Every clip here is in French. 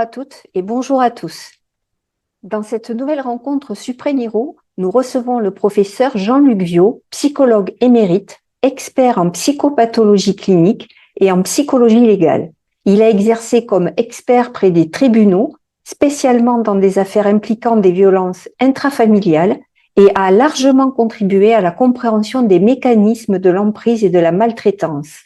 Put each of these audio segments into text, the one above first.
à toutes et bonjour à tous. Dans cette nouvelle rencontre Supréniro, nous recevons le professeur Jean-Luc Viaud, psychologue émérite, expert en psychopathologie clinique et en psychologie légale. Il a exercé comme expert près des tribunaux, spécialement dans des affaires impliquant des violences intrafamiliales, et a largement contribué à la compréhension des mécanismes de l'emprise et de la maltraitance.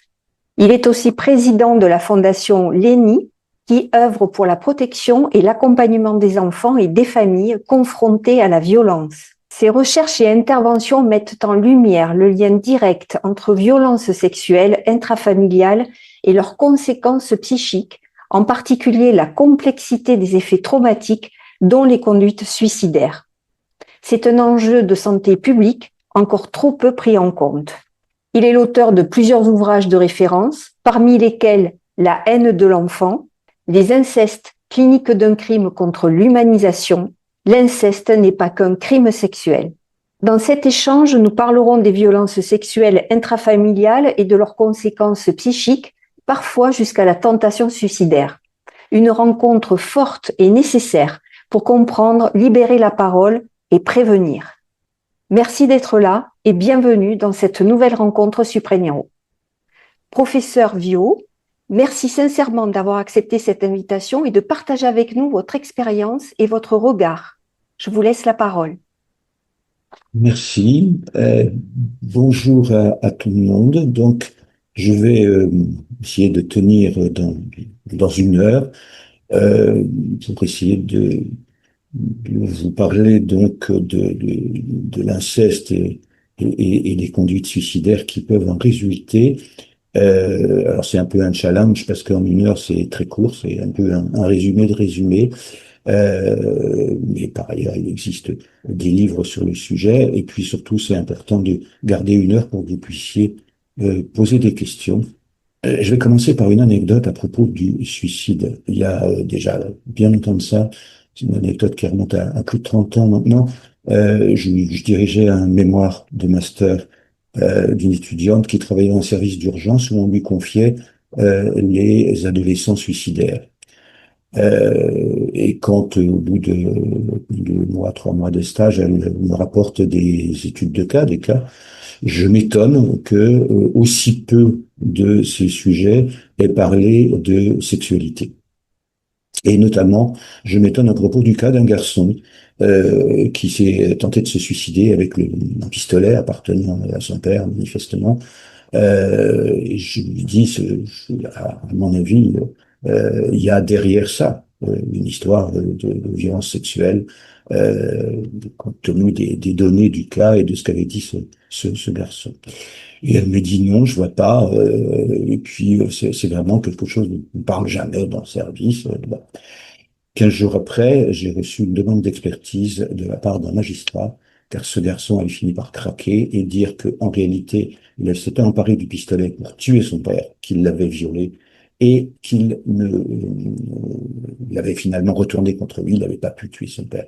Il est aussi président de la fondation Léni, qui œuvre pour la protection et l'accompagnement des enfants et des familles confrontés à la violence. Ses recherches et interventions mettent en lumière le lien direct entre violences sexuelles intrafamiliales et leurs conséquences psychiques, en particulier la complexité des effets traumatiques, dont les conduites suicidaires. C'est un enjeu de santé publique encore trop peu pris en compte. Il est l'auteur de plusieurs ouvrages de référence, parmi lesquels La haine de l'enfant, Les incestes, clinique d'un crime contre l'humanisation, L'inceste n'est pas qu'un crime sexuel. Dans cet échange, nous parlerons des violences sexuelles intrafamiliales et de leurs conséquences psychiques, parfois jusqu'à la tentation suicidaire. Une rencontre forte et nécessaire pour comprendre, libérer la parole et prévenir. Merci d'être là et bienvenue dans cette nouvelle rencontre Supréniro. Professeur Viaud, merci sincèrement d'avoir accepté cette invitation et de partager avec nous votre expérience et votre regard. Je vous laisse la parole. Merci. Bonjour à tout le monde. Donc, je vais essayer de tenir dans une heure pour essayer de vous parler donc de l'inceste et des conduites suicidaires qui peuvent en résulter. Alors c'est un peu un challenge parce qu'en une heure c'est très court, c'est un peu un résumé de résumé. Mais par ailleurs il existe des livres sur le sujet et puis surtout c'est important de garder une heure pour que vous puissiez poser des questions. Je vais commencer par une anecdote à propos du suicide. Il y a déjà bien longtemps de ça, c'est une anecdote qui remonte à plus de 30 ans maintenant. Je dirigeais un mémoire de master d'une étudiante qui travaillait dans un service d'urgence où on lui confiait les adolescents suicidaires. Et quand, au bout de 2 mois, 3 mois de stage, elle me rapporte des études de cas, des cas, je m'étonne que aussi peu de ces sujets aient parlé de sexualité. Et notamment, je m'étonne à propos du cas d'un garçon qui s'est tenté de se suicider avec un pistolet appartenant à son père, manifestement. Et je lui dis, à mon avis, il y a derrière ça une histoire de violence sexuelle, compte tenu des données du cas et de ce qu'avait dit ce garçon. Et elle me dit non, je vois pas. Et puis c'est vraiment quelque chose dont on ne parle jamais dans le service. Bon. 15 jours après, j'ai reçu une demande d'expertise de la part d'un magistrat, car ce garçon avait fini par craquer et dire que en réalité, il s'était emparé du pistolet pour tuer son père, qu'il l'avait violé et qu'il l'avait finalement retourné contre lui. Il n'avait pas pu tuer son père.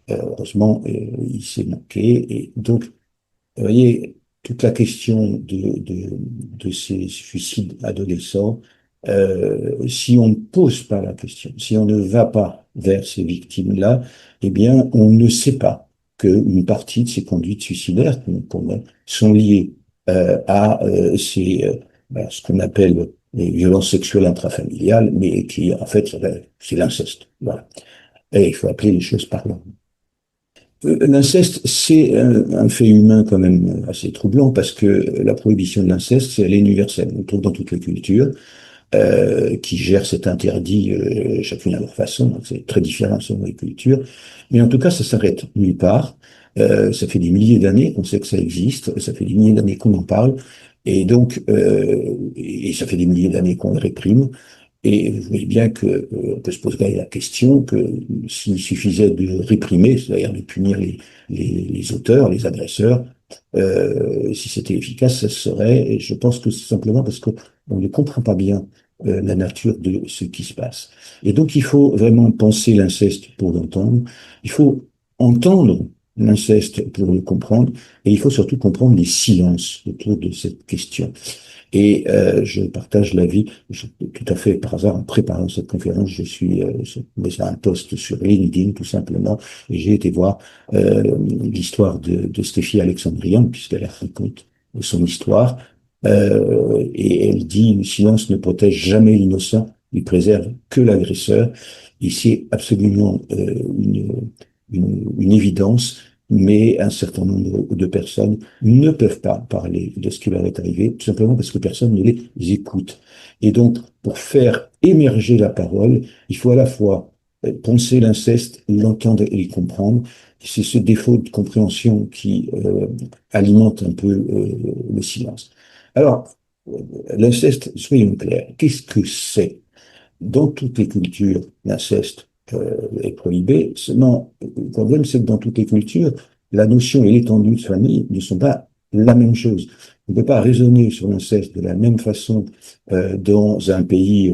Heureusement, il s'est manqué. Et donc, vous voyez, toute la question de ces suicides adolescents, si on ne pose pas la question, si on ne va pas vers ces victimes-là, eh bien, on ne sait pas qu'une partie de ces conduites suicidaires sont liées à ce qu'on appelle les violences sexuelles intrafamiliales, mais qui, en fait, c'est l'inceste. Voilà. Et il faut appeler les choses par leur nom. L'inceste, c'est un fait humain quand même assez troublant parce que la prohibition de l'inceste, elle est universelle. On le trouve dans toutes les cultures qui gèrent cet interdit chacune à leur façon. C'est très différent selon les cultures. Mais en tout cas, ça s'arrête nulle part. Ça fait des milliers d'années qu'on sait que ça existe. Ça fait des milliers d'années qu'on en parle. Et donc, et ça fait des milliers d'années qu'on le réprime. Et vous voyez bien que on peut se poser la question que s'il suffisait de réprimer, c'est-à-dire de punir les auteurs, les agresseurs, si c'était efficace, ça serait. Et je pense que c'est simplement parce qu'on ne comprend pas bien la nature de ce qui se passe. Et donc il faut vraiment penser l'inceste pour l'entendre. Il faut entendre l'inceste pour le comprendre. Et il faut surtout comprendre les silences autour de cette question. Et je partage l'avis, tout à fait par hasard, en préparant cette conférence, je suis mis à un post sur LinkedIn, tout simplement, et j'ai été voir l'histoire de Stéphie Alexandrian, puisqu'elle raconte son histoire, et elle dit, le silence ne protège jamais l'innocent, il préserve que l'agresseur. Et c'est absolument une évidence, mais un certain nombre de personnes ne peuvent pas parler de ce qui leur est arrivé, tout simplement parce que personne ne les écoute. Et donc, pour faire émerger la parole, il faut à la fois penser l'inceste, l'entendre et le comprendre. C'est ce défaut de compréhension qui alimente un peu le silence. Alors, l'inceste, soyons clairs, qu'est-ce que c'est? Dans toutes les cultures, l'inceste est prohibé. Seulement, le problème, c'est que dans toutes les cultures, la notion et l'étendue de famille ne sont pas la même chose. On ne peut pas raisonner sur l'inceste de la même façon dans un pays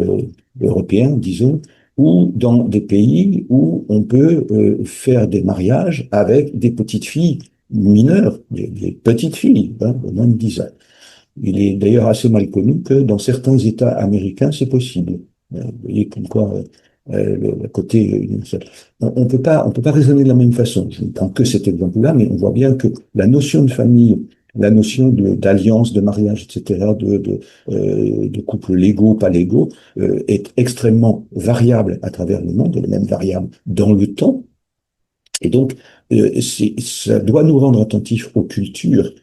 européen, disons, ou dans des pays où on peut faire des mariages avec des petites filles mineures, des petites filles, hein, de moins de 10 ans. Il est d'ailleurs assez mal connu que dans certains États américains, c'est possible. Vous voyez comme quoi le côté on peut pas raisonner de la même façon. Je ne prends que cet exemple-là, mais on voit bien que la notion de famille, la notion d'alliance, de mariage, etc., de couples légaux, pas légaux, est extrêmement variable à travers le monde, elle est même variable dans le temps. Et donc, ça doit nous rendre attentifs aux cultures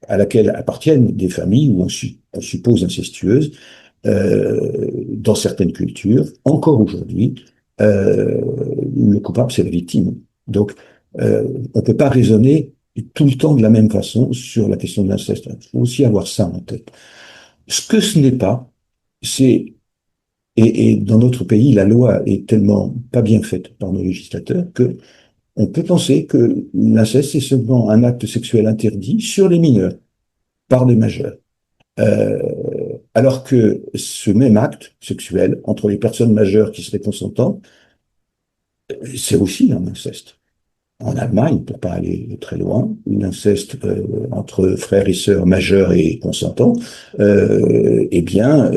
à laquelle appartiennent des familles où on suppose incestueuses, dans certaines cultures, encore aujourd'hui, le coupable, c'est la victime. Donc, on ne peut pas raisonner tout le temps de la même façon sur la question de l'inceste. Il faut aussi avoir ça en tête. Ce que ce n'est pas, c'est, et dans notre pays, la loi est tellement pas bien faite par nos législateurs que on peut penser que l'inceste, c'est seulement un acte sexuel interdit sur les mineurs, par les majeurs. Euh, alors que ce même acte sexuel entre les personnes majeures qui seraient consentantes, c'est aussi un inceste. En Allemagne, pour pas aller très loin, l'inceste entre frères et sœurs majeurs et consentants, eh bien,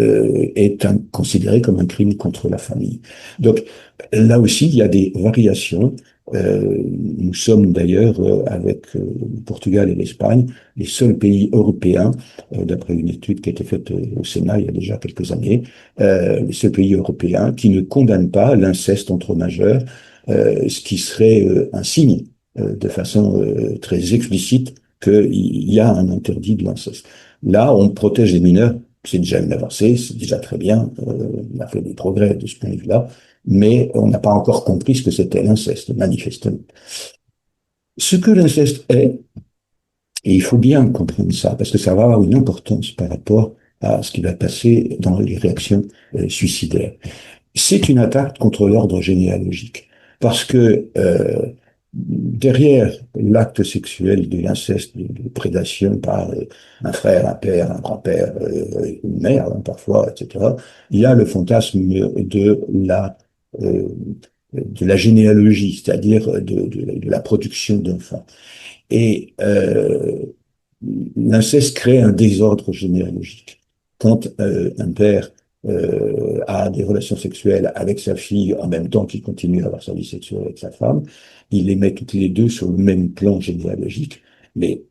considéré comme un crime contre la famille. Donc là aussi, il y a des variations. Nous sommes d'ailleurs, avec le Portugal et l'Espagne, les seuls pays européens, d'après une étude qui a été faite au Sénat il y a déjà quelques années, les seuls pays européens qui ne condamnent pas l'inceste entre majeurs, ce qui serait un signe de façon très explicite qu'il y a un interdit de l'inceste. Là, on protège les mineurs, c'est déjà une avancée, c'est déjà très bien, on a fait des progrès de ce point de vue-là, mais on n'a pas encore compris ce que c'était l'inceste, manifestement. Ce que l'inceste est, et il faut bien comprendre ça, parce que ça va avoir une importance par rapport à ce qui va passer dans les réactions suicidaires. C'est une attaque contre l'ordre généalogique. Parce que derrière l'acte sexuel de l'inceste, de prédation par un frère, un père, un grand-père, une mère, hein, parfois, etc., il y a le fantasme euh, de la généalogie, c'est-à-dire de la production d'enfants. Et l'inceste crée un désordre généalogique. Quand un père a des relations sexuelles avec sa fille en même temps qu'il continue à avoir sa vie sexuelle avec sa femme, il les met toutes les deux sur le même plan généalogique, mais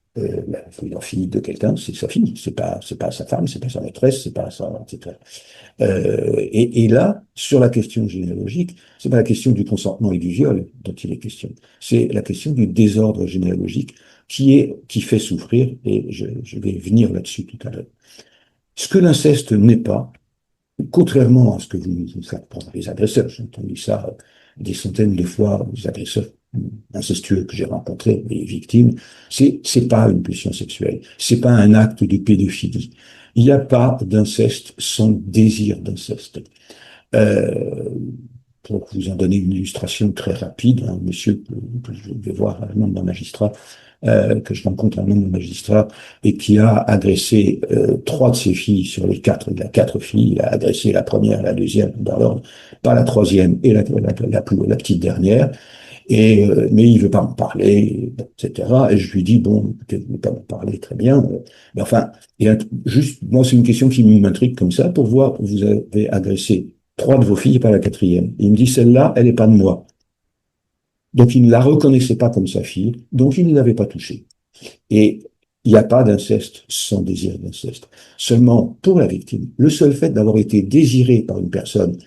la fille de quelqu'un, c'est sa fille, c'est pas sa femme, c'est pas sa maîtresse, c'est pas sa, etc. Et là, sur la question généalogique, c'est pas la question du consentement et du viol dont il est question, c'est la question du désordre généalogique qui fait souffrir, et je vais venir là-dessus tout à l'heure. Ce que l'inceste n'est pas, contrairement à ce que vous faites pour les agresseurs, j'ai entendu ça des centaines de fois, les agresseurs incestueux que j'ai rencontrés, les victimes, c'est pas une pulsion sexuelle, c'est pas un acte de pédophilie. Il n'y a pas d'inceste sans désir d'inceste. Euh, pour vous en donner une illustration très rapide, un monsieur que je vais voir, un homme d'un magistrat, que je rencontre un homme d'un magistrat, et qui a agressé trois de ses filles sur les quatre. Il a quatre filles, il a agressé la première, la deuxième dans l'ordre, pas la troisième et la petite dernière. Mais il veut pas m'en parler, etc. Et je lui dis, bon, peut-être ne pas m'en parler, très bien. Mais enfin, juste, moi, c'est une question qui m'intrigue comme ça, pour voir, vous avez agressé trois de vos filles et pas la quatrième. Il me dit, celle-là, elle n'est pas de moi. Donc, il ne la reconnaissait pas comme sa fille, donc il ne l'avait pas touchée. Et il n'y a pas d'inceste sans désir d'inceste. Seulement, pour la victime, le seul fait d'avoir été désiré par une personne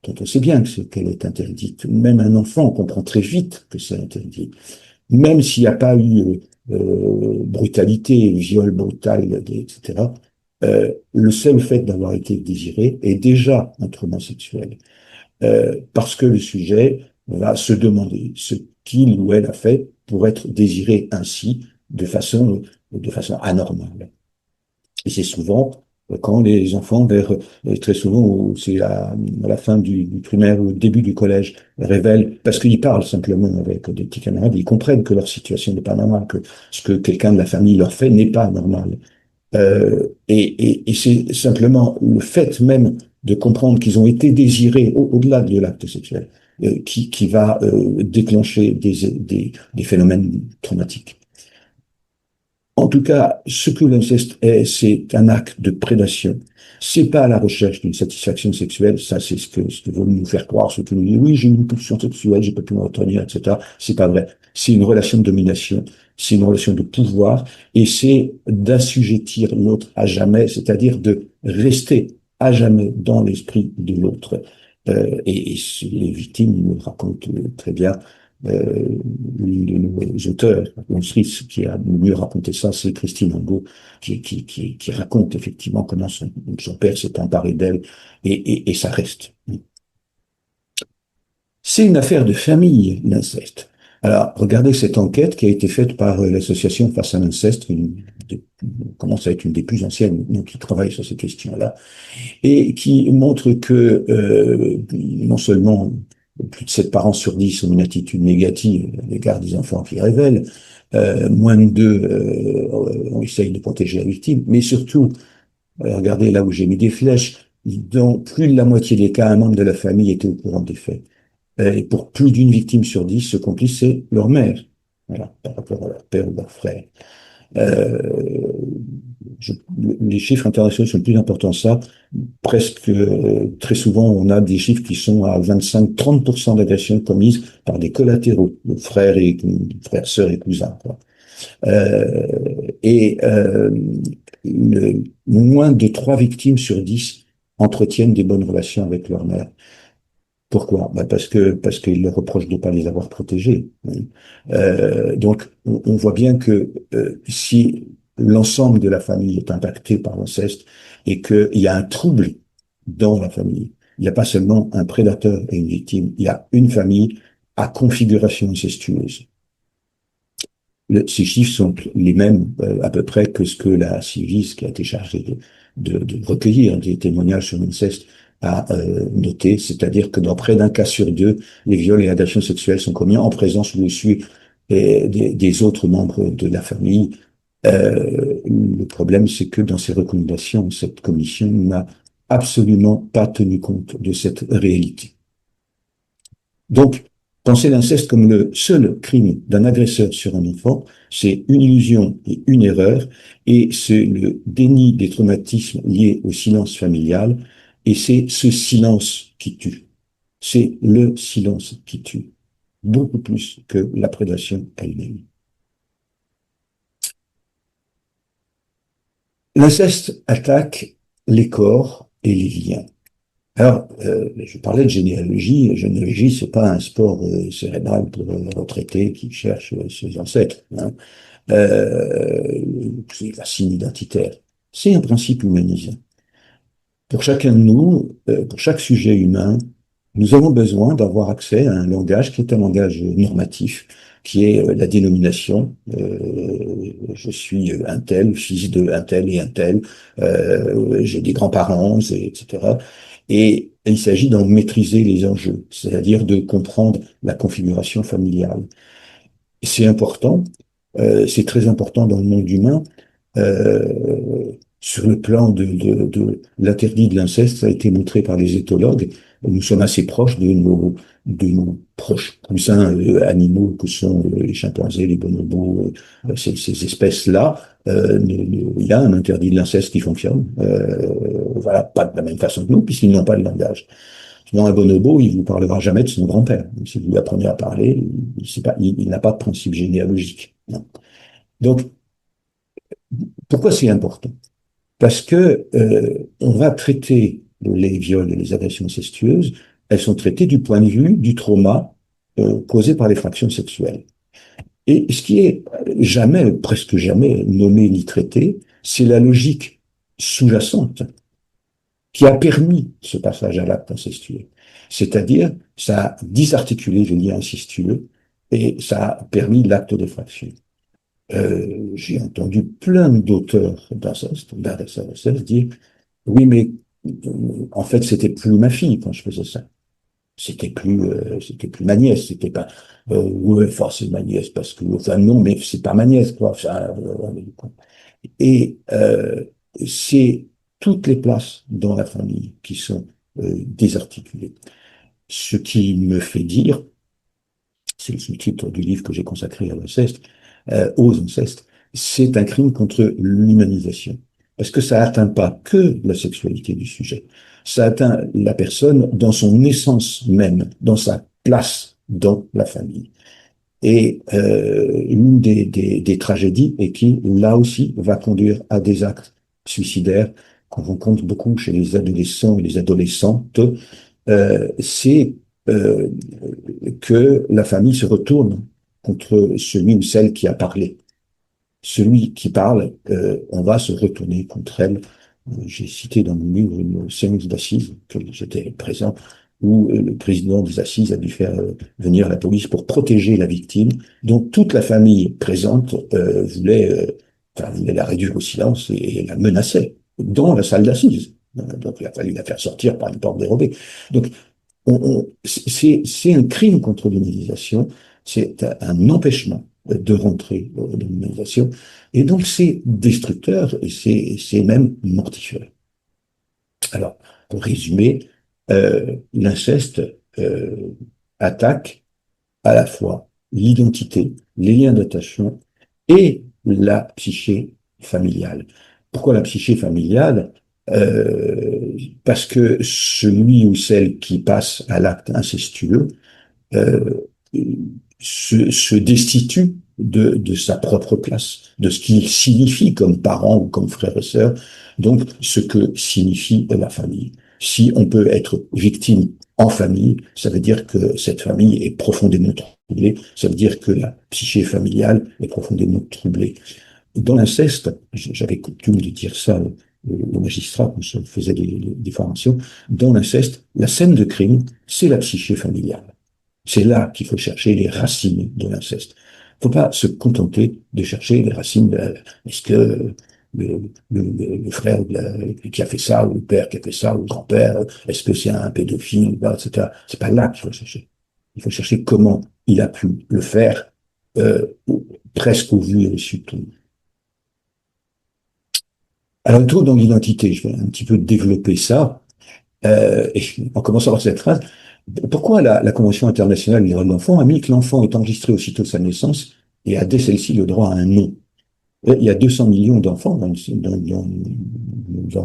dont on sait bien qu'elle est interdite, même un enfant comprend très vite que c'est interdit, même s'il n'y a pas eu brutalité, viol brutal, etc., le seul fait d'avoir été désiré est déjà un trauma sexuel. Parce que le sujet va se demander ce qu'il ou elle a fait pour être désiré ainsi, de façon anormale. Et c'est souvent quand les enfants, très souvent, c'est à la fin du primaire ou au début du collège, révèlent, parce qu'ils parlent simplement avec des petits camarades, ils comprennent que leur situation n'est pas normale, que ce que quelqu'un de la famille leur fait n'est pas normal. Et c'est simplement le fait même de comprendre qu'ils ont été désirés au-delà de l'acte sexuel qui va déclencher des phénomènes traumatiques. En tout cas, ce que l'inceste est, c'est un acte de prédation. C'est pas la recherche d'une satisfaction sexuelle, ça c'est ce que veulent nous faire croire, ceux qui nous disent oui, j'ai eu une pulsion sexuelle, j'ai pas pu me retenir, etc. C'est pas vrai. C'est une relation de domination, c'est une relation de pouvoir, et c'est d'assujettir l'autre à jamais, c'est-à-dire de rester à jamais dans l'esprit de l'autre. Et les victimes le racontent très bien. L'une de nos auteurs, l'autrice qui a le mieux raconté ça, c'est Christine Angot, qui raconte effectivement comment son père s'est emparé d'elle, et ça reste. C'est une affaire de famille, l'inceste. Alors, regardez cette enquête qui a été faite par l'association Face à l'inceste, qui commence à être une des plus anciennes, donc qui travaille sur ces questions-là, et qui montre que non seulement plus de 7 parents sur 10 ont une attitude négative à l'égard des enfants qui révèlent, moins de 2 on essaye de protéger la victime, mais surtout, regardez là où j'ai mis des flèches, dans plus de la moitié des cas, un membre de la famille était au courant des faits. Et pour plus d'une victime sur 10, ce complice, c'est leur mère, voilà, par rapport à leur père ou leur frère. Euh, je, les chiffres internationaux sont plus importants que ça. Presque, très souvent, on a des chiffres qui sont à 25-30% d'agressions commises par des collatéraux, frères, sœurs et cousins, quoi. Euh, et moins de 3 victimes sur 10 entretiennent des bonnes relations avec leur mère. Pourquoi? Ben parce qu'ils leur reprochent de ne pas les avoir protégés. Donc, on voit bien que si l'ensemble de la famille est impacté par l'inceste et qu'il y a un trouble dans la famille, il n'y a pas seulement un prédateur et une victime, il y a une famille à configuration incestueuse. Ces chiffres sont les mêmes à peu près que ce que la Civis, qui a été chargée de recueillir des témoignages sur l'inceste, a noté, c'est-à-dire que dans près d'un cas sur 2, les viols et agressions sexuelles sont commis en présence ou au su des autres membres de la famille. Le problème, c'est que dans ces recommandations, cette commission n'a absolument pas tenu compte de cette réalité. Donc, penser l'inceste comme le seul crime d'un agresseur sur un enfant, c'est une illusion et une erreur, et c'est le déni des traumatismes liés au silence familial, et c'est ce silence qui tue. C'est le silence qui tue, beaucoup plus que la prédation elle-même. L'inceste attaque les corps et les liens. Alors, je parlais de généalogie. La généalogie, c'est pas un sport cérébral pour les retraités qui cherchent ses ancêtres, hein. C'est la signe identitaire. C'est un principe humanisant. Pour chacun de nous, pour chaque sujet humain, nous avons besoin d'avoir accès à un langage qui est un langage normatif, qui est la dénomination. Je suis un tel, fils de un tel et un tel, j'ai des grands-parents, etc. Et il s'agit d'en maîtriser les enjeux, c'est-à-dire de comprendre la configuration familiale. C'est important, c'est très important dans le monde humain. Sur le plan de l'interdit de l'inceste, ça a été montré par les éthologues. nous sommes assez proches de nos proches cousins animaux que sont les chimpanzés, les bonobos, ces espèces-là. Il y a un interdit de l'inceste qui fonctionne. Voilà, pas de la même façon que nous, puisqu'ils n'ont pas de langage. Sinon, un bonobo, il vous parlera jamais de son grand-père. Si vous lui apprenez à parler, il n'a pas de principe généalogique. Non. Donc, pourquoi c'est important? Parce que on va traiter les viols et les agressions incestueuses, elles sont traitées du point de vue du trauma causé par l'effraction sexuelle. Et ce qui est jamais, presque jamais nommé ni traité, c'est la logique sous-jacente qui a permis ce passage à l'acte incestueux. C'est-à-dire, ça a désarticulé les liens incestueux et ça a permis l'acte d'effraction. J'ai entendu plein d'auteurs d'inceste dire, oui, mais en fait, c'était plus ma fille quand je faisais ça. C'était plus ma nièce. C'était pas, ouais, enfin, c'est ma nièce parce que, enfin, non, mais c'est pas ma nièce, quoi. Et c'est toutes les places dans la famille qui sont désarticulées. Ce qui me fait dire, c'est le titre du livre que j'ai consacré à l'inceste, aux incestes, c'est un crime contre l'humanisation. Parce que ça atteint pas que la sexualité du sujet, ça atteint la personne dans son essence même, dans sa place dans la famille. Et l'une des tragédies, et qui, là aussi, va conduire à des actes suicidaires qu'on rencontre beaucoup chez les adolescents et les adolescentes, c'est euh, que la famille se retourne contre celui ou celle qui a parlé. Celui qui parle, on va se retourner contre elle. J'ai cité dans mon livre une séance d'assises, que j'étais présent, où le président des assises a dû faire venir la police pour protéger la victime, dont toute la famille présente voulait la réduire au silence et la menaçait dans la salle d'assises. Donc il a fallu la faire sortir par une porte dérobée. Donc c'est un crime contre l'humanisation, c'est un empêchement de rentrer dans l'humanisation, et donc c'est destructeur et c'est même mortifère. Alors, pour résumer, l'inceste attaque à la fois l'identité, les liens d'attachement et la psyché familiale. Pourquoi la psyché familiale? Parce que celui ou celle qui passe à l'acte incestueux euh, se destitue de sa propre place, de ce qu'il signifie comme parent ou comme frère et sœur, donc ce que signifie la famille. Si on peut être victime en famille, ça veut dire que cette famille est profondément troublée, ça veut dire que la psyché familiale est profondément troublée. Dans l'inceste, j'avais coutume de dire ça aux magistrats quand je faisais des formations, dans l'inceste, la scène de crime, c'est la psyché familiale. C'est là qu'il faut chercher les racines de l'inceste. Il ne faut pas se contenter de chercher les racines de est-ce que le frère qui a fait ça, ou le père qui a fait ça, ou le grand-père, est-ce que c'est un pédophile, etc. C'est pas là qu'il faut chercher. Il faut chercher comment il a pu le faire, euh, presque au vu et au su de tout. Alors, un tour dans l'identité, je vais un petit peu développer ça, et en commençant par cette phrase. Pourquoi la Convention internationale des droits de l'enfant a mis que l'enfant est enregistré aussitôt de sa naissance et a dès celle-ci le droit à un nom? Il y a 200 millions d'enfants dans le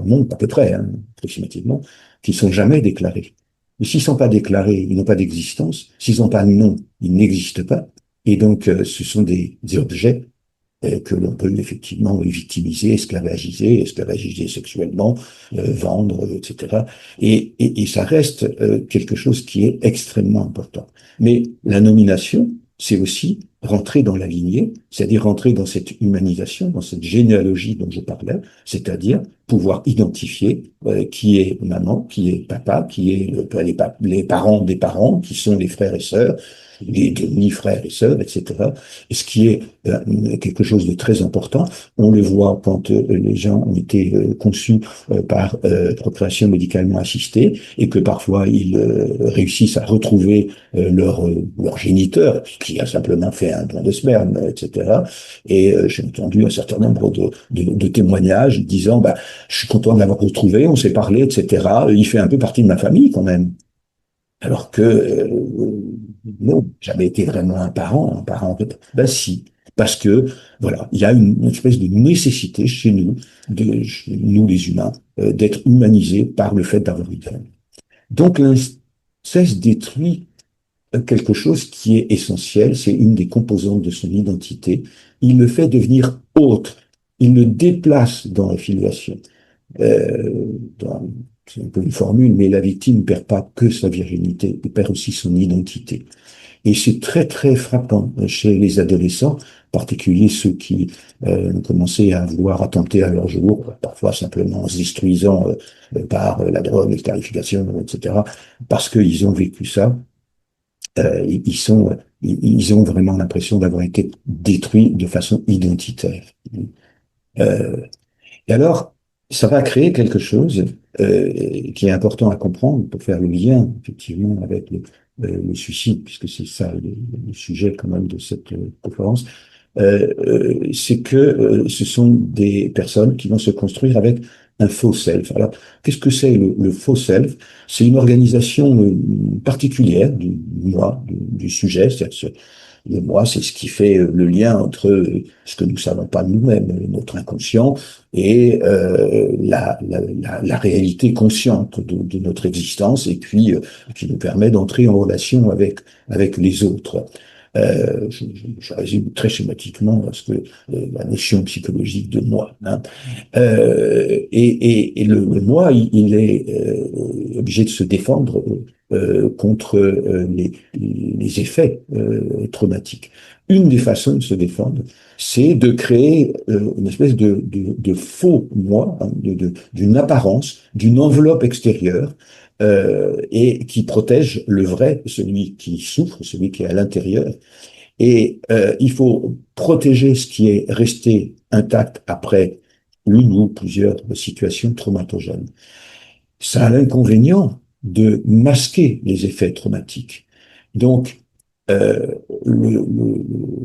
monde, à peu près, hein, approximativement, qui sont jamais déclarés. Et s'ils sont pas déclarés, ils n'ont pas d'existence. S'ils n'ont pas de nom, ils n'existent pas. Et donc, ce sont des objets que l'on peut effectivement victimiser, esclavagiser sexuellement, vendre, etc. Et ça reste quelque chose qui est extrêmement important. Mais la nomination, c'est aussi rentrer dans la lignée, c'est-à-dire rentrer dans cette humanisation, dans cette généalogie dont je parlais, c'est-à-dire pouvoir identifier qui est maman, qui est papa, qui est les parents des parents, qui sont les frères et sœurs, les demi-frères et sœurs, etc. Et ce qui est quelque chose de très important, on le voit quand les gens ont été conçus par procréation médicalement assistée et que parfois ils réussissent à retrouver leur géniteur qui a simplement fait un don de sperme, etc. Et j'ai entendu un certain nombre de témoignages disant bah, je suis content de l'avoir retrouvé, on s'est parlé, etc. Il fait un peu partie de ma famille quand même. Alors que non, jamais été vraiment un parent. Ben si, parce que voilà, il y a une espèce de nécessité chez nous les humains, d'être humanisés par le fait d'avoir une famille. Donc l'inceste détruit quelque chose qui est essentiel, c'est une des composantes de son identité. Il le fait devenir autre. Il le déplace dans la filiation. Euh, c'est un peu une formule, mais la victime ne perd pas que sa virginité, il perd aussi son identité. Et c'est très, très frappant chez les adolescents, en particulier ceux qui ont commencé à vouloir attenter à leur jour, parfois simplement en se détruisant par la drogue, les scarifications, etc., parce qu'ils ont vécu ça. Ils ont vraiment l'impression d'avoir été détruits de façon identitaire. Euh, et alors, ça va créer quelque chose qui est important à comprendre pour faire le lien, effectivement, avec le suicide, puisque c'est ça le sujet quand même de cette conférence. C'est que ce sont des personnes qui vont se construire avec un faux self. Alors, qu'est-ce que c'est le faux self? C'est une organisation particulière du moi, du sujet, c'est-à-dire le moi, c'est ce qui fait le lien entre ce que nous savons pas de nous-mêmes, notre inconscient, et la réalité consciente de notre existence, et puis qui nous permet d'entrer en relation avec les autres. Je résume très schématiquement parce que la notion psychologique de moi. Hein. Et le moi, il est obligé de se défendre contre les effets traumatiques. Une des façons de se défendre, c'est de créer une espèce de faux moi, hein, d'une apparence, d'une enveloppe extérieure, et qui protège le vrai, celui qui souffre, celui qui est à l'intérieur. Et il faut protéger ce qui est resté intact après une ou plusieurs situations traumatogènes. Ça a l'inconvénient de masquer les effets traumatiques. Donc,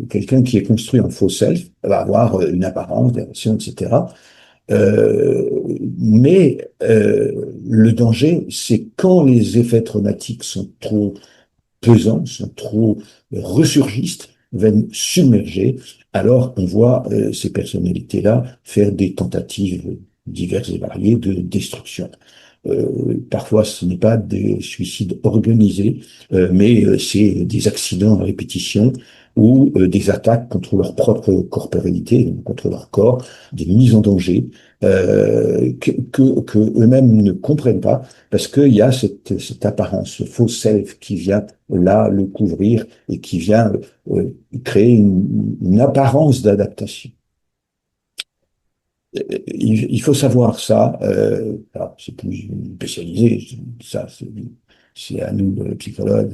quelqu'un qui est construit en faux self va avoir une apparence, des relations, etc. Euh, mais le danger, c'est quand les effets traumatiques sont trop pesants, sont trop ressurgistes, viennent submerger, alors on voit ces personnalités-là faire des tentatives diverses et variées de destruction. Parfois, ce n'est pas des suicides organisés, mais c'est des accidents à répétition ou des attaques contre leur propre corporalité, donc contre leur corps, des mises en danger que eux-mêmes ne comprennent pas parce qu'il y a cette apparence, ce faux self qui vient là le couvrir et qui vient créer une apparence d'adaptation. Il faut savoir ça. C'est plus spécialisé. Ça, c'est à nous, psychologues,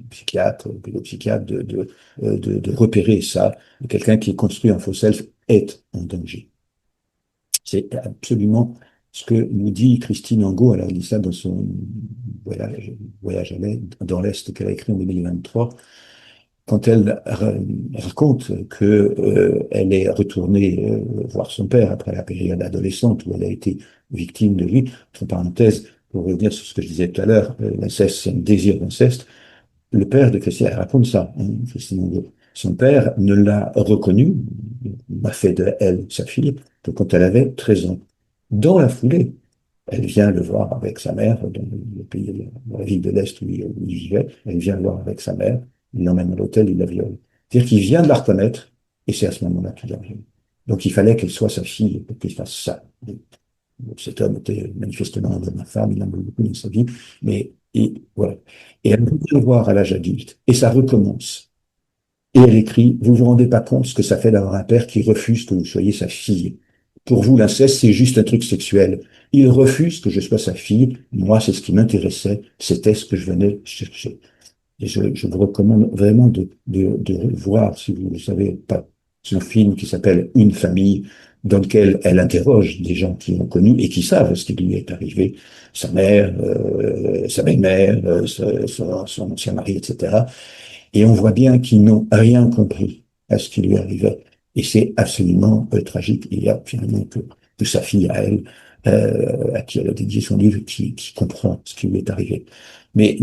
psychiatres, pédopsychiatres, de repérer ça. Quelqu'un qui est construit en faux self est en danger. C'est absolument ce que nous dit Christine Angot. Elle a dit ça dans son voyage dans l'Est qu'elle a écrit en 2023 quand elle raconte que elle est retournée voir son père après la période adolescente où elle a été victime de lui. Entre parenthèses, pour revenir sur ce que je disais tout à l'heure, l'inceste, c'est un désir d'inceste. Le père de Christine, elle raconte ça, hein, Christine Angot. Son père ne l'a reconnue, m'a fait de elle sa fille, que quand elle avait 13 ans. Dans la foulée, elle vient le voir avec sa mère, dans le pays, dans la ville de l'Est où il vivait. Elle vient le voir avec sa mère. Il l'emmène à l'hôtel, il la viole. C'est-à-dire qu'il vient de la reconnaître, et c'est à ce moment-là qu'il la viole. Donc il fallait qu'elle soit sa fille pour qu'il fasse ça. Cet homme était manifestement un homme femme, il en a beaucoup dans sa vie, mais voilà. Et elle vient le voir à l'âge adulte, et ça recommence. Et elle écrit, vous vous rendez pas compte ce que ça fait d'avoir un père qui refuse que vous soyez sa fille. Pour vous, l'inceste, c'est juste un truc sexuel. Il refuse que je sois sa fille. Moi, c'est ce qui m'intéressait. C'était ce que je venais chercher. Et je vous recommande vraiment de voir, si vous ne savez pas, son film qui s'appelle Une famille, dans lequel elle interroge des gens qui l'ont connu et qui savent ce qui lui est arrivé, sa mère, sa belle-mère, son ancien mari, etc. Et on voit bien qu'ils n'ont rien compris à ce qui lui arrivait. Et c'est absolument tragique. Il y a finalement que sa fille à elle à qui elle a dédié son livre, qui comprend ce qui lui est arrivé. Mais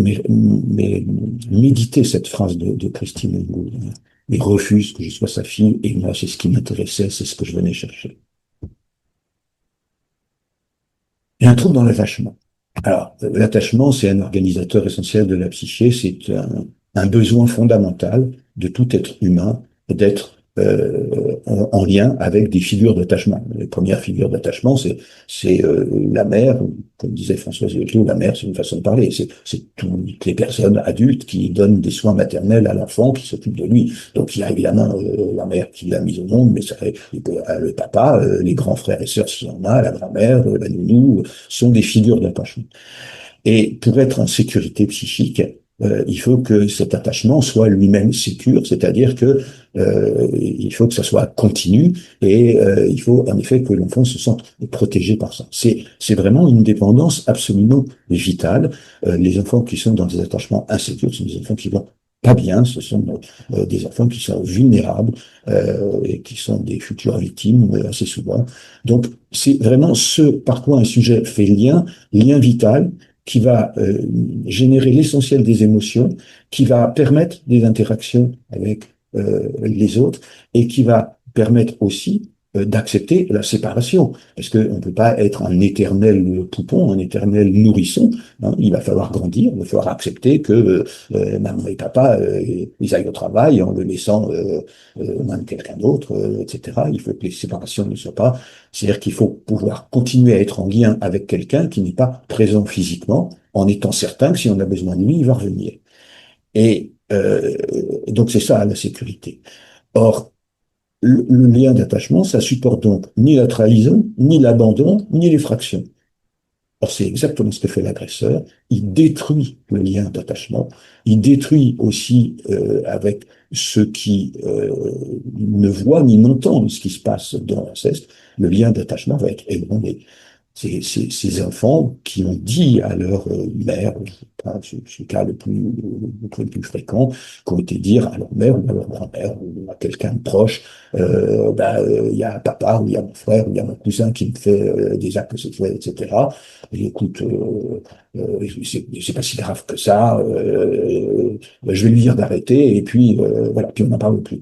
méditez cette phrase de Christine Hennebeau. Il refuse que je sois sa fille, et moi, c'est ce qui m'intéressait, c'est ce que je venais chercher. Il y a un trouble dans l'attachement. Alors, l'attachement, c'est un organisateur essentiel de la psyché, c'est un besoin fondamental de tout être humain d'être en lien avec des figures d'attachement. Les premières figures d'attachement, c'est la mère, comme disait Françoise Léotard, la mère, c'est une façon de parler, c'est toutes les personnes adultes qui donnent des soins maternels à l'enfant, qui s'occupent de lui. Donc il y a évidemment la mère qui l'a mis au monde, mais ça, le papa, les grands frères et sœurs s'il y en a, la grand-mère, la nounou, sont des figures d'attachement. Et pour être en sécurité psychique, il faut que cet attachement soit lui-même sécure, c'est-à-dire que il faut que ça soit continu et il faut en effet que l'enfant se sente protégé par ça. C'est vraiment une dépendance absolument vitale. Les enfants qui sont dans des attachements insécures sont des enfants qui vont pas bien, ce sont des enfants qui sont vulnérables et qui sont des futures victimes assez souvent. Donc c'est vraiment ce par quoi un sujet fait lien vital, qui va générer l'essentiel des émotions, qui va permettre des interactions avec les autres et qui va permettre aussi d'accepter la séparation. Parce qu'on ne peut pas être un éternel poupon, un éternel nourrisson. Hein. Il va falloir grandir, il va falloir accepter que maman et papa, ils aillent au travail en le laissant aux mains de quelqu'un d'autre, etc. Il faut que les séparations ne soient pas... C'est-à-dire qu'il faut pouvoir continuer à être en lien avec quelqu'un qui n'est pas présent physiquement, en étant certain que si on a besoin de lui, il va revenir. Et donc c'est ça la sécurité. Or, le lien d'attachement, ça supporte donc ni la trahison, ni l'abandon, ni l'effraction. Or, c'est exactement ce que fait l'agresseur. Il détruit le lien d'attachement. Il détruit aussi avec ceux qui ne voient ni n'entendent ce qui se passe dans l'inceste. Le lien d'attachement va être ébranlé. Ces enfants qui ont dit à leur mère, c'est le cas le plus fréquent, qui ont été dire à leur mère ou à leur grand-mère ou à quelqu'un de proche, il y a papa ou il y a mon frère ou il y a mon cousin qui me fait des actes sexuels, etc. Et écoute, c'est pas si grave que ça, je vais lui dire d'arrêter et puis voilà, puis on n'en parle plus.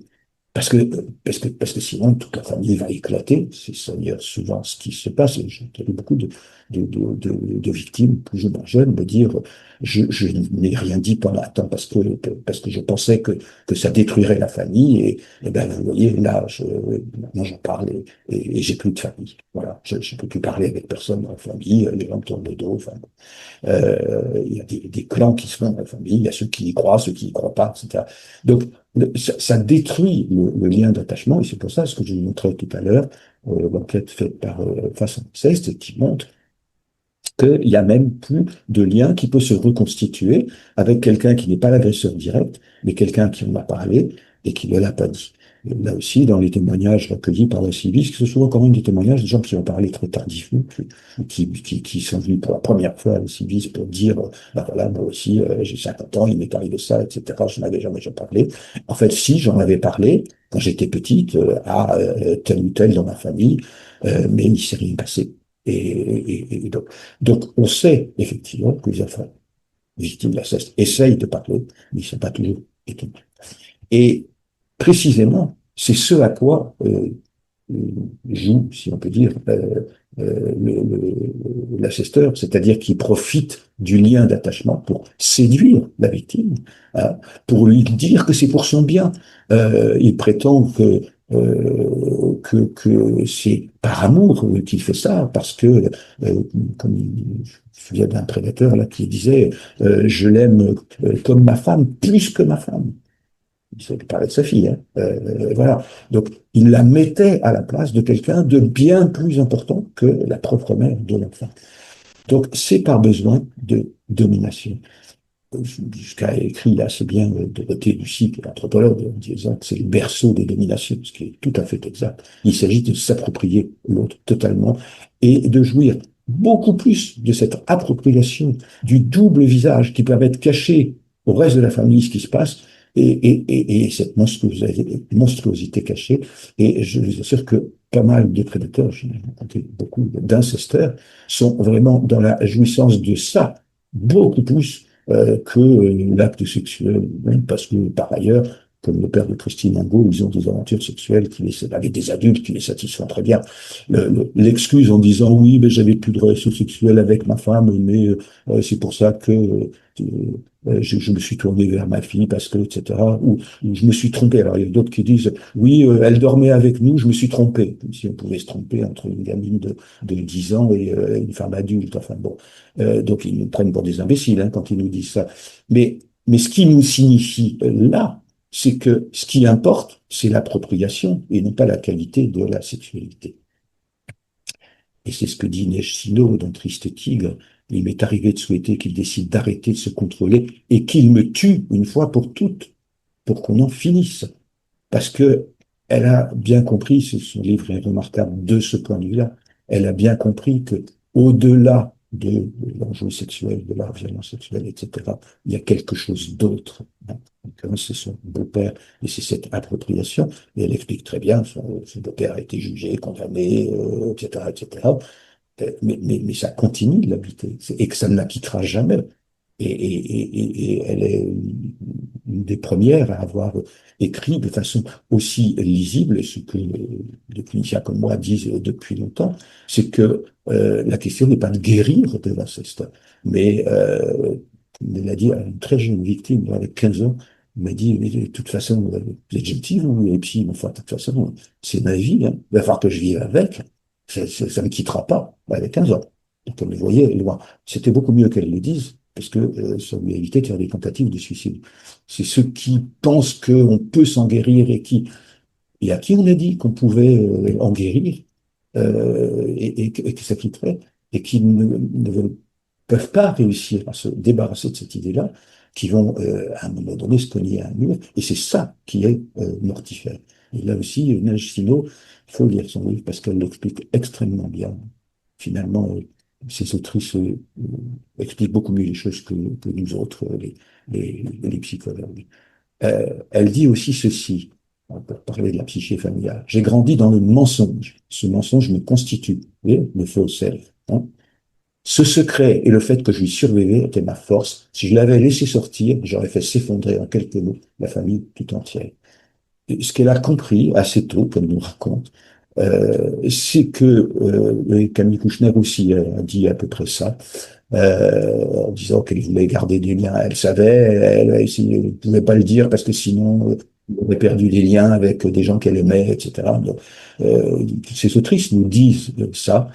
Parce que sinon, toute la famille va éclater. C'est d'ailleurs souvent ce qui se passe. J'ai entendu beaucoup de victimes, plus ou moins jeunes, me dire, je n'ai rien dit pendant un temps parce que je pensais que ça détruirait la famille. Et ben, vous voyez, là, maintenant j'en parle et j'ai plus de famille. Voilà. Je peux plus parler avec personne dans la famille. Les gens me tournent le dos. Enfin, il y a des clans qui se font dans la famille. Il y a ceux qui y croient, ceux qui y croient pas, etc. Donc, ça détruit le lien d'attachement, et c'est pour ça ce que je vous montrais tout à l'heure, l'enquête faite par Façon Ceste, qui montre qu'il y a même plus de lien qui peut se reconstituer avec quelqu'un qui n'est pas l'agresseur direct, mais quelqu'un qui en a parlé et qui ne l'a pas dit. Et là aussi, dans les témoignages recueillis par la Civis, ce sont souvent quand même des témoignages de gens qui ont parlé très tardivement, qui sont venus pour la première fois à la Civis pour dire, ben voilà, moi aussi, j'ai 50 ans, il m'est arrivé ça, etc. Je n'avais jamais parlé. En fait, si, j'en avais parlé quand j'étais petite, à tel ou tel dans ma famille, mais il ne s'est rien passé. Et donc, on sait effectivement que les enfants victimes d'inceste essayent de parler, mais ils ne sont pas toujours étonnés. Et précisément, c'est ce à quoi joue, si on peut dire, l'assesteur, c'est-à-dire qu'il profite du lien d'attachement pour séduire la victime, hein, pour lui dire que c'est pour son bien. Il prétend que c'est par amour qu'il fait ça, parce que, comme je me souviens d'un prédateur là qui disait, je l'aime comme ma femme, plus que ma femme. Il parlait de sa fille, hein. Voilà. Donc, il la mettait à la place de quelqu'un de bien plus important que la propre mère de l'enfant. Donc, c'est par besoin de domination. Ce qu'a écrit là, c'est bien Dorothée Lucie, qui est anthropologue, en disant que c'est le berceau des dominations, ce qui est tout à fait exact. Il s'agit de s'approprier l'autre totalement et de jouir beaucoup plus de cette appropriation du double visage qui permet de cacher au reste de la famille ce qui se passe, et cette monstruosité cachée. Et je vous assure que pas mal de prédateurs, j'en ai rencontré beaucoup d'incesteurs, sont vraiment dans la jouissance de ça, beaucoup plus que l'acte sexuel, même parce que par ailleurs, comme le père de Christine Angot, ils ont des aventures sexuelles avec des adultes qui les satisfont très bien. L'excuse en disant oui, mais j'avais plus de relations sexuelles avec ma femme, mais c'est pour ça que je me suis tourné vers ma fille parce que, etc. Ou je me suis trompé. Alors il y a d'autres qui disent oui, elle dormait avec nous, je me suis trompé. Comme si on pouvait se tromper entre une gamine de 10 ans et une femme adulte. Enfin bon, donc ils nous prennent pour des imbéciles hein, quand ils nous disent ça. Mais ce qui nous signifie là, c'est que ce qui importe, c'est l'appropriation et non pas la qualité de la sexualité. Et c'est ce que dit Neige Sino dans Triste Tigre. Il m'est arrivé de souhaiter qu'il décide d'arrêter de se contrôler et qu'il me tue une fois pour toutes, pour qu'on en finisse. Parce que elle a bien compris, son livre est remarquable de ce point de vue-là, elle a bien compris que au-delà de l'enjeu sexuel, de la violence sexuelle, etc., il y a quelque chose d'autre. Hein. C'est son beau-père et c'est cette appropriation. Et elle explique très bien, son beau-père a été jugé, condamné, etc., etc. Mais ça continue de l'habiter et que ça ne la quittera jamais. Et elle est une des premières à avoir écrit de façon aussi lisible, ce que les cliniciens comme moi disent depuis longtemps, c'est que la question n'est pas de guérir de l'inceste, mais elle a dit à une très jeune victime, avec 15 ans, il m'a dit, mais de toute façon, vous êtes gentil, vous, et puis, enfin, de toute façon, c'est ma vie, hein. Il va falloir que je vive avec, ça ne me quittera pas, avec 15 ans. Donc, elle le voyait loin. C'était beaucoup mieux qu'elle le dise, parce que ça lui a évité de faire des tentatives de suicide. C'est ceux qui pensent qu'on peut s'en guérir et à qui on a dit qu'on pouvait en guérir et que ça quitterait, et qui peuvent pas réussir à se débarrasser de cette idée-là, qui vont à un moment donné se cogner à un mur, et c'est ça qui est mortifère. Et là aussi, Neige Sino, il faut lire son livre parce qu'elle l'explique extrêmement bien. Finalement, ces autrices expliquent beaucoup mieux les choses que nous autres, les psychologues. Elle dit aussi ceci, pour parler de la psyché familiale. J'ai grandi dans le mensonge. Ce mensonge me constitue, vous voyez, le faux self. Hein. Ce secret et le fait que je lui survivais étaient ma force. Si je l'avais laissé sortir, j'aurais fait s'effondrer en quelques mots la famille tout entière. Et ce qu'elle a compris assez tôt, comme nous raconte, c'est que Camille Kouchner aussi a dit à peu près ça, en disant qu'elle voulait garder des liens. Elle savait, elle ne pouvait pas le dire parce que sinon, elle aurait perdu des liens avec des gens qu'elle aimait, etc. Donc, ces autrices nous disent ça.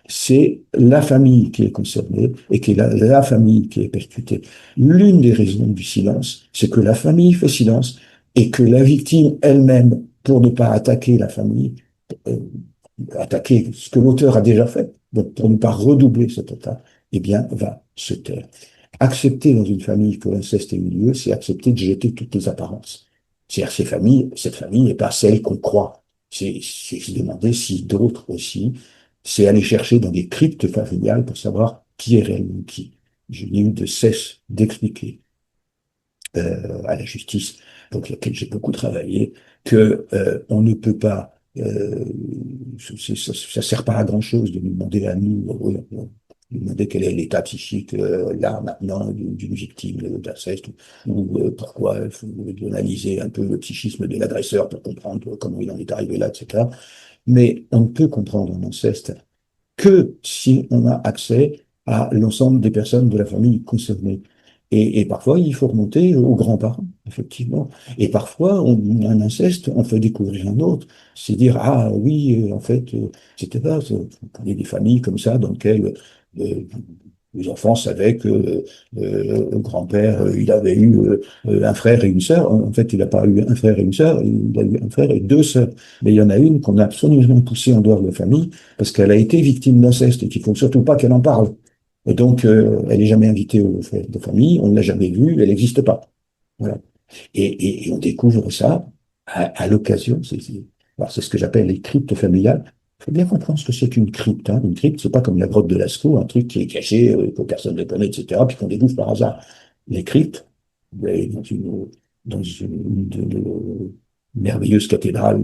C'est la famille qui est concernée et qui est la famille qui est percutée. L'une des raisons du silence, c'est que la famille fait silence et que la victime elle-même, pour ne pas attaquer la famille, euh, attaquer ce que l'auteur a déjà fait, donc pour ne pas redoubler cette attaque, eh bien, va se taire. Accepter dans une famille que l'inceste ait eu lieu, c'est accepter de jeter toutes les apparences. C'est-à-dire cette famille n'est pas celle qu'on croit. C'est se demander si d'autres aussi, c'est aller chercher dans des cryptes familiales pour savoir qui est réellement qui. Je n'ai eu de cesse d'expliquer à la justice, pour laquelle j'ai beaucoup travaillé, que on ne peut pas, ça sert pas à grand chose de nous demander à nous, nous demander quel est l'état psychique là maintenant d'une victime d'inceste ou pourquoi il faut analyser un peu le psychisme de l'agresseur pour comprendre comment il en est arrivé là, etc. Mais on ne peut comprendre un inceste que si on a accès à l'ensemble des personnes de la famille concernées. Et parfois, il faut remonter aux grands-parents, effectivement. Et parfois, un inceste, on fait découvrir un autre. C'est dire, ah oui, en fait, c'était pas, il y a des familles comme ça dans lesquelles les enfants savaient que le grand-père, il avait eu un frère et une sœur. En fait, il n'a pas eu un frère et une sœur, il a eu un frère et deux sœurs. Mais il y en a une qu'on a absolument poussée en dehors de la famille parce qu'elle a été victime d'inceste et qu'il faut surtout pas qu'elle en parle. Et donc, elle n'est jamais invitée aux fêtes de famille, on ne l'a jamais vue, elle n'existe pas. Voilà. Et on découvre ça à l'occasion. Alors, c'est ce que j'appelle les cryptes familiales. Il faut bien comprendre ce que c'est qu'une crypte. Hein. Une crypte, c'est pas comme la grotte de Lascaux, un truc qui est caché, que personne ne connaît, etc., puis qu'on découvre par hasard. Les cryptes, dans une dans une merveilleuse cathédrale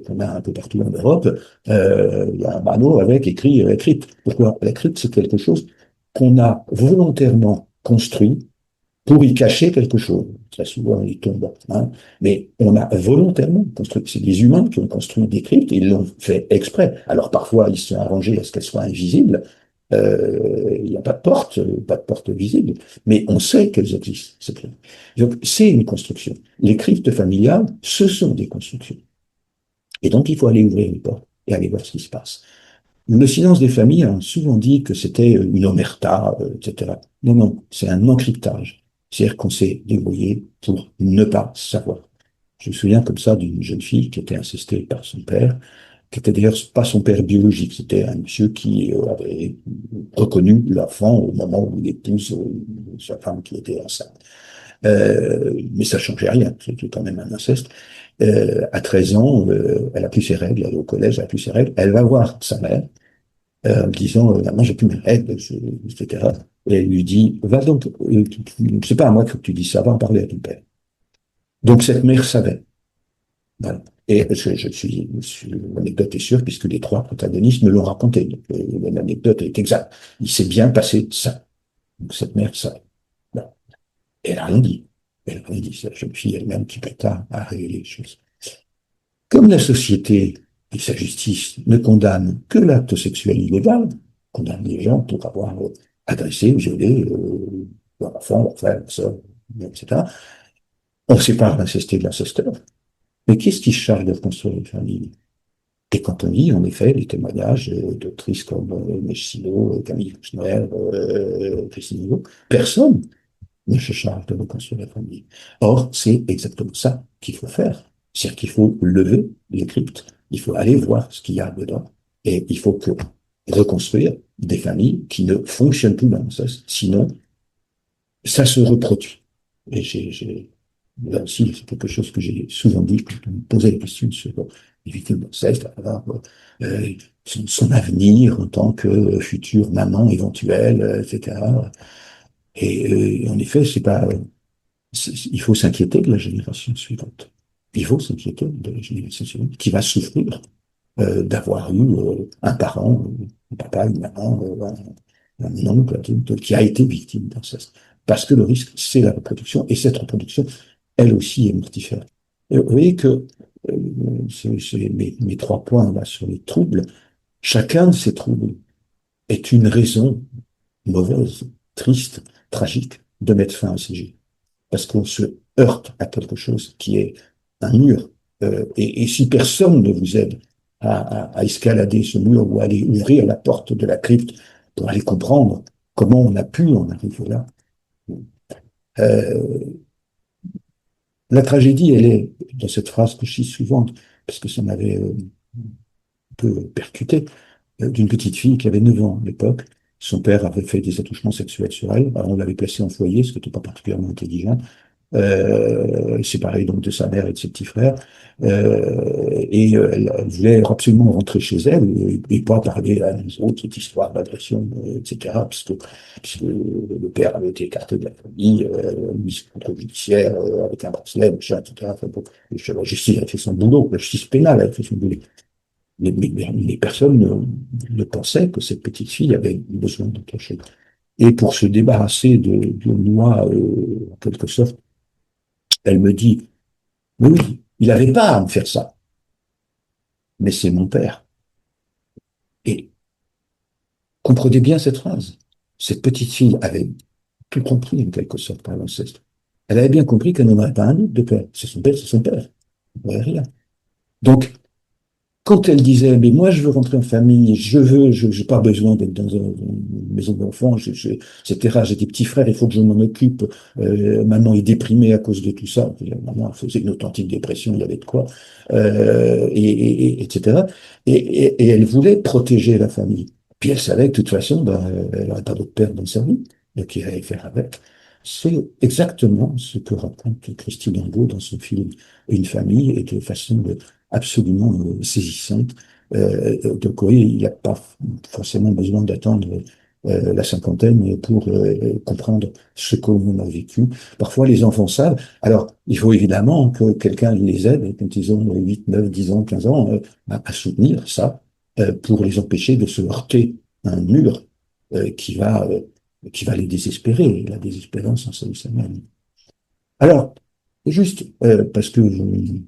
qu'on a un peu partout en Europe, il y a un panneau avec écrit crypte. Pourquoi? La crypte, c'est quelque chose qu'on a volontairement construit pour y cacher quelque chose. Très souvent, il tombe. Hein. Mais on a volontairement construit. C'est des humains qui ont construit des cryptes et ils l'ont fait exprès. Alors parfois, ils se sont arrangés à ce qu'elles soient invisibles. Il n'y a pas de porte visible, mais on sait qu'elles existent, ces cryptes. Donc, c'est une construction. Les cryptes familiales, ce sont des constructions. Et donc, il faut aller ouvrir les portes et aller voir ce qui se passe. Le silence des familles a souvent dit que c'était une omerta, etc. Non, non, c'est un encryptage. C'est-à-dire qu'on s'est débrouillé pour ne pas savoir. Je me souviens comme ça d'une jeune fille qui était incestée par son père, qui était d'ailleurs pas son père biologique, c'était un monsieur qui avait reconnu l'enfant au moment où il épouse sa femme qui était enceinte. Mais ça changeait rien, c'était quand même un inceste. À 13 ans, elle a plus ses règles, elle est au collège, elle a plus ses règles, elle va voir sa mère, en me disant, moi j'ai plus mes règles, etc. Et elle lui dit, va donc, c'est pas à moi que tu dis ça, va en parler à ton père. Donc cette mère savait. Voilà. Et l'anecdote est sûre puisque les trois protagonistes me l'ont raconté. L'anecdote est exacte. Il s'est bien passé ça. Donc cette mère savait. Voilà. Elle n'a rien dit. Elle n'a rien dit. C'est la jeune fille elle-même qui plus tard a révélé les choses. Comme la société et sa justice ne condamnent que l'acte sexuel illégal, condamne les gens pour avoir agressé, violé leur enfant, leur frère, leur soeur, etc. On sépare l'incesté de l'incesteur. Mais qui est-ce qui se charge de reconstruire une famille? Et quand on lit, en effet, les témoignages d'autrices comme Mechilo, Camille Kouchner, Christine Hugo, personne ne se charge de reconstruire la famille. Or, c'est exactement ça qu'il faut faire. C'est-à-dire qu'il faut lever les cryptes, il faut aller voir ce qu'il y a dedans, et il faut que reconstruire des familles qui ne fonctionnent plus dans l'inceste, sinon ça se reproduit. Et là aussi, c'est quelque chose que j'ai souvent dit quand on me posait des questions sur les victimes d'inceste, son avenir en tant que future maman éventuelle, etc. Et en effet, il faut s'inquiéter de la génération suivante. Il faut s'inquiéter de la génération suivante qui va souffrir d'avoir eu un parent, un papa, une maman, un oncle, adulte, qui a été victime d'inceste. Parce que le risque, c'est la reproduction, et cette reproduction, elle aussi, est mortifère. Et vous voyez que c'est mes trois points là sur les troubles. Chacun de ces troubles est une raison mauvaise, triste, tragique de mettre fin à ces G. Parce qu'on se heurte à quelque chose qui est un mur. Et si personne ne vous aide à escalader ce mur ou à aller ouvrir la porte de la crypte pour aller comprendre comment on a pu en arriver là, euh, la tragédie, elle est dans cette phrase que je cite souvent, parce que ça m'avait un peu percuté, d'une petite fille qui avait 9 ans à l'époque. Son père avait fait des attouchements sexuels sur elle. Alors on l'avait placée en foyer, ce qui n'était pas particulièrement intelligent. Séparée donc de sa mère et de ses petits frères. Elle voulait absolument rentrer chez elle et pas parler à nous autres cette histoire d'agression, etc. Puisque le père avait été écarté de la famille, mis sous contrôle judiciaire, avec un bracelet, machin, etc. Enfin, bon, la justice a fait son boulot, la justice pénale a fait son boulot. Les personnes ne pensaient que cette petite fille avait besoin d'être chez elle. Et pour se débarrasser de moi, en quelque sorte, elle me dit, oui, il n'avait pas à me faire ça, mais c'est mon père. Et comprenez bien cette phrase. Cette petite fille avait tout compris, en quelque sorte, par l'ancêtre. Elle avait bien compris qu'elle n'aurait pas un autre de père. C'est son père, c'est son père. Il n'y avait rien. Donc, quand elle disait, mais moi je veux rentrer en famille, je n'ai pas besoin d'être dans une maison d'enfants, etc. J'ai des petits frères, il faut que je m'en occupe. Maman est déprimée à cause de tout ça. Maman faisait une authentique dépression, il y avait de quoi, etc. Et elle voulait protéger la famille. Puis elle savait que de toute façon, ben, elle n'aurait pas d'autre père dans sa vie, donc il allait faire avec. C'est exactement ce que raconte Christine Angot dans son film Une famille, et de façon absolument saisissante. Donc oui, il n'y a pas forcément besoin d'attendre la cinquantaine pour comprendre ce qu'on a vécu. Parfois, les enfants savent. Alors, il faut évidemment que quelqu'un les aide quand ils ont 8, 9, 10 ans, 15 ans, à soutenir ça, pour les empêcher de se heurter à un mur qui va les désespérer. La désespérance, en ça même. Alors, juste, parce que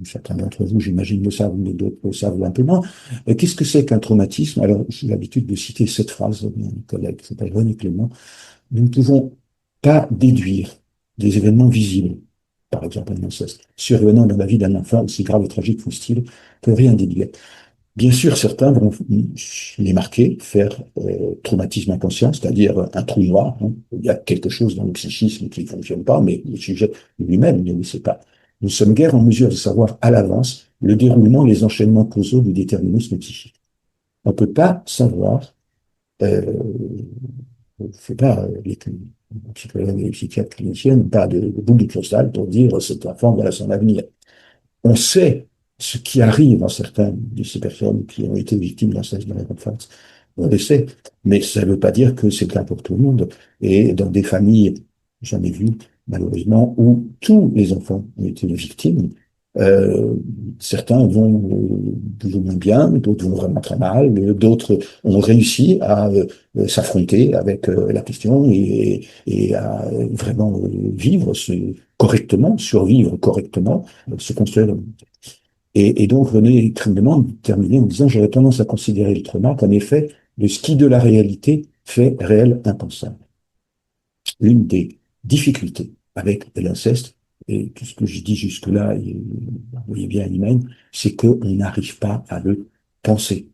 certains d'entre vous, j'imagine, le savent, mais d'autres le savent un peu moins, qu'est-ce que c'est qu'un traumatisme? Alors, j'ai l'habitude de citer cette phrase de mon collègue qui s'appelle René Clément. Nous ne pouvons pas déduire des événements visibles, par exemple un inceste, survenant dans la vie d'un enfant, aussi grave et tragique fussent-ils, que rien déduire. Bien sûr, certains vont les marquer, faire traumatisme inconscient, c'est-à-dire un trou noir. Hein. Il y a quelque chose dans le psychisme qui ne fonctionne pas, mais le sujet lui-même ne le sait pas. Nous sommes guère en mesure de savoir à l'avance le déroulement, les enchaînements causaux du déterminisme psychique. On ne peut pas savoir, euh, c'est pas les psychologues et les psychiatres cliniciens n'ont pas de boule de cristal pour dire cet enfant, voilà son avenir. On sait ce qui arrive à certaines de ces personnes qui ont été victimes d'inceste dans la enfance. On le sait, mais ça ne veut pas dire que c'est le cas pour tout le monde. Et dans des familles, j'en ai vu, malheureusement, où tous les enfants ont été victimes, euh, certains vont plus ou moins bien, d'autres vont vraiment très mal, d'autres ont réussi à s'affronter avec la question et à vraiment vivre correctement, survivre correctement, se construire. Et donc René Clément terminait en disant, j'aurais tendance à considérer le trauma comme effet de ce qui de la réalité fait réel impensable. Une des difficultés avec l'inceste, et tout ce que je dis jusque-là, vous voyez bien l'image, c'est qu'on n'arrive pas à le penser.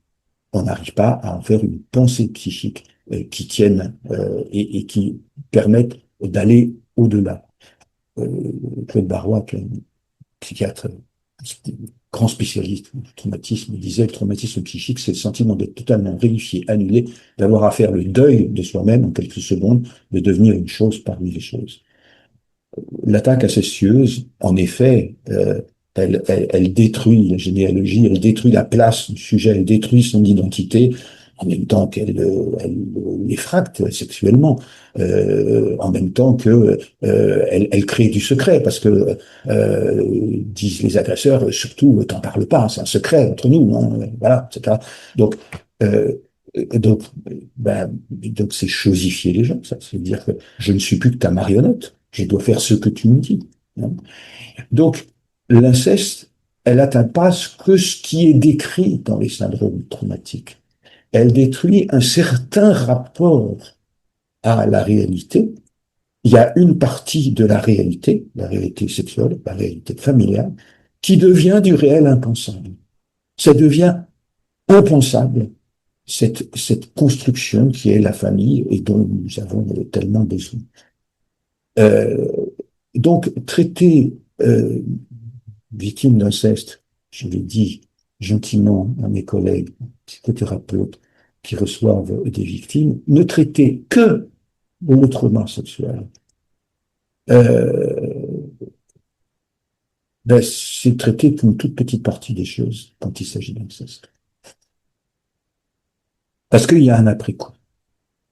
On n'arrive pas à en faire une pensée psychique qui tienne et qui permette d'aller au-delà. Claude Barrois, qui est un psychiatre, grand spécialiste du traumatisme, disait le traumatisme psychique, c'est le sentiment d'être totalement réussi, annulé, d'avoir à faire le deuil de soi-même en quelques secondes, de devenir une chose parmi les choses. L'attaque incestueuse, en effet, elle détruit la généalogie, elle détruit la place du sujet, elle détruit son identité, en même temps elle l'effracte sexuellement, en même temps que elle crée du secret, parce que disent les agresseurs, surtout, t'en parles pas, c'est un secret entre nous, hein, voilà, etc. Donc, euh, donc, donc c'est chosifier les gens, ça, c'est dire que je ne suis plus que ta marionnette. Je dois faire ce que tu me dis. Hein. Donc, l'inceste, elle n'atteint pas que ce qui est décrit dans les syndromes traumatiques. Elle détruit un certain rapport à la réalité. Il y a une partie de la réalité sexuelle, la réalité familiale, qui devient du réel impensable. Ça devient impensable, cette construction qui est la famille et dont nous avons tellement besoin. Euh, donc, traiter victime d'inceste, je l'ai dit gentiment à mes collègues psychothérapeutes qui reçoivent des victimes, ne traiter que le trauma sexuel. Euh, c'est traiter qu'une toute petite partie des choses quand il s'agit d'inceste. Parce qu'il y a un après-coup.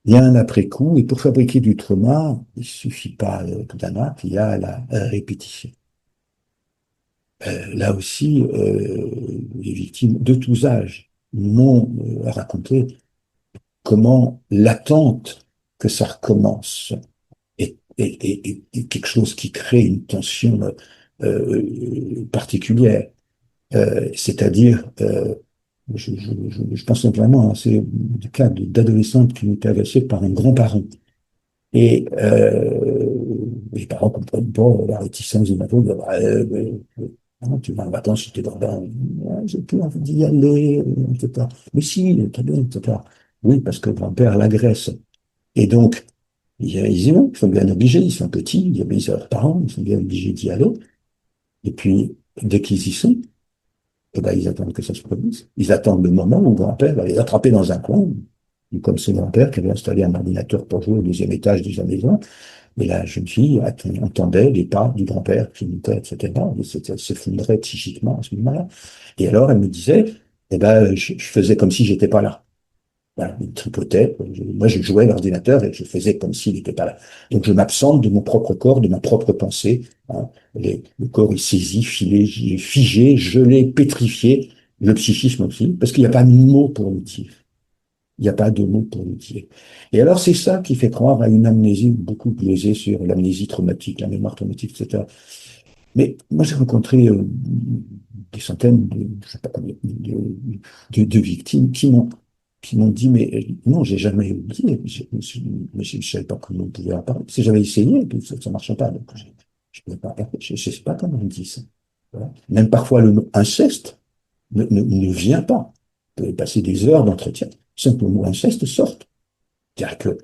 Il y a un après-coup, et pour fabriquer du trauma, il suffit pas d'un acte, il y a la répétition. Là aussi, les victimes de tous âges m'ont raconté comment l'attente que ça recommence est quelque chose qui crée une tension particulière. C'est-à-dire, je pense notamment à ces cas d'adolescentes qui ont été agressées par un grand-parent. Et les parents comprennent pas la réticence de l'ado. Tu vas en vacances, tu t'es dans j'ai plus envie d'y aller, etc. Mais si, t'as bien, etc. Oui, parce que le grand-père l'agresse. Et donc, ils y vont, ils sont bien obligés, ils sont petits, ils obéissent à leurs parents, ils sont bien obligés d'y aller. Et puis, dès qu'ils y sont, eh ben, ils attendent que ça se produise. Ils attendent le moment où le grand-père va les attraper dans un coin, comme ce grand-père qui avait installé un ordinateur pour jouer au deuxième étage de sa maison. Et la jeune fille entendait les pas du grand-père qui montait, etc. Elle s'effondrait psychiquement à ce moment-là. Et alors, elle me disait, eh ben, je faisais comme si j'étais pas là. Voilà, il tripotait. Moi, je jouais à l'ordinateur et je faisais comme s'il n'était pas là. Donc, je m'absente de mon propre corps, de ma propre pensée. Hein. Le corps est saisi, filé, figé, gelé, pétrifié. Le psychisme aussi, parce qu'il n'y a pas de mots pour le dire. Il n'y a pas de mots pour le dire. Et alors, c'est ça qui fait croire à une amnésie beaucoup biaisée sur l'amnésie traumatique, la mémoire traumatique, etc. Mais moi, j'ai rencontré des centaines je sais pas combien, de victimes qui m'ont dit, mais non, j'ai jamais oublié, mais je ne savais pas comment on pouvait en parler. Si j'avais essayé, ça ne marchait pas. Donc je ne pouvais pas, je sais pas comment on dit ça. Voilà. Même parfois, le mot inceste ne vient pas. Vous pouvez passer des heures d'entretien sans que le mot inceste sorte. C'est-à-dire que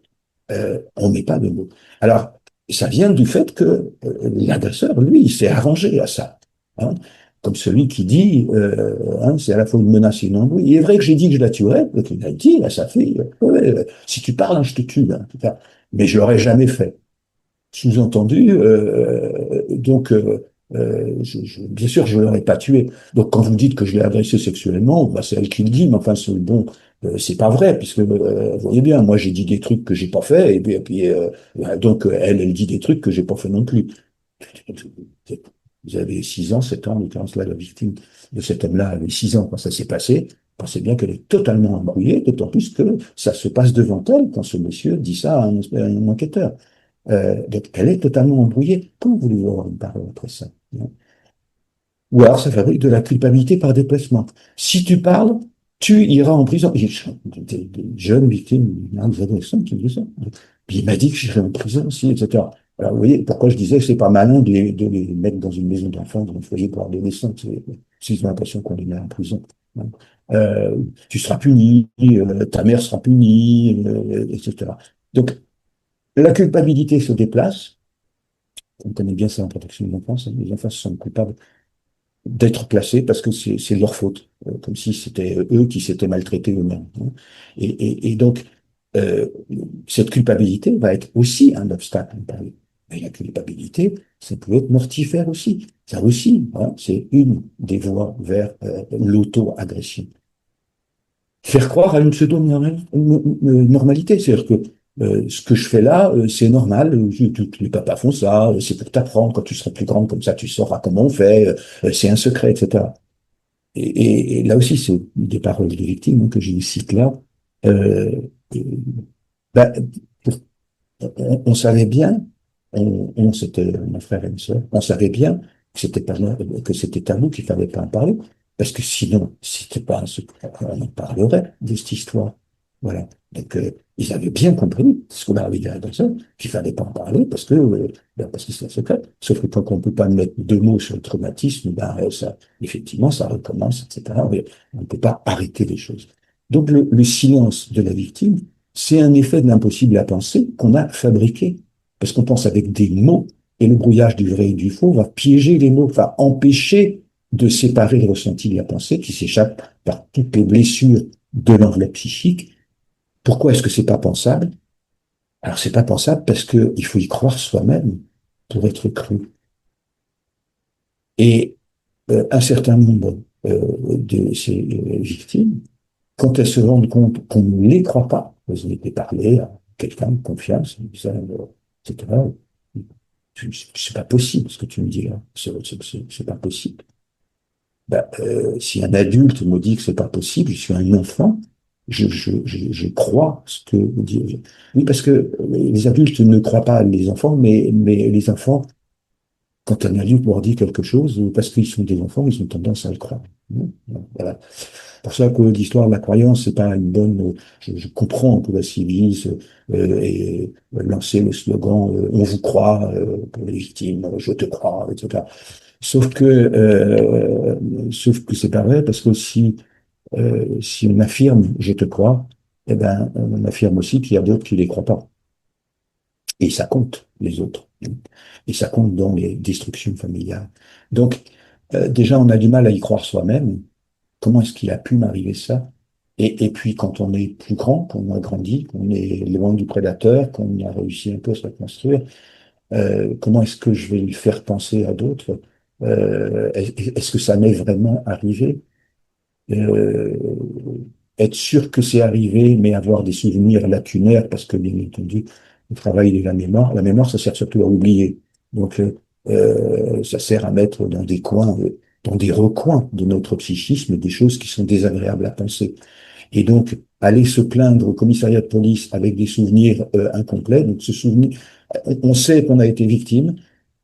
on met pas de mots. Alors, ça vient du fait que l'agresseur, lui, il s'est arrangé à ça. Hein, comme celui qui dit, hein, c'est à la fois une menace et une embrouille. Il est vrai que j'ai dit que je la tuerais, donc il a dit à sa fille, ouais, si tu parles, hein, je te tue. Hein, mais je l'aurais jamais fait. Sous-entendu, bien sûr, je ne l'aurais pas tué. Donc, quand vous dites que je l'ai agressé sexuellement, bah, c'est elle qui le dit, mais enfin, bon, c'est pas vrai, puisque vous voyez bien, moi, j'ai dit des trucs que j'ai pas fait, donc elle dit des trucs que j'ai pas fait non plus. Vous avez 6 ans, 7 ans, en l'occurrence, là, la victime de cet homme-là avait 6 ans quand ça s'est passé. Pensez bien qu'elle est totalement embrouillée, d'autant plus que ça se passe devant elle quand ce monsieur dit ça à un enquêteur. Donc, elle est totalement embrouillée. Comment voulez-vous avoir une parole après ça? Non. Ou alors, ça fabrique de la culpabilité par déplacement. Si tu parles, tu iras en prison. Il y a des jeunes victimes, des adolescents qui me disent ça. Puis il m'a dit que j'irais en prison aussi, etc. Alors, vous voyez, pourquoi je disais que c'est pas malin de les mettre dans une maison d'enfants, dans un foyer pour adolescents. Ils ont l'impression qu'on les met en prison. Tu seras puni, ta mère sera punie, etc. Donc, la culpabilité se déplace. On connaît bien ça en protection de l'enfance. Les enfants se sentent coupables d'être placés parce que c'est leur faute, comme si c'était eux qui s'étaient maltraités eux-mêmes. Hein. Et donc, euh, cette culpabilité va être aussi un obstacle. Mais la culpabilité, ça peut être mortifère aussi. Ça aussi, hein, c'est une des voies vers l'auto-agression. Faire croire à une pseudo-normalité. C'est-à-dire que ce que je fais là, c'est normal, tous les papas font ça, c'est pour t'apprendre, quand tu seras plus grande, comme ça tu sauras comment on fait, c'est un secret, etc. Et là aussi, c'est des paroles des victimes hein, que je cite là. Euh, et, bah, on savait bien, c'était mon frère et une sœur, on savait bien que c'était pas, que c'était tabou, qu'il fallait pas en parler, parce que sinon, si c'était pas un secret, on en parlerait de cette histoire. Voilà. Donc, ils avaient bien compris ce qu'on leur avait dit à la personne, qu'il fallait pas en parler parce que c'est un secret. Sauf que quand on peut pas mettre 2 mots sur le traumatisme, ça, effectivement, ça recommence, etc. On ne peut pas arrêter les choses. Donc, le silence de la victime, c'est un effet de l'impossible à penser qu'on a fabriqué. Parce qu'on pense avec des mots, et le brouillage du vrai et du faux va piéger les mots, va empêcher de séparer le ressenti de la pensée qui s'échappe par toutes les blessures de l'enveloppe psychique. Pourquoi est-ce que c'est pas pensable? Alors c'est pas pensable parce que il faut y croire soi-même pour être cru. Et un certain nombre de ces victimes, quand elles se rendent compte qu'on ne les croit pas, elles ont été parlé à quelqu'un de confiance, etc. C'est pas possible ce que tu me dis là. C'est pas possible. Si un adulte me dit que c'est pas possible, je suis un enfant, je crois ce que dit. Oui, parce que les adultes ne croient pas les enfants, mais les enfants, quand un adulte leur dit quelque chose, parce qu'ils sont des enfants, ils ont tendance à le croire. Voilà. Pour ça que l'histoire de la croyance, c'est pas une bonne. Je comprends que la civise et lancer le slogan "On vous croit" pour les victimes, "Je te crois", etc. Sauf que c'est pas vrai parce que si on affirme "Je te crois", eh ben on affirme aussi qu'il y a d'autres qui les croient pas. Et ça compte les autres. Et ça compte dans les destructions familiales. Donc déjà on a du mal à y croire soi-même. Comment est-ce qu'il a pu m'arriver ça? Et puis, quand on est plus grand, qu'on a grandi, qu'on est loin du prédateur, qu'on a réussi un peu à se reconstruire, comment est-ce que je vais le faire penser à d'autres? Est-ce que ça m'est vraiment arrivé? Euh, être sûr que c'est arrivé, mais avoir des souvenirs lacunaires, parce que bien entendu, le travail de la mémoire, ça sert surtout à oublier. Donc, ça sert à mettre dans des coins, dans des recoins de notre psychisme, des choses qui sont désagréables à penser. Et donc, aller se plaindre au commissariat de police avec des souvenirs incomplets, donc ce souvenir, on sait qu'on a été victime,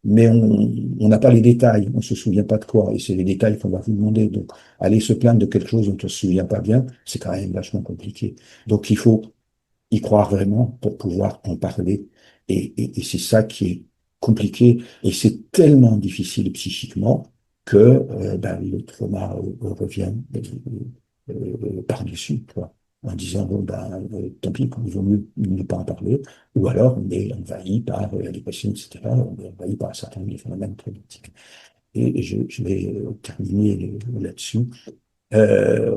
mais on n'a pas les détails, on se souvient pas de quoi, et c'est les détails qu'on va vous demander. Donc, aller se plaindre de quelque chose dont on se souvient pas bien, c'est quand même vachement compliqué. Donc, il faut y croire vraiment pour pouvoir en parler, et c'est ça qui est compliqué, et c'est tellement difficile psychiquement que ben, le trauma revient par-dessus, quoi, en disant, bon, ben, tant pis, il vaut mieux ne pas en parler, ou alors on est envahi par la dépression, etc., on est envahi par un certain nombre de phénomènes traumatiques. Et je vais terminer là-dessus. Euh,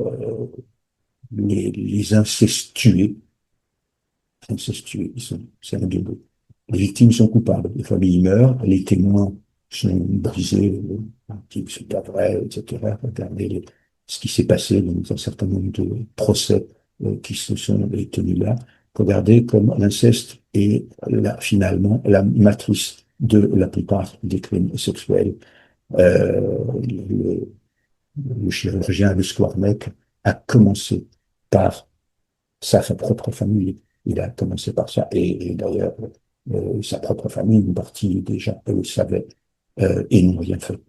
les incestués, c'est un deux mots. Les victimes sont coupables, les familles meurent, les témoins sont brisés, c'est pas vrai, etc. Regardez ce qui s'est passé dans un certain nombre de procès qui se sont tenus là. Regardez comme l'inceste est finalement la matrice de la plupart des crimes sexuels. Le chirurgien Louis Warneck a commencé par sa propre famille. Il a commencé par ça. Et d'ailleurs, sa propre famille, une partie déjà, eux, savaient et n'ont rien fait.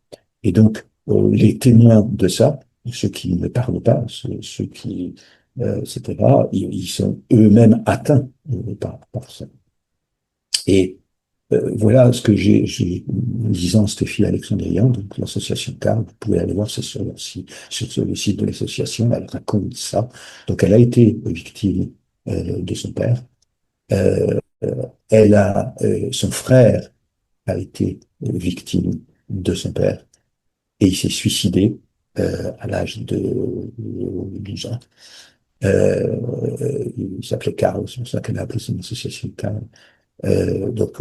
Et donc, les témoins de ça, ceux qui ne parlent pas, ceux qui, etc., ils sont eux-mêmes atteints par ça. Et voilà ce que en lisant Stéphie Alexandrian, donc l'association CAR, vous pouvez aller voir, c'est sur le site de l'association, elle raconte ça. Donc elle a été victime de son père. Euh, son frère a été victime de son père et il s'est suicidé à l'âge de 12 ans. Il s'appelait Carl, c'est pour ça qu'elle a appelé son association Carl. Donc,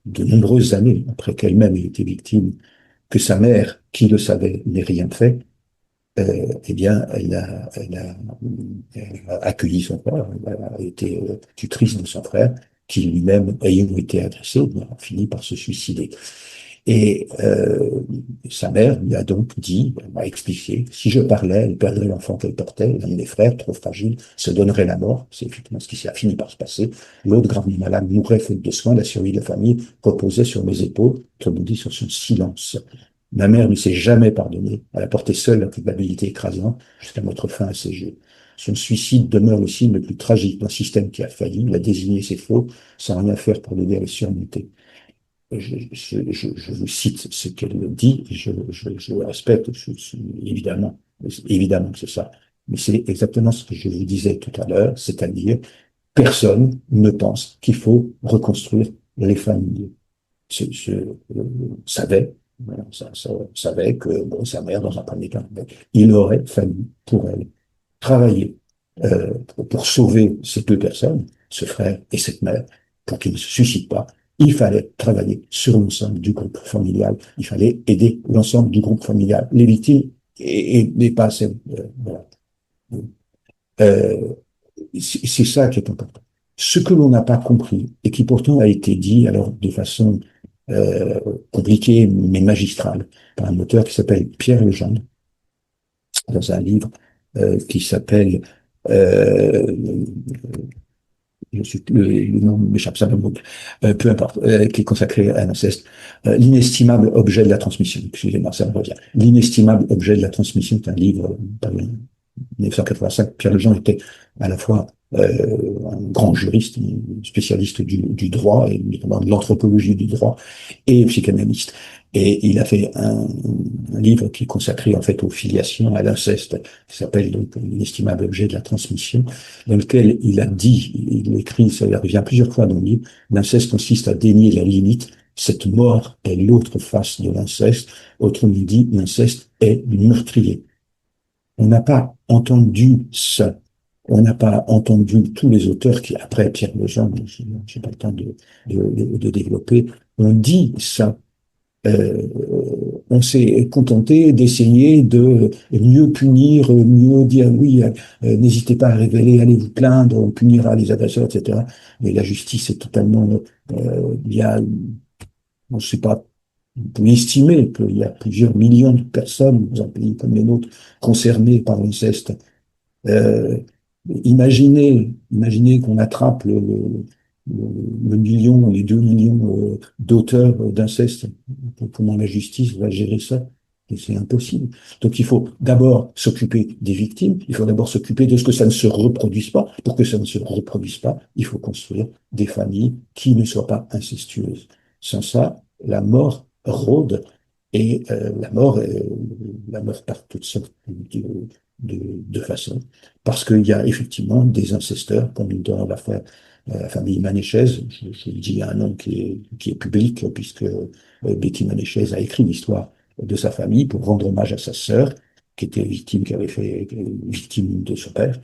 de nombreuses années après qu'elle-même ait été victime, que sa mère, qui le savait, n'ait rien fait, eh bien, elle a accueilli son frère, elle a été tutrice de son frère, qui lui-même, ayant été agressé, a fini par se suicider. Et sa mère lui a donc dit, elle m'a expliqué, si je parlais, elle perdrait l'enfant qu'elle portait, l'un de mes frères, trop fragile, se donnerait la mort. C'est effectivement ce qui a fini par se passer. L'autre, gravement malade, mourrait faute de soins. La survie de la famille reposait sur mes épaules, comme on dit, sur son silence. Ma mère ne s'est jamais pardonnée. Elle a porté seule la culpabilité écrasante jusqu'à mettre fin à ses jeux. Son suicide demeure le signe le plus tragique d'un système qui a failli, il a désigné ses faux, sans rien faire pour l'aider à les surmonter. Je vous cite ce qu'elle dit, je le respecte, évidemment que c'est ça. Mais c'est exactement ce que je vous disais tout à l'heure, c'est-à-dire, personne ne pense qu'il faut reconstruire les familles. Savait, voilà, savait que bon, sa mère, dans un premier temps, il aurait fallu pour elle travailler pour sauver ces deux personnes, ce frère et cette mère, pour qu'ils ne se suicident pas. Il fallait travailler sur l'ensemble du groupe familial. Il fallait aider l'ensemble du groupe familial, les victimes et pas assez. Voilà. Euh, c'est ça qui est important. Ce que l'on n'a pas compris et qui pourtant a été dit alors de façon euh, compliquée mais magistrale par un auteur qui s'appelle Pierre Legendre dans un livre qui s'appelle le nom m'échappe simplement, peu importe, qui est consacré à l'inceste. L'inestimable objet de la transmission. Excusez-moi, ça me revient. L'inestimable objet de la transmission est un livre paru en 1985. Pierre Legendre était à la fois un grand juriste, spécialiste du droit, et notamment de l'anthropologie du droit, et psychanalyste. Et il a fait un livre qui est consacré en fait aux filiations, à l'inceste, qui s'appelle donc L'inestimable objet de la transmission, dans lequel il a dit, il écrit, ça revient plusieurs fois dans le livre, l'inceste consiste à dénier la limite, cette mort est l'autre face de l'inceste, autrement dit, l'inceste est meurtrier. On n'a pas entendu ça. On n'a pas entendu tous les auteurs qui, après Pierre Legendre, j'ai pas le temps de développer, ont dit ça on s'est contenté d'essayer de mieux punir, mieux dire oui, n'hésitez pas à révéler, allez vous plaindre, on punira les agresseurs, etc. Mais la justice est totalement, il y a, on ne sait pas, vous pouvez estimer qu'il y a plusieurs millions de personnes dans un pays comme le nôtre concernées par l'inceste. Euh, imaginez qu'on attrape le million, les 2 millions d'auteurs d'inceste. Comment la justice va gérer ça? Et c'est impossible. Donc il faut d'abord s'occuper des victimes, il faut d'abord s'occuper de ce que ça ne se reproduise pas. Pour que ça ne se reproduise pas, il faut construire des familles qui ne soient pas incestueuses. Sans ça, la mort rôde et la mort par toutes sortes de façons. Parce qu'il y a effectivement des incesteurs, comme dans la famille Manéchez. Je le dis à un nom qui est public, puisque Betty Manéchez a écrit l'histoire de sa famille pour rendre hommage à sa sœur, qui était victime, qui avait fait victime de son père,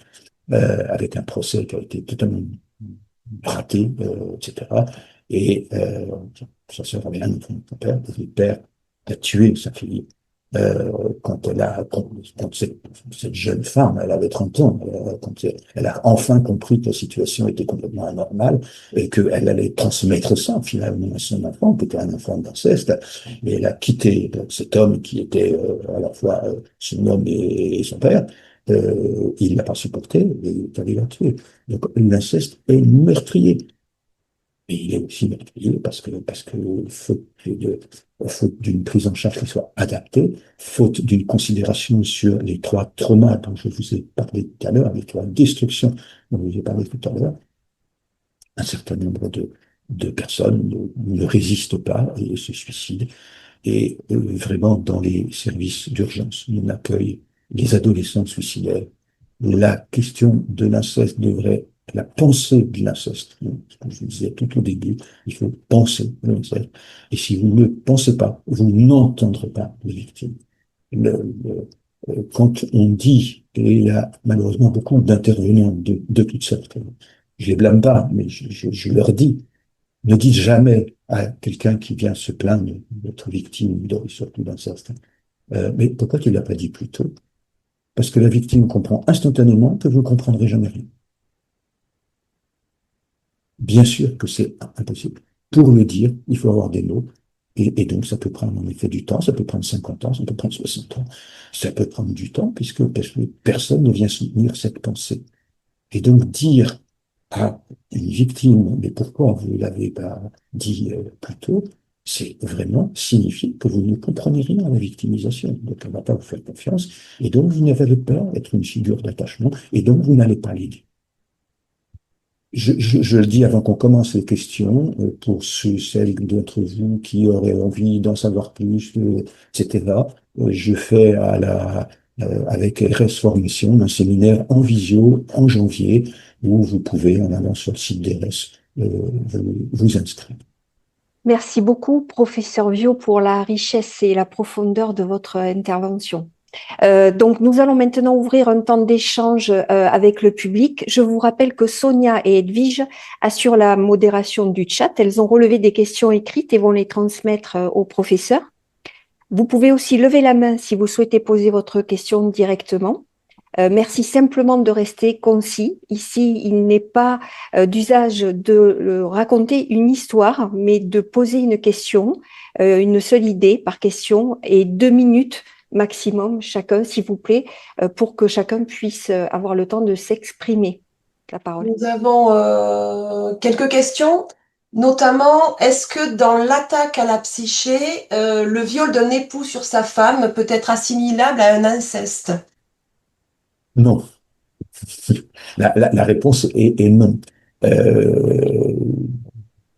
avec un procès qui a été totalement raté, etc. Et sa sœur avait un enfant, son père, et le père a tué sa fille. Quand cette jeune femme, elle avait 30 ans, quand elle a enfin compris que la situation était complètement anormale et qu'elle allait transmettre ça finalement à son enfant, qui était un enfant d'inceste, et elle a quitté cet homme qui était à la fois son homme et son père. Il l'a pas supporté et il est allé la tuer. Donc l'inceste est meurtrier. Et il est aussi meurtrier parce que faute d'une prise en charge qui soit adaptée, faute d'une considération sur les trois traumas dont je vous ai parlé tout à l'heure, les trois destructions dont je vous ai parlé tout à l'heure, un certain nombre de personnes ne résistent pas et se suicident. Et vraiment, dans les services d'urgence, on accueille les adolescents suicidaires. La question de l'inceste devrait, la pensée de l'inceste, ce que je vous disais tout au début, il faut penser l'inceste. Et si vous ne pensez pas, vous n'entendrez pas les victimes. Quand on dit, et il y a malheureusement beaucoup d'intervenants de toutes sortes, je les blâme pas, mais je leur dis, ne dites jamais à quelqu'un qui vient se plaindre d'être victime, surtout d'inceste, mais pourquoi tu l'as pas dit plus tôt? Parce que la victime comprend instantanément que vous ne comprendrez jamais rien. Bien sûr que c'est impossible. Pour le dire, il faut avoir des mots. Et donc, ça peut prendre en effet du temps, ça peut prendre 50 ans, ça peut prendre 60 ans. Ça peut prendre du temps parce que personne ne vient soutenir cette pensée. Et donc, dire à une victime, mais pourquoi vous ne l'avez pas dit plus tôt, c'est vraiment signifier que vous ne comprenez rien à la victimisation. Donc, elle ne va pas vous faire confiance. Et donc, vous n'avez pas être une figure d'attachement. Et donc, vous n'allez pas l'aider. Je le dis avant qu'on commence les questions, pour celles d'entre vous qui auraient envie d'en savoir plus, etc. Je fais avec RS Formation un séminaire en visio en janvier où vous pouvez, en allant sur le site d'RS, vous inscrire. Merci beaucoup, professeur Viau, pour la richesse et la profondeur de votre intervention. Donc, nous allons maintenant ouvrir un temps d'échange avec le public. Je vous rappelle que Sonia et Edwige assurent la modération du chat. Elles ont relevé des questions écrites et vont les transmettre au professeur. Vous pouvez aussi lever la main si vous souhaitez poser votre question directement. Merci simplement de rester concis. Ici, il n'est pas d'usage de raconter une histoire, mais de poser une question, une seule idée par question et 2 minutes maximum chacun, s'il vous plaît, pour que chacun puisse avoir le temps de s'exprimer. La parole. Nous avons quelques questions, notamment, est-ce que dans l'attaque à la psyché, le viol d'un époux sur sa femme peut être assimilable à un inceste? Non. La réponse est non. Euh,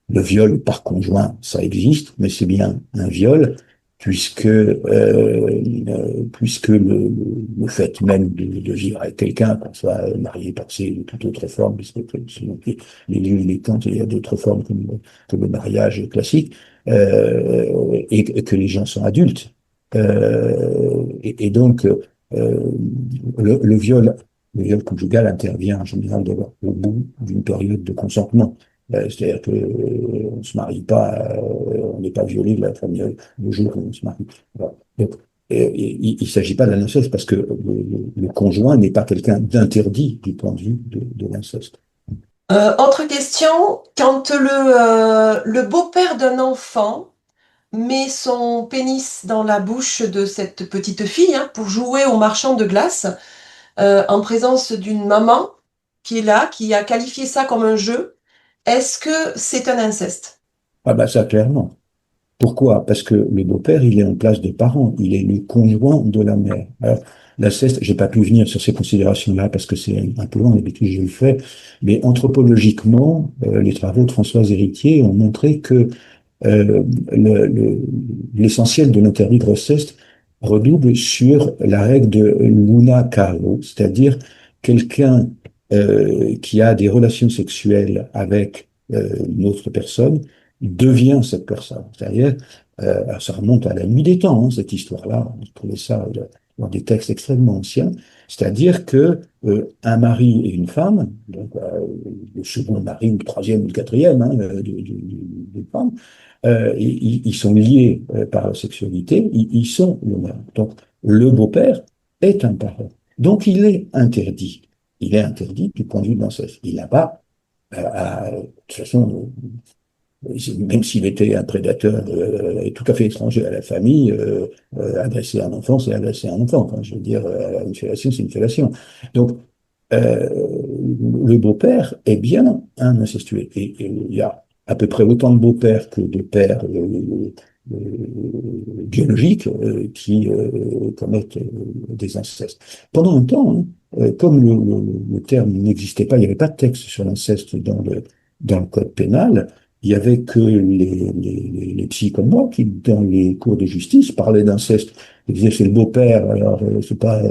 Le viol par conjoint, ça existe, mais c'est bien un viol, puisque le fait même de vivre avec quelqu'un, qu'on soit marié, paxé ou toute autre forme, puisque selon les lieux et les temps, il y a d'autres formes comme le mariage classique, et que les gens sont adultes. Et donc, le viol conjugal intervient en général au bout d'une période de consentement. C'est-à-dire que on se marie pas, on n'est pas violé le jour où on se marie. Voilà. Donc, il ne s'agit pas d'un inceste parce que le conjoint n'est pas quelqu'un d'interdit du point de vue de l'inceste. Autre question, quand le beau-père d'un enfant met son pénis dans la bouche de cette petite fille hein, pour jouer au marchand de glace, en présence d'une maman qui est là, qui a qualifié ça comme un jeu, est-ce que c'est un inceste? Ah bah ça, clairement. Pourquoi? Parce que le beau-père, il est en place de parent, il est le conjoint de la mère. Alors, l'inceste, j'ai pas pu venir sur ces considérations-là parce que c'est un peu loin, d'habitude je le fais, mais anthropologiquement, les travaux de Françoise Héritier ont montré que euh, le- le- l'essentiel de l'interdit de grossesse redouble sur la règle de Luna Caro, c'est-à-dire quelqu'un qui a des relations sexuelles avec une autre personne devient cette personne. C'est-à-dire, alors ça remonte à la nuit des temps, hein, cette histoire-là. On trouvait ça dans des textes extrêmement anciens. C'est-à-dire que un mari et une femme, donc le second mari, ou le troisième ou le quatrième hein, de femme, ils sont liés par la sexualité, ils sont le même. Donc, le beau-père est un parent. Donc, il est interdit. Il est interdit du point de vue de l'inceste. Il n'a pas, de toute façon, même s'il était un prédateur tout à fait étranger à la famille, agresser un enfant, c'est agresser un enfant. Enfin, je veux dire, une fellation, c'est une fellation. Donc, euh, le beau-père est bien un incestueux. Et il y a à peu près autant de beaux-pères que de pères biologiques qui commettent des incestes. Pendant un temps, hein, comme le terme n'existait pas, il n'y avait pas de texte sur l'inceste dans le code pénal, il y avait que les psys comme moi qui, dans les cours de justice, parlaient d'inceste. Ils disaient c'est le beau-père, alors c'est pas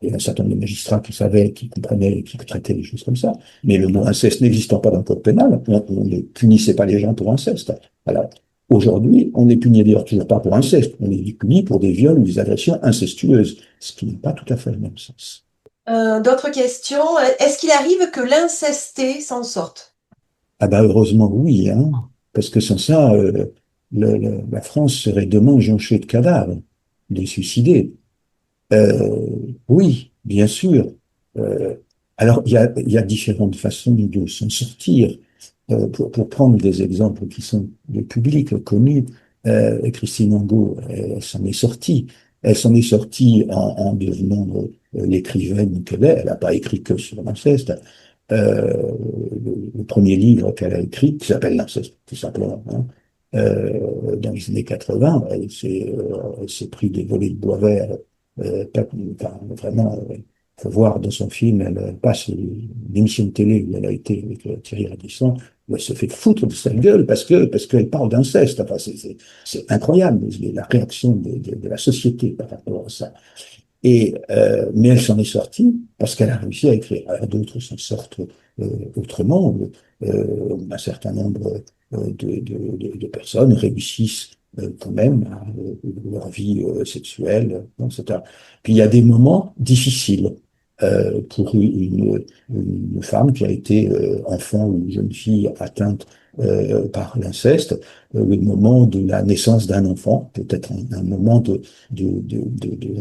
il y a un certain nombre de magistrats qui savaient, qui comprenaient, qui traitaient les choses comme ça. Mais le mot inceste n'existant pas dans le code pénal, on ne punissait pas les gens pour inceste. Alors, aujourd'hui, on est puni d'ailleurs toujours pas pour inceste, on est puni pour des viols ou des agressions incestueuses, ce qui n'est pas tout à fait le même sens. D'autres questions. Est-ce qu'il arrive que l'incesté s'en sorte? Ah bah heureusement oui, hein, parce que sans ça, la France serait demain jonchée de cadavres, de suicidés. Euh, oui, bien sûr. Euh, alors, il y a différentes façons de s'en sortir. Pour prendre des exemples qui sont de public, connus, Christine Angot, elle s'en est sortie. Elle s'en est sortie en devenant l'écrivaine qu'elle est. Elle n'a pas écrit que sur l'inceste. Le premier livre qu'elle a écrit, qui s'appelle L'inceste, tout simplement, hein, dans les années 80, elle s'est pris des volets de bois vert enfin, vraiment, il faut voir dans son film, elle passe une émission de télé où elle a été avec Thierry Radisson, où elle se fait foutre de sa gueule parce qu'elle parle d'inceste. Enfin, c'est incroyable la réaction de la société par rapport à ça. Mais elle s'en est sortie parce qu'elle a réussi à écrire. Alors d'autres s'en sortent autrement. Un certain nombre de personnes réussissent quand même à leur vie sexuelle, etc. Puis il y a des moments difficiles pour une femme qui a été enfant ou jeune fille atteinte par l'inceste, le moment de la naissance d'un enfant, peut-être un moment de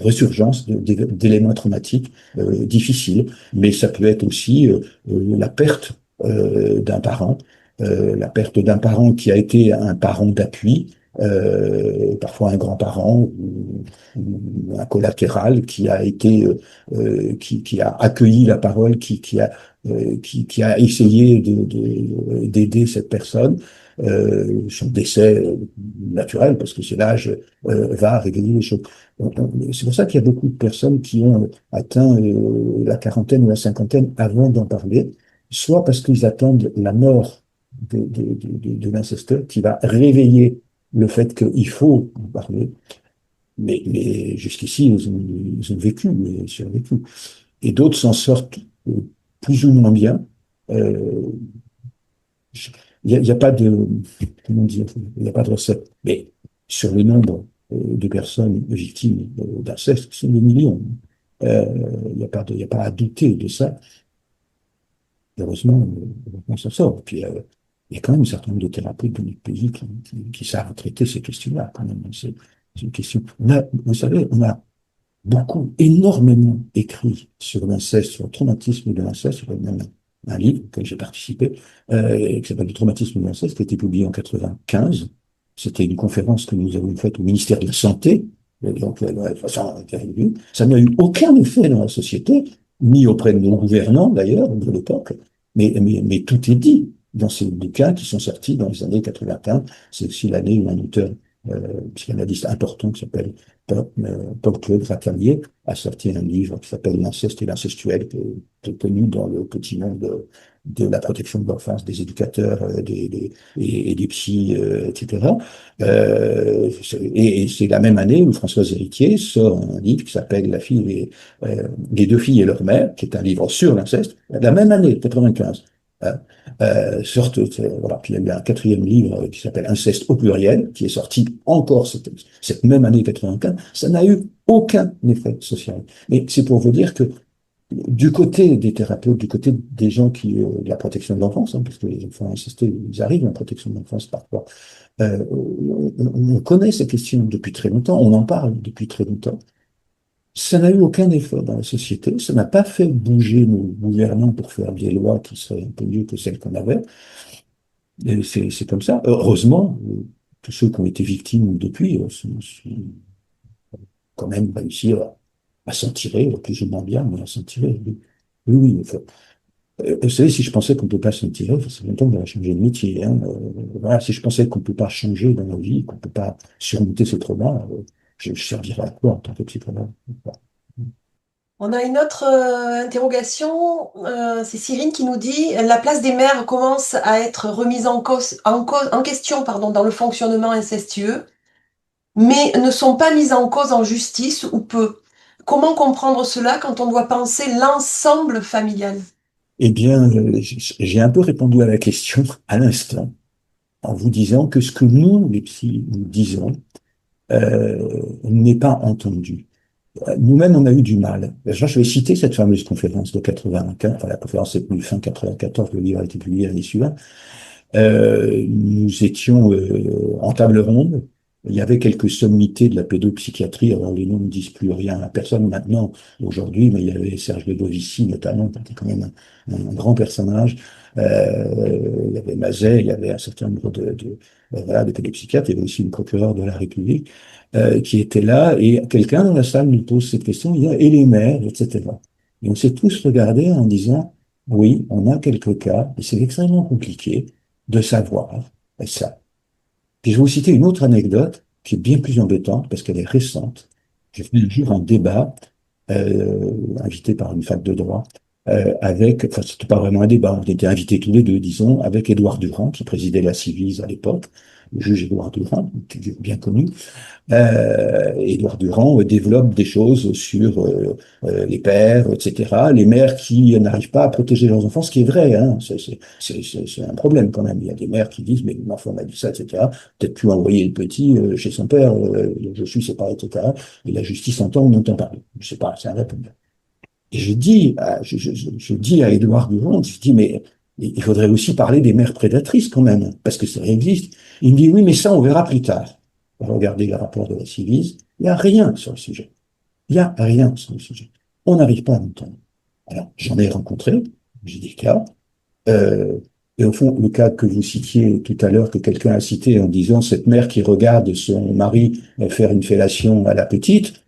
résurgence d'éléments traumatiques difficiles, mais ça peut être aussi la perte la perte d'un parent qui a été un parent d'appui, parfois un grand-parent ou un collatéral qui a été qui a accueilli la parole, qui a essayé d'aider cette personne. Son décès naturel, parce que c'est l'âge va révéler les choses. C'est pour ça qu'il y a beaucoup de personnes qui ont atteint la quarantaine ou la cinquantaine avant d'en parler, soit parce qu'ils attendent la mort de l'incesteur qui va réveiller le fait qu'il faut en parler, mais jusqu'ici, ils ont vécu, et survécu. Et d'autres s'en sortent plus ou moins bien. Euh, il y a pas de, comment dire, il n'y a pas de recette. Mais sur le nombre de personnes victimes d'inceste, c'est des millions. Il n'y a pas à douter de ça. heureusement, ça sort. Et puis, il y a quand même un certain nombre de thérapeutes de notre pays qui savent traiter ces questions-là, quand même. C'est une question. Vous savez, on a énormément écrit sur l'inceste, sur le traumatisme de l'inceste, sur même un livre auquel j'ai participé, qui s'appelle Le traumatisme de l'inceste, qui a été publié en 95. C'était une conférence que nous avons faite au ministère de la Santé. Donc, ça n'a eu aucun effet dans la société, ni auprès de nos gouvernants d'ailleurs, de l'époque, mais tout est dit dans ces bouquins qui sont sortis dans les années 95. C'est aussi l'année où un auteur psychanalyste important qui s'appelle Paul-Claude Racamier a sorti un livre qui s'appelle L'inceste et l'incestuel, qui est connu dans le petit monde de la protection de l'enfance, des éducateurs et des psys, etc. Et c'est la même année où Françoise Héritier sort un livre qui s'appelle Les deux filles et leur mère, qui est un livre sur l'inceste, la même année, 95. Voilà. Puis il y a eu un quatrième livre qui s'appelle Inceste au pluriel, qui est sorti encore cette même année 95. Ça n'a eu aucun effet social. Mais c'est pour vous dire que du côté des thérapeutes, du côté des gens de la protection de l'enfance, parce que les enfants incestés, ils arrivent en protection de l'enfance parfois, on connaît ces questions depuis très longtemps, on en parle depuis très longtemps. Ça n'a eu aucun effet dans la société, ça n'a pas fait bouger nos gouvernants pour faire des lois qui seraient un peu mieux que celles qu'on avait. Et c'est comme ça. Heureusement, tous ceux qui ont été victimes depuis sont quand même réussi à s'en tirer, plus ou moins bien, mais à s'en tirer. Oui, oui. Enfin, vous savez, si je pensais qu'on ne peut pas s'en tirer, ça fait longtemps que j'aurais changé de métier. Hein. Voilà, si je pensais qu'on ne peut pas changer dans nos vies, qu'on ne peut pas surmonter ces traumas, je servirais à quoi en tant que psychologue? On a une autre interrogation, c'est Cyrine qui nous dit la place des mères commence à être remise en question, pardon, dans le fonctionnement incestueux, mais ne sont pas mises en cause en justice ou peu. Comment comprendre cela quand on doit penser l'ensemble familial? Eh bien, j'ai un peu répondu à la question à l'instant, en vous disant que ce que nous, les psys, nous disons, n'est pas entendu. Nous-mêmes, on a eu du mal. Je vais citer cette fameuse conférence de 95, enfin la conférence est tenue fin 94, le livre a été publié l'année suivante. Nous étions en table ronde. Il y avait quelques sommités de la pédopsychiatrie. Alors les noms ne disent plus rien à personne maintenant, aujourd'hui, mais il y avait Serge Ledovici notamment, qui était quand même un grand personnage. Il y avait Mazet, il y avait un certain nombre voilà, de pédopsychiatres. Il y avait aussi une procureure de la République qui était là. Et quelqu'un dans la salle nous pose cette question, il y a, et les mères, etc. Et on s'est tous regardés en disant, oui, on a quelques cas, et c'est extrêmement compliqué de savoir ça. Et je vais vous citer une autre anecdote qui est bien plus embêtante parce qu'elle est récente. J'ai fait un jour un débat invité par une fac de droit enfin c'était pas vraiment un débat, on était invités tous les deux, disons, avec Édouard Durand qui présidait la Civise à l'époque, le juge Édouard Durand, qui est bien connu. Édouard Durand développe des choses sur les pères, etc. Les mères qui n'arrivent pas à protéger leurs enfants, ce qui est vrai, hein, c'est un problème quand même. Il y a des mères qui disent, mais mon enfant m'a dit ça, etc. Peut-être plus envoyer le petit chez son père, je suis séparé, etc. Et la justice entend ou n'entend pas. Je sais pas, c'est un répondeur. Et je dis à Édouard Durand, je dis, mais il faudrait aussi parler des mères prédatrices quand même, parce que ça existe. Il me dit, oui, mais ça, on verra plus tard. Regardez le rapport de la Civise, il n'y a rien sur le sujet. Il n'y a rien sur le sujet. On n'arrive pas à l'entendre. Alors, j'en ai rencontré, j'ai des cas, et au fond, le cas que vous citiez tout à l'heure, que quelqu'un a cité en disant cette mère qui regarde son mari faire une fellation à la petite,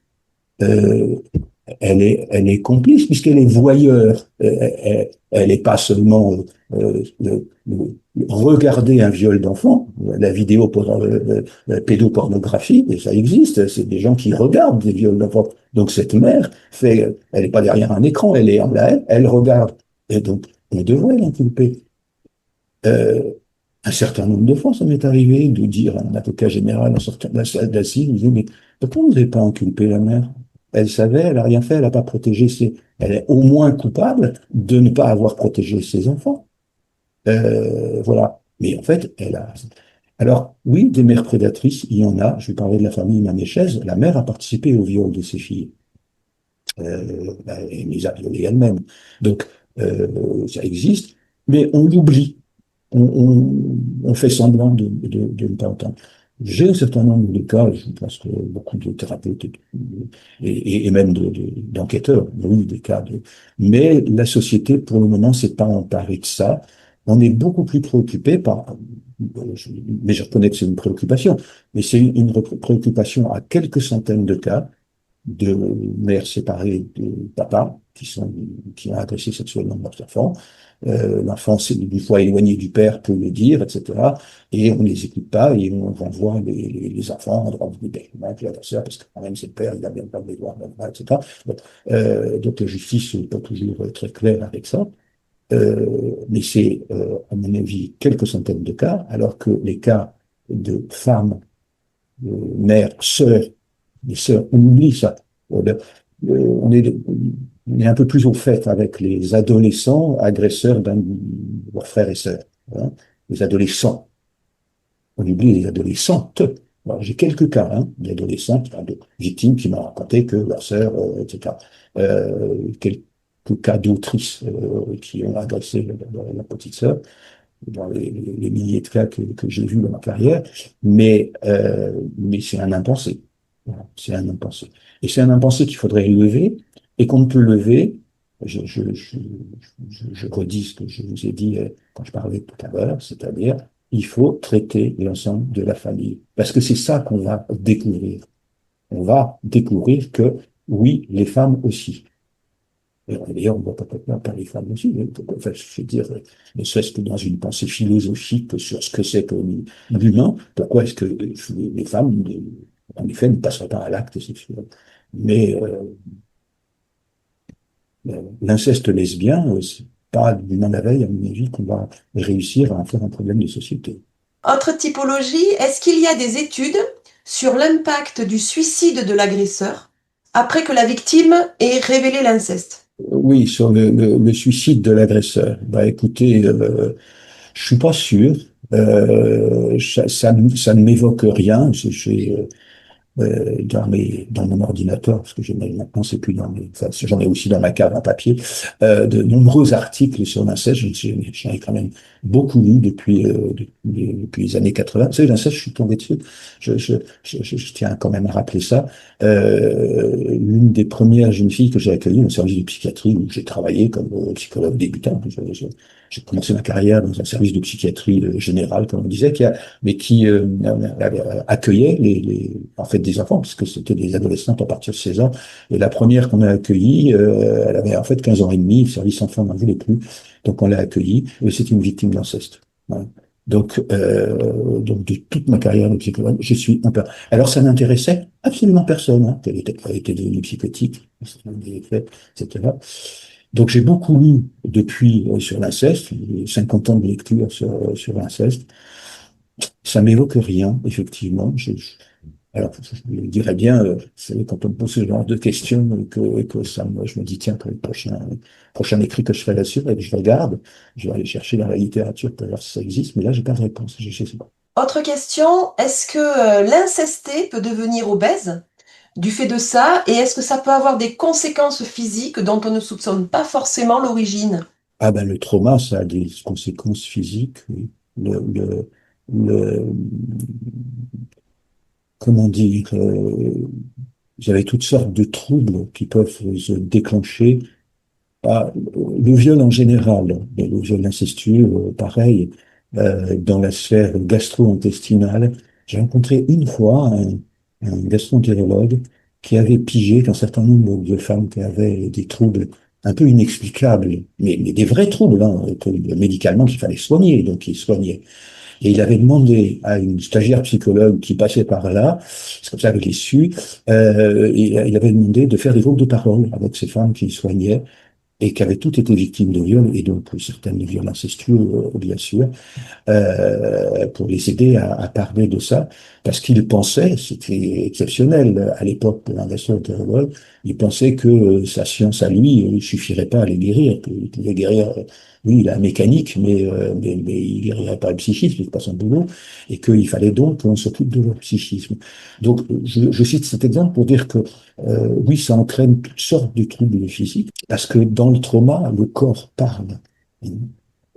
euh, elle est complice puisqu'elle est voyeur. Elle n'est pas seulement regarder un viol d'enfant, la vidéo pédopornographie, et ça existe. C'est des gens qui regardent des viols d'enfants. Donc cette mère elle n'est pas derrière un écran, elle est en live, elle regarde. Et donc on devrait l'inculper. Un certain nombre de fois, ça m'est arrivé de dire à un avocat général en sortant de la salle d'assises, il me dit, mais pourquoi vous n'avez pas inculpé la mère? Elle savait, elle n'a rien fait, elle n'a pas protégé elle est au moins coupable de ne pas avoir protégé ses enfants. Voilà. Mais en fait, elle a. Alors, oui, des mères prédatrices, il y en a. Je vais parler de la famille Maméchez. La mère a participé au viol de ses filles. Elle les a violées elle-même. Donc, ça existe. mais on l'oublie. On fait semblant de ne pas entendre. J'ai un certain nombre de cas, je pense que beaucoup de thérapeutes et même d'enquêteurs ont eu des cas mais la société, pour le moment, s'est pas emparée de ça. On est beaucoup plus préoccupé mais je reconnais que c'est une préoccupation, mais c'est une préoccupation à quelques centaines de cas de mères séparées de papa qui ont agressé sexuellement leurs enfants. L'enfant, c'est une fois éloigné du père, peut le dire, etc. Et on les écoute pas et on renvoie les enfants en droit de l'agresseur parce que quand même c'est le père, il a bien pas de devoir, etc. Donc la justice n'est pas toujours très claire avec ça. Mais c'est, à mon avis, quelques centaines de cas, alors que les cas de femmes, mères, sœurs, les sœurs, on oublie ça. On est un peu plus au fait avec les adolescents agresseurs de leurs frères et sœurs. Hein. Les adolescents. On oublie les adolescentes. Alors, j'ai quelques cas d'adolescentes, de victimes qui m'ont raconté que leur sœur, etc. Quelques cas d'autrices qui ont agressé la petite sœur, dans les milliers de cas que j'ai vus dans ma carrière, mais c'est un impensé. Voilà, c'est un impensé. Et c'est un impensé qu'il faudrait lever, et qu'on ne peut lever, je redis ce que je vous ai dit quand je parlais tout à l'heure, c'est-à-dire, il faut traiter l'ensemble de la famille. Parce que c'est ça qu'on va découvrir. On va découvrir que, oui, les femmes aussi. Et d'ailleurs, on ne voit pas par les femmes aussi. Enfin, je veux dire, ne serait-ce que dans une pensée philosophique sur ce que c'est que l'humain, pourquoi est-ce que les femmes, en effet, ne passeraient pas à l'acte sexuel. Mais l'inceste lesbien, c'est pas du lendemain la veille, à mon avis, qu'on va réussir à en faire un problème de société. Autre typologie, est-ce qu'il y a des études sur l'impact du suicide de l'agresseur après que la victime ait révélé l'inceste? Oui, sur le suicide de l'agresseur. Bah, écoutez, je suis pas sûr. Ça ne m'évoque rien. Dans mon ordinateur, parce que maintenant c'est plus enfin, j'en ai aussi dans ma cave en papier, de nombreux articles sur l'inceste. J'en ai quand même beaucoup lu depuis les années 80. Vous savez, l'inceste, je suis tombé dessus. Je tiens quand même à rappeler ça. L'une des premières jeunes filles que j'ai accueillies au service de psychiatrie où j'ai travaillé comme psychologue débutant. J'ai commencé ma carrière dans un service de psychiatrie générale, comme on disait, qui accueillait en fait des enfants, puisque c'était des adolescentes à partir de 16 ans. Et la première qu'on a accueillie, elle avait en fait 15 ans et demi, le service enfant n'en voulait plus. Donc on l'a accueillie, et c'était une victime d'inceste. Voilà. Donc de toute ma carrière de psychologue, je suis un peu... Alors ça n'intéressait absolument personne, qu'elle était devenue psychotique, des faits, etc. Donc j'ai beaucoup lu depuis sur l'inceste, 50 ans de lecture sur l'inceste. Ça m'évoque rien, effectivement. Alors, je dirais bien, vous savez, quand on me pose ce genre de questions, je me dis, tiens, pour le prochain écrit que je ferai là-dessus, et que je regarde, je vais aller chercher dans la littérature pour voir si ça existe, mais là, j'ai pas de réponse, je sais pas. Autre question, est-ce que l'incesté peut devenir obèse du fait de ça, et est-ce que ça peut avoir des conséquences physiques dont on ne soupçonne pas forcément l'origine? Ah ben, le trauma, ça a des conséquences physiques, oui. Le, comment dire, j'avais toutes sortes de troubles qui peuvent se déclencher. Le viol en général, mais le viol incestueux, pareil, dans la sphère gastro-intestinale. J'ai rencontré une fois un gastro-entérologue qui avait pigé qu'un certain nombre de femmes qui avaient des troubles un peu inexplicables, mais des vrais troubles, que médicalement qu'il fallait soigner, donc il soignait. Et il avait demandé à une stagiaire psychologue qui passait par là, c'est comme ça que je l'ai su, il avait demandé de faire des groupes de parole avec ces femmes qu'il soignait et qui avaient toutes été victimes de viols, et donc certaines de viols incestueux, bien sûr, pour les aider à parler de ça, parce qu'il pensait, c'était exceptionnel à l'époque de l'investigation entérologue, il pensait que sa science à lui ne suffirait pas à les guérir, qu'il pouvait guérir, lui, la mécanique, mais il guérirait pas le psychisme, c'est pas son boulot, et qu'il fallait donc qu'on s'occupe de leur psychisme. Donc, je cite cet exemple pour dire que, oui, ça entraîne toutes sortes de troubles physiques, parce que dans le trauma, le corps parle.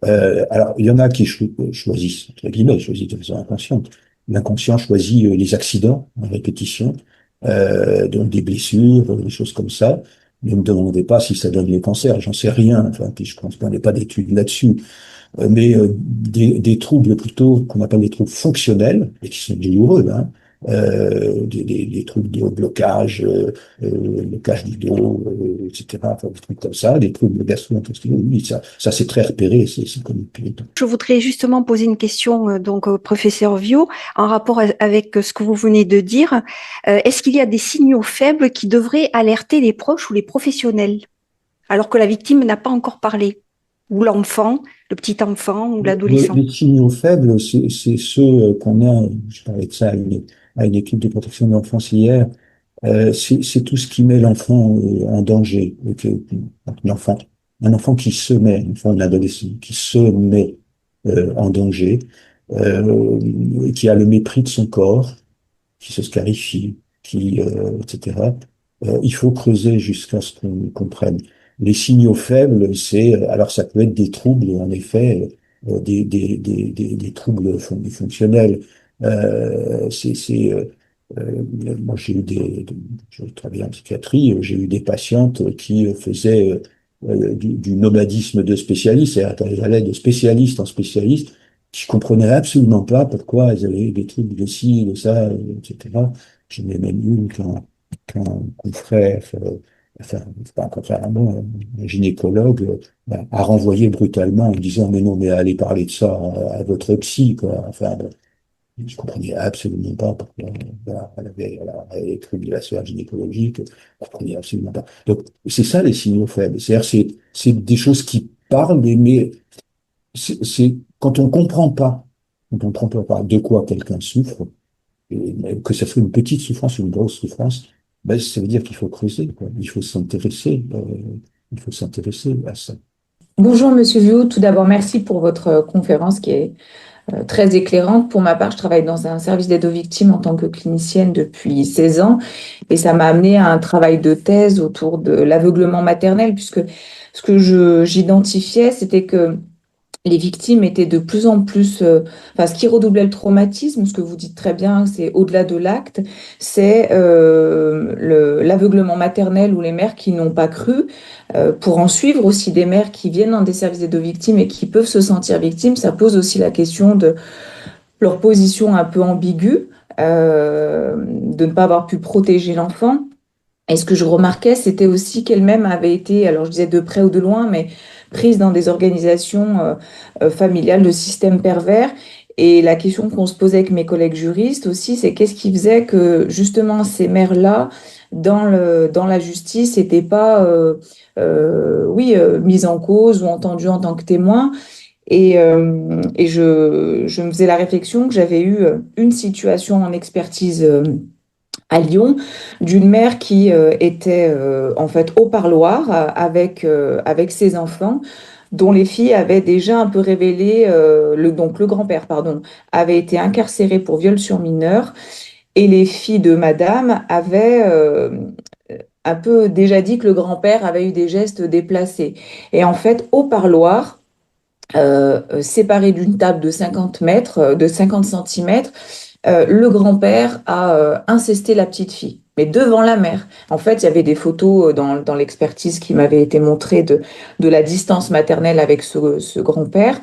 Alors, il y en a qui choisissent, entre guillemets, choisissent de façon inconsciente. L'inconscient choisit les accidents en répétition, donc des blessures, des choses comme ça. Ne me demandez pas si ça donne les cancers, j'en sais rien. Enfin, puis je pense qu'on n'a pas d'études là-dessus. Mais des troubles plutôt qu'on appelle des troubles fonctionnels et qui sont douloureux, hein, des troubles de blocage, blocage du dos, etc. Enfin, des trucs comme ça, des troubles gastro-intestinaux. Oui, ça c'est très repéré, c'est connu depuis longtemps. Je voudrais justement poser une question donc au professeur Viau en rapport avec ce que vous venez de dire. Est-ce qu'il y a des signaux faibles qui devraient alerter les proches ou les professionnels alors que la victime n'a pas encore parlé, ou l'enfant, le petit enfant ou l'adolescent? Les signaux faibles, c'est ceux qu'on a, je parlais de ça à une équipe de protection de l'enfance hier, c'est tout ce qui met l'enfant en danger. Donc, l'enfant, un enfant qui se met, un enfant, un adolescent qui se met en danger, qui a le mépris de son corps, qui se scarifie, etc. Il faut creuser jusqu'à ce qu'on comprenne. Les signaux faibles, alors ça peut être des troubles, en effet, des troubles fonctionnels. Moi, je travaille en psychiatrie, j'ai eu des patientes qui faisaient du nomadisme de spécialistes, c'est-à-dire qu'elles allaient de spécialiste en spécialiste, qui comprenaient absolument pas pourquoi elles avaient des trucs de ci, de ça, etc. J'en ai même eu qu'un confrère, enfin, c'est pas un confrère à moi, un gynécologue, a renvoyé brutalement en disant, mais non, mais allez parler de ça à votre psy, quoi. Enfin, bon, je comprenais absolument pas pourquoi voilà, elle avait des trucs de la sphère gynécologique, je comprenais absolument pas. Donc, c'est ça les signaux faibles. C'est-à-dire, c'est des choses qui parlent, mais c'est quand on comprend pas, quand on ne comprend pas de quoi quelqu'un souffre, que ce soit une petite souffrance ou une grosse souffrance, ben, ça veut dire qu'il faut creuser, quoi. Il faut s'intéresser à ça. Bonjour Monsieur Viau, tout d'abord merci pour votre conférence qui est très éclairante. Pour ma part, je travaille dans un service d'aide aux victimes en tant que clinicienne depuis 16 ans et ça m'a amené à un travail de thèse autour de l'aveuglement maternel puisque ce que j'identifiais, c'était que les victimes étaient de plus en plus, enfin, ce qui redoublait le traumatisme, ce que vous dites très bien, c'est au-delà de l'acte, c'est l'aveuglement maternel ou les mères qui n'ont pas cru. Pour en suivre aussi des mères qui viennent dans des services d'aide aux victimes et qui peuvent se sentir victimes, ça pose aussi la question de leur position un peu ambiguë, de ne pas avoir pu protéger l'enfant. Et ce que je remarquais, c'était aussi qu'elle-même avait été, alors je disais de près ou de loin, mais prise dans des organisations familiales de systèmes pervers. Et la question qu'on se posait avec mes collègues juristes aussi, c'est qu'est-ce qui faisait que justement ces mères-là, dans la justice, n'étaient pas mises en cause ou entendues en tant que témoins. Et je me faisais la réflexion que j'avais eu une situation en expertise à Lyon d'une mère qui était en fait au parloir avec ses enfants dont les filles avaient déjà un peu révélé, donc le grand-père, pardon, avait été incarcéré pour viol sur mineur et les filles de madame avaient un peu déjà dit que le grand-père avait eu des gestes déplacés. Et en fait, au parloir, séparé d'une table de 50 mètres, de 50 centimètres, le grand-père a incesté la petite fille, mais devant la mère. En fait, il y avait des photos dans l'expertise qui m'avaient été montrées de la distance maternelle avec ce grand-père.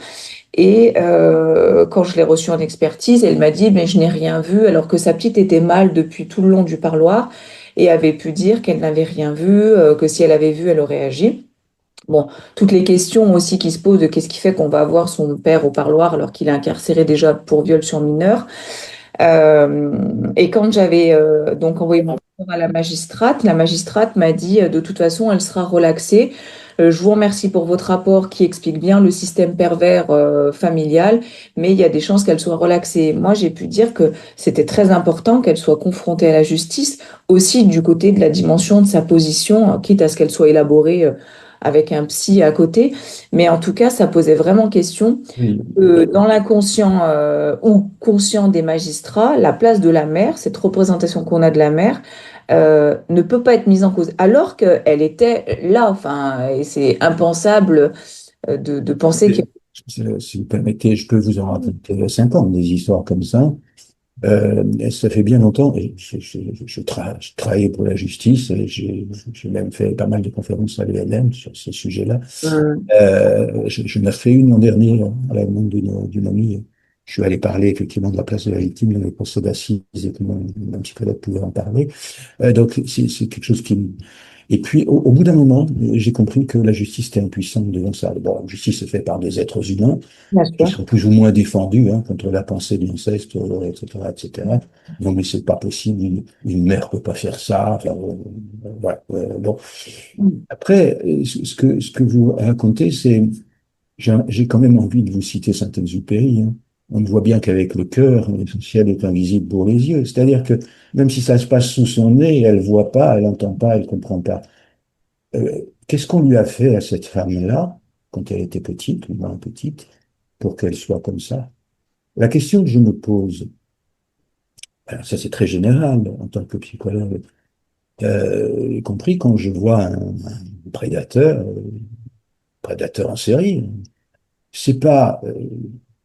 Et quand je l'ai reçue en expertise, elle m'a dit, mais je n'ai rien vu, alors que sa petite était mal depuis tout le long du parloir et avait pu dire qu'elle n'avait rien vu, que si elle avait vu, elle aurait agi. Bon, toutes les questions aussi qui se posent de qu'est-ce qui fait qu'on va voir son père au parloir alors qu'il est incarcéré déjà pour viol sur mineur. Et quand j'avais donc envoyé mon rapport à la magistrate m'a dit de toute façon, elle sera relaxée. Je vous remercie pour votre rapport qui explique bien le système pervers familial, mais il y a des chances qu'elle soit relaxée. Moi, j'ai pu dire que c'était très important qu'elle soit confrontée à la justice, aussi du côté de la dimension de sa position, quitte à ce qu'elle soit élaborée avec un psy à côté. Mais en tout cas, ça posait vraiment question Oui. dans l'inconscient ou conscient des magistrats, la place de la mère, cette représentation qu'on a de la mère, ne peut pas être mise en cause, alors qu'elle était là. Enfin, et c'est impensable de penser qu'il y a quelque Si vous permettez, je peux vous en raconter 50 des histoires comme ça. Ça fait bien longtemps, et je travaillais pour la justice, et j'ai même fait pas mal de conférences à l'ULM sur ces sujets-là. Je m'ai fait une l'an dernier à la demande d'une amie. Je suis allé parler effectivement de la place de la victime dans les procès d'assises et que mon psychologue pouvait en parler. Donc c'est quelque chose qui me... Et puis au bout d'un moment, j'ai compris que la justice était impuissante devant ça. Bon, la justice est faite par des êtres humains Bien qui sûr. sont plus ou moins défendus contre la pensée de l'inceste, etc., etc. Non, mais c'est pas possible. Une mère peut pas faire ça. Enfin, voilà. Bon. Après, ce que vous racontez, c'est j'ai quand même envie de vous citer Saint-Exupéry. Hein. On voit bien qu'avec le cœur, l'essentiel est invisible pour les yeux. C'est-à-dire que même si ça se passe sous son nez, elle voit pas, elle entend pas, elle comprend pas. Qu'est-ce qu'on lui a fait à cette femme-là quand elle était petite ou moins petite pour qu'elle soit comme ça? La question que je me pose, alors ça c'est très général en tant que psychologue, y compris quand je vois un prédateur en série, c'est pas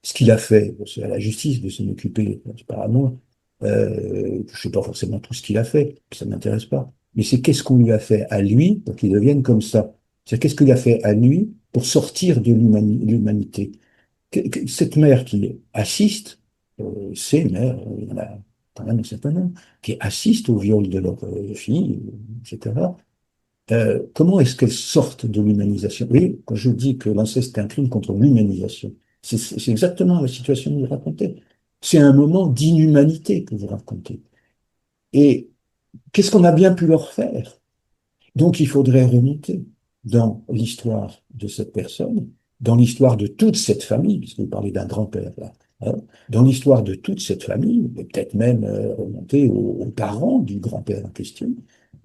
ce qu'il a fait, c'est à la justice de s'en occuper, c'est pas à moi. Je sais pas forcément tout ce qu'il a fait, ça m'intéresse pas. Mais c'est qu'est-ce qu'on lui a fait à lui pour qu'il devienne comme ça. C'est qu'est-ce qu'il a fait à lui pour sortir de l'humanité. Cette mère qui assiste, ces mères, il y en a quand même un certain nombre, qui assistent au viol de leur fille, etc. Comment est-ce qu'elles sortent de l'humanisation? Oui, quand je dis que l'inceste est un crime contre l'humanisation, c'est exactement la situation que vous racontez. C'est un moment d'inhumanité que vous racontez. Et qu'est-ce qu'on a bien pu leur faire? Donc il faudrait remonter dans l'histoire de cette personne, dans l'histoire de toute cette famille, puisque vous parlez d'un grand-père là, hein, dans l'histoire de toute cette famille, et peut-être même remonter aux parents du grand-père en question,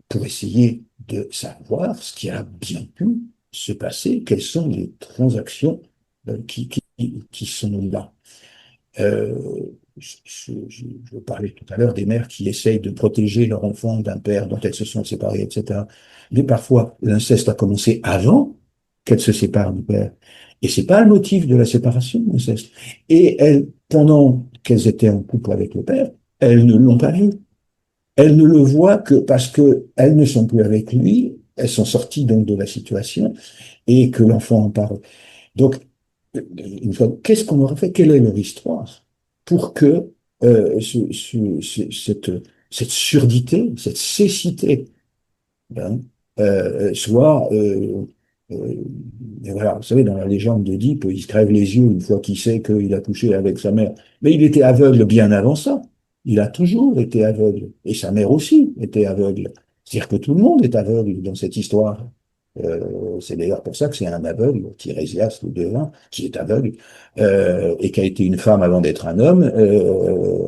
pour essayer de savoir ce qui a bien pu se passer, quelles sont les transactions qui sont là. Euh, je parlais tout à l'heure des mères qui essayent de protéger leur enfant d'un père dont elles se sont séparées, etc. Mais parfois, l'inceste a commencé avant qu'elles se séparent du père. Et c'est pas le motif de la séparation, l'inceste. Et elles, pendant qu'elles étaient en couple avec le père, elles ne l'ont pas vu. Elles ne le voient que parce qu'elles ne sont plus avec lui, elles sont sorties donc de la situation et que l'enfant en parle. Donc, une fois, qu'est-ce qu'on aurait fait? Quelle est leur histoire pour que cette surdité, cette cécité hein, soit... euh, et voilà, vous savez, dans la légende d'Oedipe, il se crève les yeux une fois qu'il sait qu'il a couché avec sa mère. Mais il était aveugle bien avant ça. Il a toujours été aveugle. Et sa mère aussi était aveugle. C'est-à-dire que tout le monde est aveugle dans cette histoire. C'est d'ailleurs pour ça que c'est un aveugle, Tirésias, le devin, qui est aveugle, et qui a été une femme avant d'être un homme.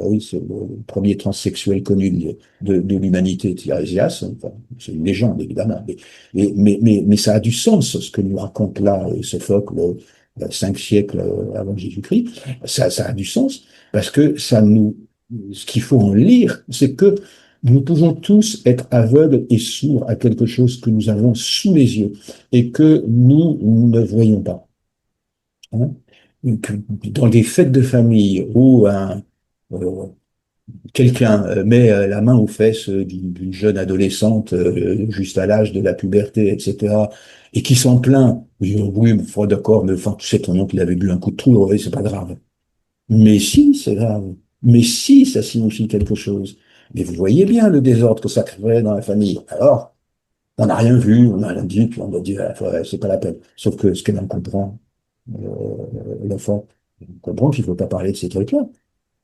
Oui, c'est le premier transsexuel connu de l'humanité, Tirésias. Enfin, c'est une légende, évidemment. Mais ça a du sens, ce que nous raconte là Sophocle, 5 siècles avant Jésus-Christ. Ça a du sens, parce que ce qu'il faut en lire, c'est que nous pouvons tous être aveugles et sourds à quelque chose que nous avons sous les yeux et que nous ne voyons pas. Hein. Dans des fêtes de famille où euh, quelqu'un met la main aux fesses d'une jeune adolescente juste à l'âge de la puberté, etc., et qui s'en plaint, oui, d'accord, mais enfin, tu sais, ton oncle, il avait bu un coup de trou, oui, c'est pas grave. Mais si, c'est grave. Mais si, ça signifie quelque chose. Mais vous voyez bien le désordre que ça créerait dans la famille. Alors, on n'a rien vu, on n'a rien dit, puis on a dit, ah, ouais, c'est pas la peine. Sauf que ce qu'elle en comprend, l'enfant, il comprend qu'il ne faut pas parler de ces trucs-là.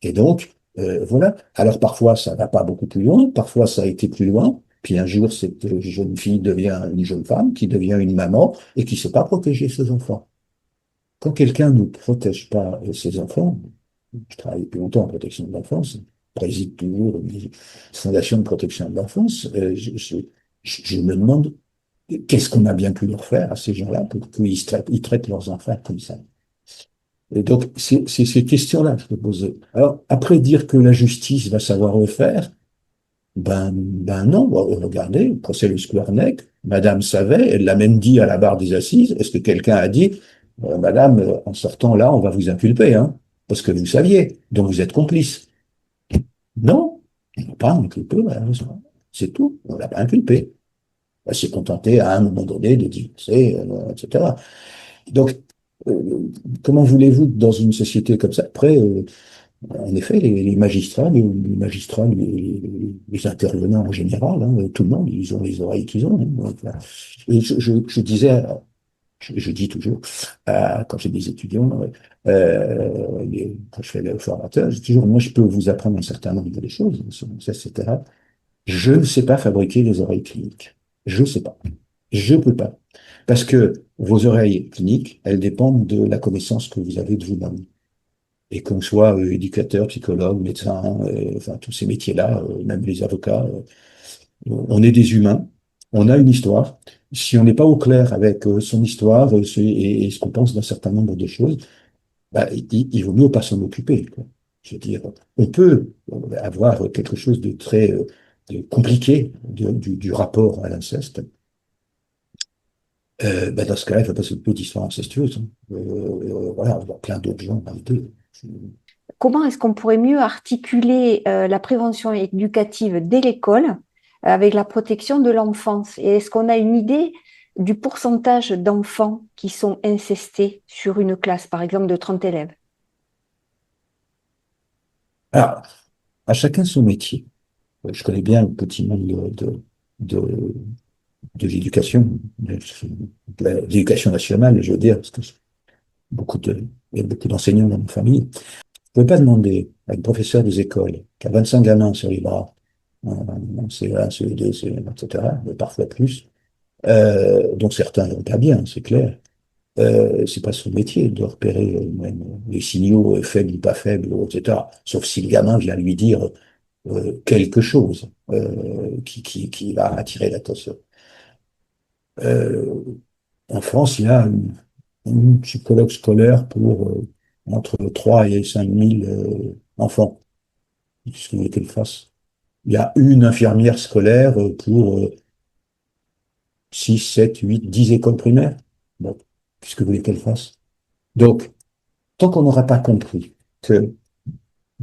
Et donc, voilà. Alors parfois, ça va pas beaucoup plus loin, parfois ça a été plus loin. Puis un jour, cette jeune fille devient une jeune femme, qui devient une maman, et qui ne sait pas protéger ses enfants. Quand quelqu'un ne protège pas ses enfants, je travaille depuis longtemps en protection de l'enfance, préside toujours une fondation de protection de l'enfance, je me demande qu'est-ce qu'on a bien pu leur faire à ces gens-là pour qu'ils traitent leurs enfants comme ça. Et donc, c'est ces questions-là que je peux poser. Alors, après dire que la justice va savoir le faire, ben non, regardez, le procès de Skwarneck, Madame savait, elle l'a même dit à la barre des assises. Est-ce que quelqu'un a dit, Madame, en sortant là, on va vous inculper, hein, parce que vous saviez, donc vous êtes complice. Non, on n'a pas inculpé, malheureusement. C'est tout, on l'a pas inculpé. Elle s'est contentée à un moment donné de divorcer, etc. Donc, comment voulez-vous dans une société comme ça, après, en effet, les magistrats, les intervenants en général, hein, tout le monde, ils ont les oreilles qu'ils ont, hein. Donc, voilà. Et je disais, je dis toujours, quand j'ai des étudiants, quand je fais le formateur, je dis toujours, moi, je peux vous apprendre un certain nombre de choses, etc. Je ne sais pas fabriquer les oreilles cliniques. Je ne sais pas. Je ne peux pas. Parce que vos oreilles cliniques, elles dépendent de la connaissance que vous avez de vous-même. Et qu'on soit éducateur, psychologue, médecin, enfin tous ces métiers-là, même les avocats, on est des humains, on a une histoire. Si on n'est pas au clair avec son histoire et ce qu'on pense d'un certain nombre de choses, bah, il vaut mieux pas s'en occuper, quoi. Je veux dire, on peut avoir quelque chose de très de compliqué du rapport à l'inceste. Bah, dans ce cas-là, il ne faut pas s'occuper d'histoire incestueuse, hein. Voilà, il y a plein d'autres gens dans les deux. Comment est-ce qu'on pourrait mieux articuler la prévention éducative dès l'école avec la protection de l'enfance? Et est-ce qu'on a une idée du pourcentage d'enfants qui sont incestés sur une classe, par exemple, de 30 élèves? Alors, à chacun son métier. Je connais bien le petit monde de, de l'éducation, de l'éducation nationale, je veux dire, parce que il y a beaucoup d'enseignants dans ma famille. Vous ne pouvez pas demander à une professeure des écoles qui a 25 gamins sur les bras, en CE1, CE2, CE1, etc., mais parfois plus, dont certains vont pas bien, c'est clair. C'est pas son métier de repérer même les signaux faibles ou pas faibles, etc. Sauf si le gamin vient lui dire quelque chose qui va attirer l'attention. Euh, En France, il y a une psychologue scolaire pour entre 3 et 5 000 enfants. Qu'est-ce que vous voulez qu'elle fasse? Il y a une infirmière scolaire pour 6, 7, 8, 10 écoles primaires. Bon, qu'est-ce que vous voulez qu'elle fasse? Donc, tant qu'on n'aura pas compris que,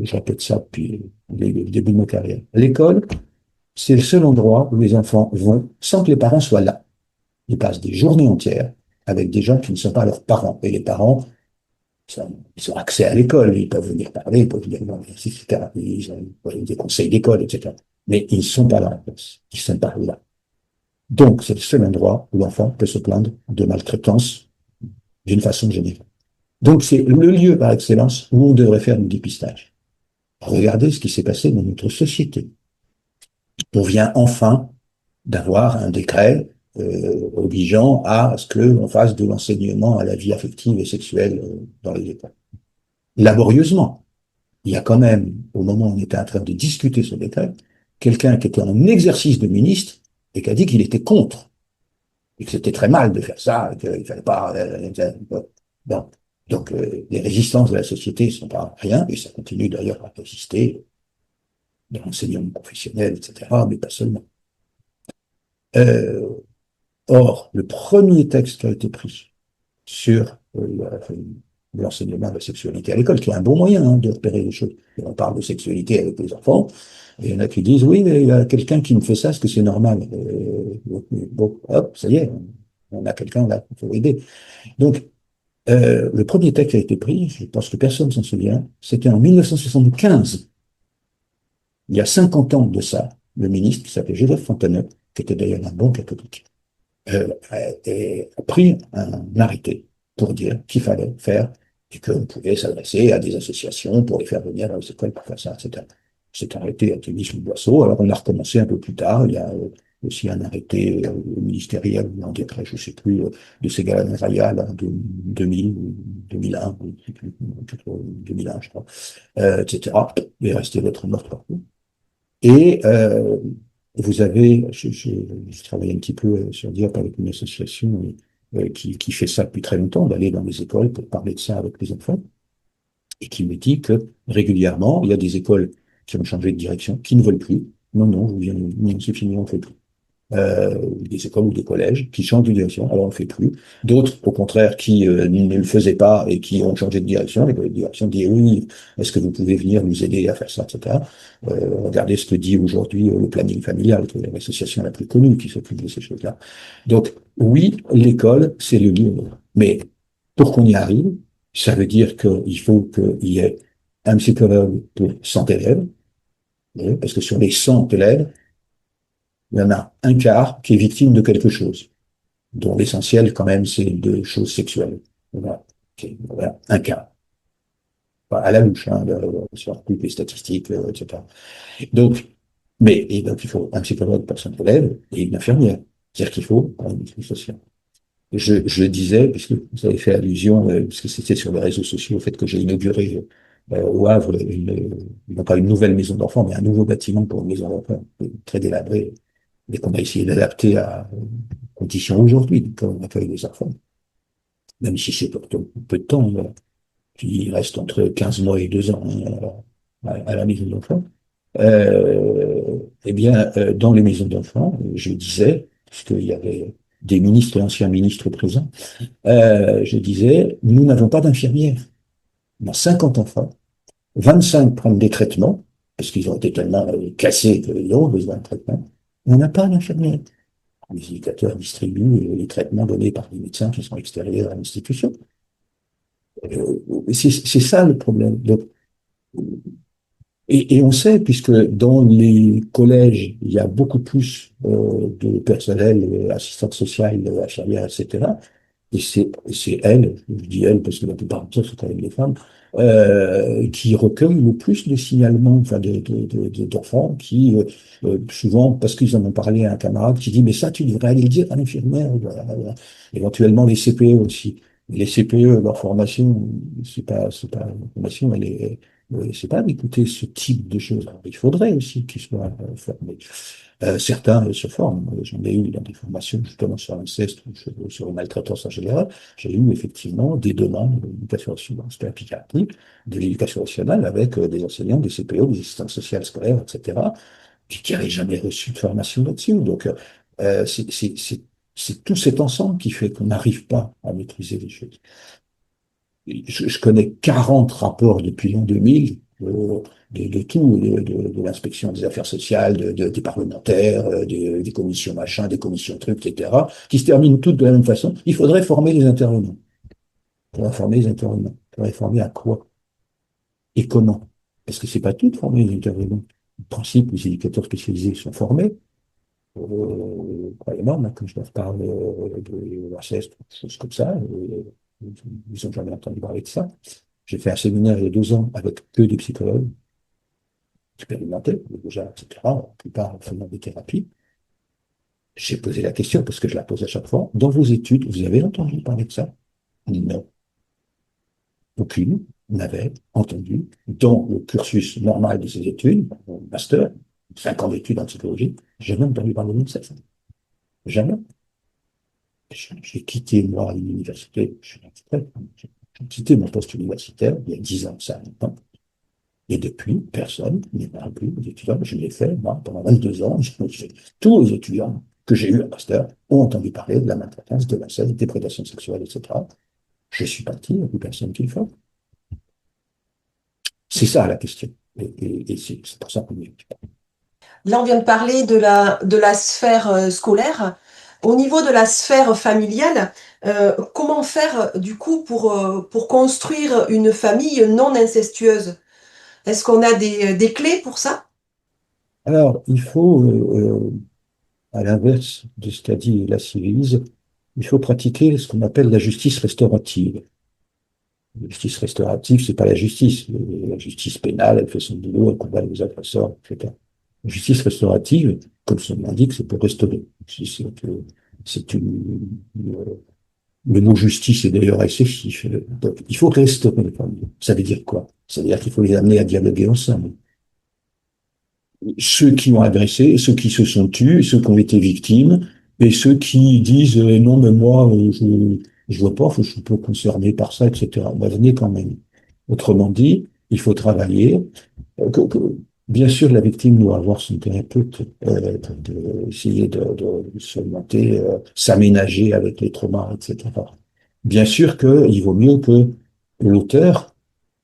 je répète ça depuis le début de ma carrière, l'école, c'est le seul endroit où les enfants vont sans que les parents soient là. Ils passent des journées entières avec des gens qui ne sont pas leurs parents. Et les parents, ils ont accès à l'école, ils peuvent venir parler, ils peuvent venir, etc. Ils ont des conseils d'école, etc. Mais ils ne sont pas là en place. Ils ne sont pas là. Donc, c'est le seul endroit où l'enfant peut se plaindre de maltraitance d'une façon générale. Donc, c'est le lieu par excellence où on devrait faire du dépistage. Regardez ce qui s'est passé dans notre société. On vient enfin d'avoir un décret obligeant à ce qu'on fasse de l'enseignement à la vie affective et sexuelle dans les écoles. Laborieusement. Il y a quand même, au moment où on était en train de discuter ce décret, quelqu'un qui était en exercice de ministre et qui a dit qu'il était contre, et que c'était très mal de faire ça, et qu'il ne fallait pas... bon. Donc, les résistances de la société ne sont pas rien, et ça continue d'ailleurs à résister dans l'enseignement professionnel, etc., mais pas seulement. Euh, Or, le premier texte qui a été pris sur l'enseignement de la sexualité à l'école, qui est un bon moyen de repérer les choses. Et on parle de sexualité avec les enfants, et il y en a qui disent, oui, mais il y a quelqu'un qui me fait ça, est-ce que c'est normal? Bon, hop, ça y est, on a quelqu'un là qu'il faut aider. Donc, le premier texte qui a été pris, je pense que personne ne s'en souvient, c'était en 1975. Il y a 50 ans de ça, le ministre, qui s'appelait Joseph Fontanet, qui était d'ailleurs un bon catholique, a pris un arrêté pour dire qu'il fallait faire et qu'on pouvait s'adresser à des associations pour les faire venir dans les écoles pour faire ça, etc. Cet arrêté a été mis sous le boisseau. Alors on a recommencé un peu plus tard. Il y a aussi un arrêté ministériel, ou un décret, je ne sais plus, de Ségolène Royal en 2000 ou 2001, 2001, je crois, etc. Il est resté lettre morte partout. Et vous avez, je travaille un petit peu sur Diop avec une association qui fait ça depuis très longtemps, d'aller dans les écoles pour parler de ça avec les enfants, et qui me dit que régulièrement, il y a des écoles qui ont changé de direction, qui ne veulent plus. Non, non, c'est fini, on ne fait plus. des écoles ou des collèges qui changent de direction, alors on ne le fait plus. D'autres, au contraire, qui ne le faisaient pas et qui ont changé de direction. Les directions disent oui, est-ce que vous pouvez venir nous aider à faire ça, etc. Regardez ce que dit aujourd'hui le planning familial, qui est l'association la plus connue qui s'occupe de ces choses-là. Donc oui, l'école, c'est le lieu. Mais pour qu'on y arrive, ça veut dire qu'il faut qu'il y ait un psychologue pour 100 élèves, parce que sur les 100 élèves, il y en a un quart qui est victime de quelque chose, dont l'essentiel, quand même, c'est de choses sexuelles. Voilà. Voilà. Un quart. Enfin, à la louche, hein, sur toutes les statistiques, etc. Donc, et donc, il faut un psychologue pour 100 élèves et une infirmière. C'est-à-dire qu'il faut un maîtrise sociale. Je disais, puisque vous avez fait allusion, puisque c'était sur les réseaux sociaux, au fait que j'ai inauguré au Havre non pas une nouvelle maison d'enfants, mais un nouveau bâtiment pour une maison d'enfants, très délabré, mais qu'on a essayé d'adapter aux conditions aujourd'hui, quand on accueille les enfants. Même si c'est pour peu de temps, il reste entre 15 mois et 2 ans à la maison d'enfants. Eh bien, dans les maisons d'enfants, je disais, puisqu'il y avait des ministres et anciens ministres présents, je disais, nous n'avons pas d'infirmières. On a 50 enfants, 25 prennent des traitements, parce qu'ils ont été tellement cassés qu'ils ont besoin de traitement. On n'a pas d'infirmières. Les éducateurs distribuent les traitements donnés par les médecins qui sont extérieurs à l'institution. C'est ça le problème. Donc, et on sait, puisque dans les collèges, il y a beaucoup plus de personnel, assistantes sociales, infirmières, etc. Et c'est elles, je dis elles parce que la plupart de ça, c'est quand même les femmes, qui recueillent le plus de signalements, enfin, d'enfants qui, souvent, parce qu'ils en ont parlé à un camarade, qui dit, mais ça, tu devrais aller le dire à l'infirmière. Voilà, voilà. Éventuellement, les CPE aussi. Les CPE, leur formation, c'est pas, la formation, c'est pas d'écouter ce type de choses. Alors, il faudrait aussi qu'ils soient formés. Certains se forment. J'en ai eu dans des formations justement sur l'inceste ou sur la maltraitance en général. J'ai eu effectivement des demandes d'éducation nationale, c'était la psychiatrie, de l'éducation nationale avec des enseignants, des CPO, des assistants sociales scolaires, etc., qui n'avaient jamais reçu de formation là-dessus. Donc, c'est tout cet ensemble qui fait qu'on n'arrive pas à maîtriser les choses. Je connais 40 rapports depuis l'an 2000 de tout, de l'inspection des affaires sociales, des parlementaires, des commissions machin, des commissions trucs, etc., qui se terminent toutes de la même façon. Il faudrait former les intervenants. Il faudrait former les intervenants. Il faudrait former à quoi et comment? Parce que c'est pas tout de former les intervenants. En principe, les éducateurs spécialisés sont formés. Pas énorme, hein, quand je leur parle de l'inceste, des choses comme ça. Ils n'ont jamais entendu parler de ça. J'ai fait un séminaire il y a 2 ans avec que des psychologues expérimentés, déjà, etc., la plupart faisant des thérapies. J'ai posé la question, parce que je la pose à chaque fois, dans vos études, vous avez entendu parler de ça? Non. Aucune n'avait entendu, dans le cursus normal de ces études, master, 5 ans d'études en psychologie, jamais entendu parler de ça. Jamais. J'ai quitté, moi, l'université, j'ai quitté mon poste universitaire il y a 10 ans, ça, maintenant. Et depuis, personne n'est plus aux étudiants. Je l'ai fait, moi, pendant 22 ans. Tous les étudiants que j'ai eus à master ont entendu parler de la maltraitance, de l'inceste, des prédations sexuelles, etc. Je suis parti, il n'y a plus personne qui le fait. C'est ça la question. Et c'est pour ça qu'on y est. Là, on vient de parler de la sphère scolaire. Au niveau de la sphère familiale, comment faire du coup pour construire une famille non incestueuse? Est-ce qu'on a des clés pour ça? Alors, il faut, à l'inverse de ce qu'a dit la Civilise, il faut pratiquer ce qu'on appelle la justice restaurative. La justice restaurative, c'est pas la justice. La justice pénale, elle fait son boulot, elle combat les agresseurs, etc. La justice restaurative, comme son nom l'indique, c'est pour restaurer. C'est le mot justice est d'ailleurs excessif. Donc, il faut restaurer les familles. Ça veut dire quoi? Ça veut dire qu'il faut les amener à dialoguer ensemble. Ceux qui ont agressé, ceux qui se sont tués, ceux qui ont été victimes, et ceux qui disent non, mais moi, je vois pas, je suis pas concerné par ça, etc. Ben, venez quand même. Autrement dit, il faut travailler. Bien sûr, la victime doit avoir son thérapeute, essayer de surmonter, s'aménager avec les traumas, etc. Bien sûr qu'il vaut mieux que l'auteur,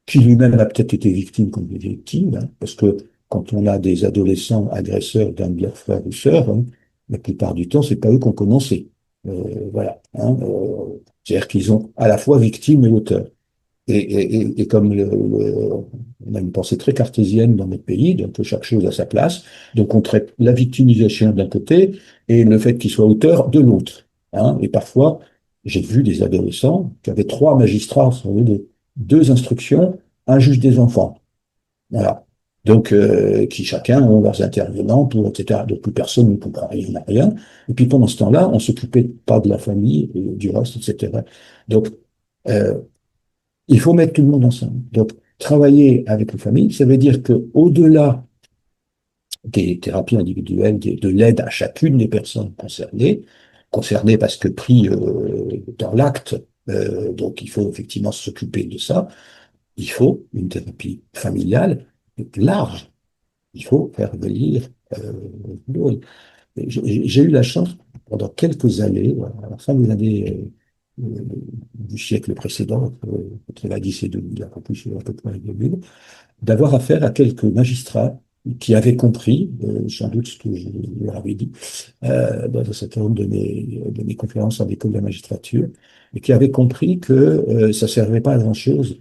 qui lui-même a peut-être été victime comme des victimes, hein, parce que quand on a des adolescents agresseurs d'un de leurs frères ou sœurs, hein, la plupart du temps, c'est pas eux qui ont commencé. Voilà. Hein, c'est-à-dire qu'ils ont à la fois victime et auteur. Et comme on a une pensée très cartésienne dans notre pays, donc chaque chose a sa place, donc on traite la victimisation d'un côté et le fait qu'il soit auteur de l'autre. Hein. Et parfois, j'ai vu des adolescents qui avaient trois magistrats, vous savez, deux instructions, un juge des enfants. Voilà. Donc, qui chacun ont leurs intervenants, pour, etc. Donc, plus personne ne comprend rien à rien. Et puis, pendant ce temps-là, on s'occupait pas de la famille et du reste, etc. Donc, euh, il faut mettre tout le monde ensemble. Donc, travailler avec les familles, ça veut dire que au-delà des thérapies individuelles, de l'aide à chacune des personnes concernées parce que pris dans l'acte, donc il faut effectivement s'occuper de ça, il faut une thérapie familiale large. Il faut faire venir l'autre. J'ai eu la chance, pendant quelques années, voilà, à la fin des années du siècle précédent, entre la 10 et 2000, à peu près 2000, d'avoir affaire à quelques magistrats qui avaient compris, sans doute ce que je leur avais dit, dans un certain nombre de mes conférences en école de la magistrature, et qui avaient compris que ça ne servait pas à grand-chose,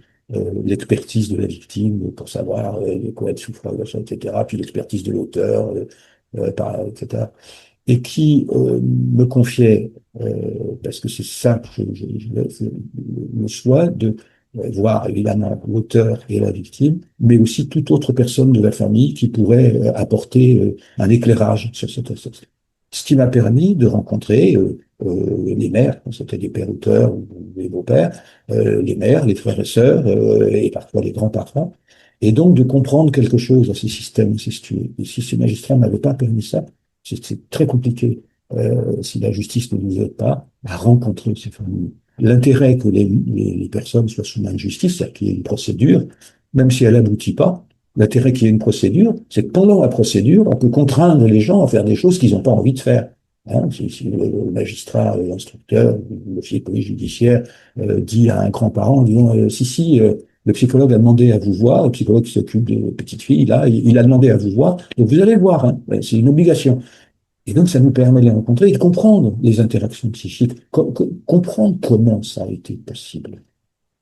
l'expertise de la victime pour savoir de quoi elle souffre, etc., puis l'expertise de l'auteur, etc., et qui me confiait, parce que c'est ça que le choix de voir évidemment l'auteur et la victime, mais aussi toute autre personne de la famille qui pourrait apporter un éclairage sur cette association. Ce qui m'a permis de rencontrer les mères, quand c'était des pères auteurs ou des beaux-pères, les mères, les frères et sœurs, et parfois les grands-parents, et donc de comprendre quelque chose à ces systèmes incestueux. Et si ces magistrats n'avaient pas permis ça, c'est très compliqué, si la justice ne nous aide pas, à rencontrer ces familles. L'intérêt que les personnes soient sous main de justice, c'est qu'il y ait une procédure, même si elle n'aboutit pas, l'intérêt qu'il y ait une procédure, c'est que pendant la procédure, on peut contraindre les gens à faire des choses qu'ils n'ont pas envie de faire. Hein, si le magistrat, l'instructeur, l'officier de police judiciaire dit à un grand-parent, disant, si, le psychologue a demandé à vous voir, le psychologue qui s'occupe de petites filles, là, il a demandé à vous voir, donc vous allez le voir, hein, c'est une obligation. Et donc, ça nous permet de les rencontrer et de comprendre les interactions psychiques, comprendre comment ça a été possible.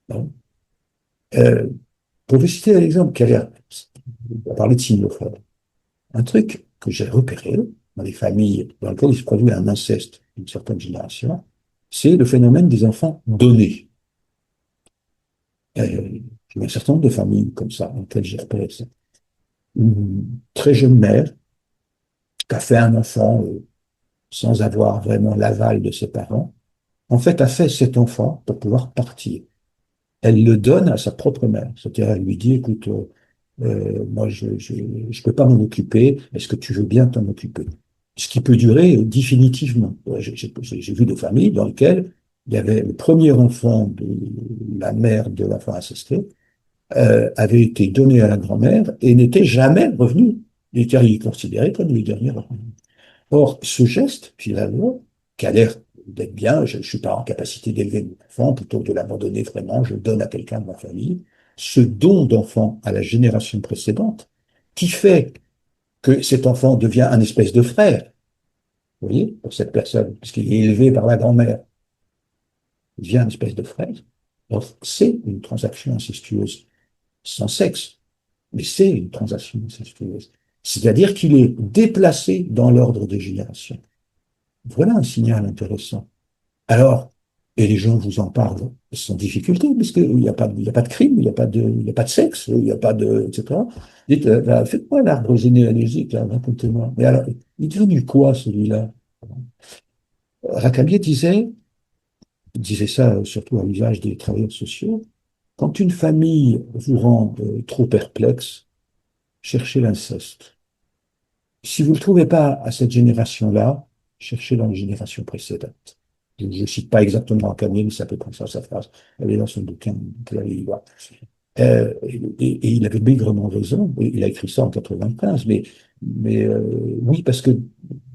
Bon. Euh, pour vous citer un exemple qui a l'air, on va parler de signophobie. Un truc que j'ai repéré dans les familles dans lesquelles il se produit un inceste d'une certaine génération, c'est le phénomène des enfants donnés. J'ai un certain nombre de familles comme ça, dans lesquelles j'ai repéré ça. Une très jeune mère qui a fait un enfant sans avoir vraiment l'aval de ses parents, en fait, a fait cet enfant pour pouvoir partir. Elle le donne à sa propre mère. C'est-à-dire, elle lui dit, écoute, moi, je peux pas m'en occuper. Est-ce que tu veux bien t'en occuper? Ce qui peut durer définitivement. J'ai vu des familles dans lesquelles il y avait le premier enfant de la mère de l'enfant assisté, avait été donné à la grand-mère et n'était jamais revenu. Il était considéré comme le dernier enfant. Or, ce geste, finalement, qui a l'air d'être bien, je ne suis pas en capacité d'élever mon enfant, plutôt que de l'abandonner vraiment, je le donne à quelqu'un de ma famille, ce don d'enfant à la génération précédente, qui fait que cet enfant devient un espèce de frère, vous voyez, pour cette personne, puisqu'il est élevé par la grand-mère, il devient une espèce de frère. Donc, c'est une transaction incestueuse, sans sexe, mais c'est une transaction incestueuse. C'est-à-dire qu'il est déplacé dans l'ordre des générations. Voilà un signal intéressant. Alors, et les gens vous en parlent sans difficulté, parce qu'il n'y a pas, il y a pas de crime, il y a pas de sexe, il n'y a pas de, etc. Dites, faites-moi l'arbre généalogique, là, racontez-moi. Mais alors, il est devenu quoi, celui-là? Racamier disait ça surtout à l'usage des travailleurs sociaux, quand une famille vous rend trop perplexe, cherchez l'inceste. Si vous ne le trouvez pas à cette génération-là, cherchez dans les générations précédentes. Je ne cite pas exactement Racamier, mais c'est à peu près ça, sa phrase. Elle est dans son bouquin, vous allez y voir. Et il avait maigrement raison. Il a écrit ça en 95, mais oui, parce que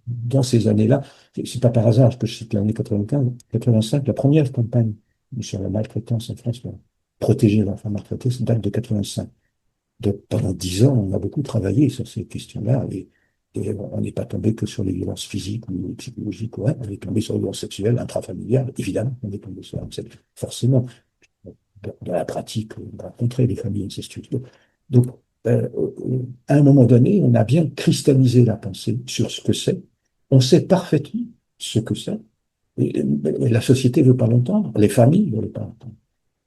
dans ces années-là, c'est pas par hasard que je cite l'année 95, 85, la première campagne sur la maltraitance en France, pour protéger l'enfant maltraité, ça date de 85. Donc, pendant 10 ans, on a beaucoup travaillé sur ces questions-là et on n'est pas tombé que sur les violences physiques ou psychologiques. Ouais, on est tombé sur les violences sexuelles, intrafamiliales, évidemment, on est tombé sur forcément. Dans la pratique, on rencontrait des familles incestueuses. Donc, à un moment donné, on a bien cristallisé la pensée sur ce que c'est. On sait parfaitement ce que c'est. Et la société ne veut pas l'entendre, les familles ne veulent pas l'entendre.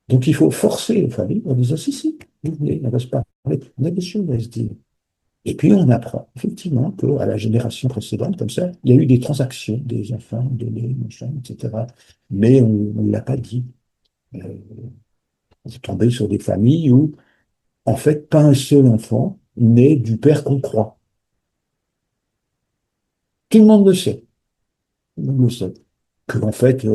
Donc, il faut forcer les familles en disant, si, vous voulez, on va se parler, on a des choses à se dire. Et puis, on apprend effectivement qu'à la génération précédente, comme ça, il y a eu des transactions des enfants, donnés, machin, etc. Mais on ne l'a pas dit. Euh, on est tombé sur des familles où, en fait, pas un seul enfant naît du père qu'on croit. Tout le monde le sait. Tout le monde le sait. Que, en fait,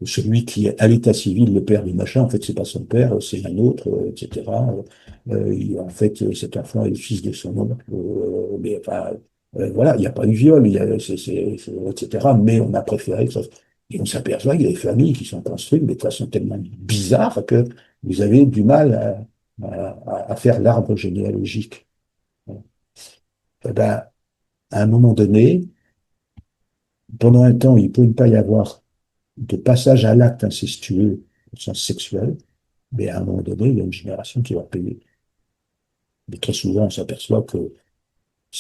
celui qui est à l'état civil, le père du machin, en fait, c'est pas son père, c'est un autre, etc. En fait, cet enfant est le fils de son oncle. Mais enfin, voilà, il n'y a pas eu viol, etc. Mais on a préféré que ça. Et on s'aperçoit qu'il y a des familles qui sont construites de façon tellement bizarre que vous avez du mal à faire l'arbre généalogique. Eh ben, à un moment donné, pendant un temps, il peut ne pas y avoir de passage à l'acte incestueux au sens sexuel, mais à un moment donné, il y a une génération qui va payer. Mais très souvent, on s'aperçoit que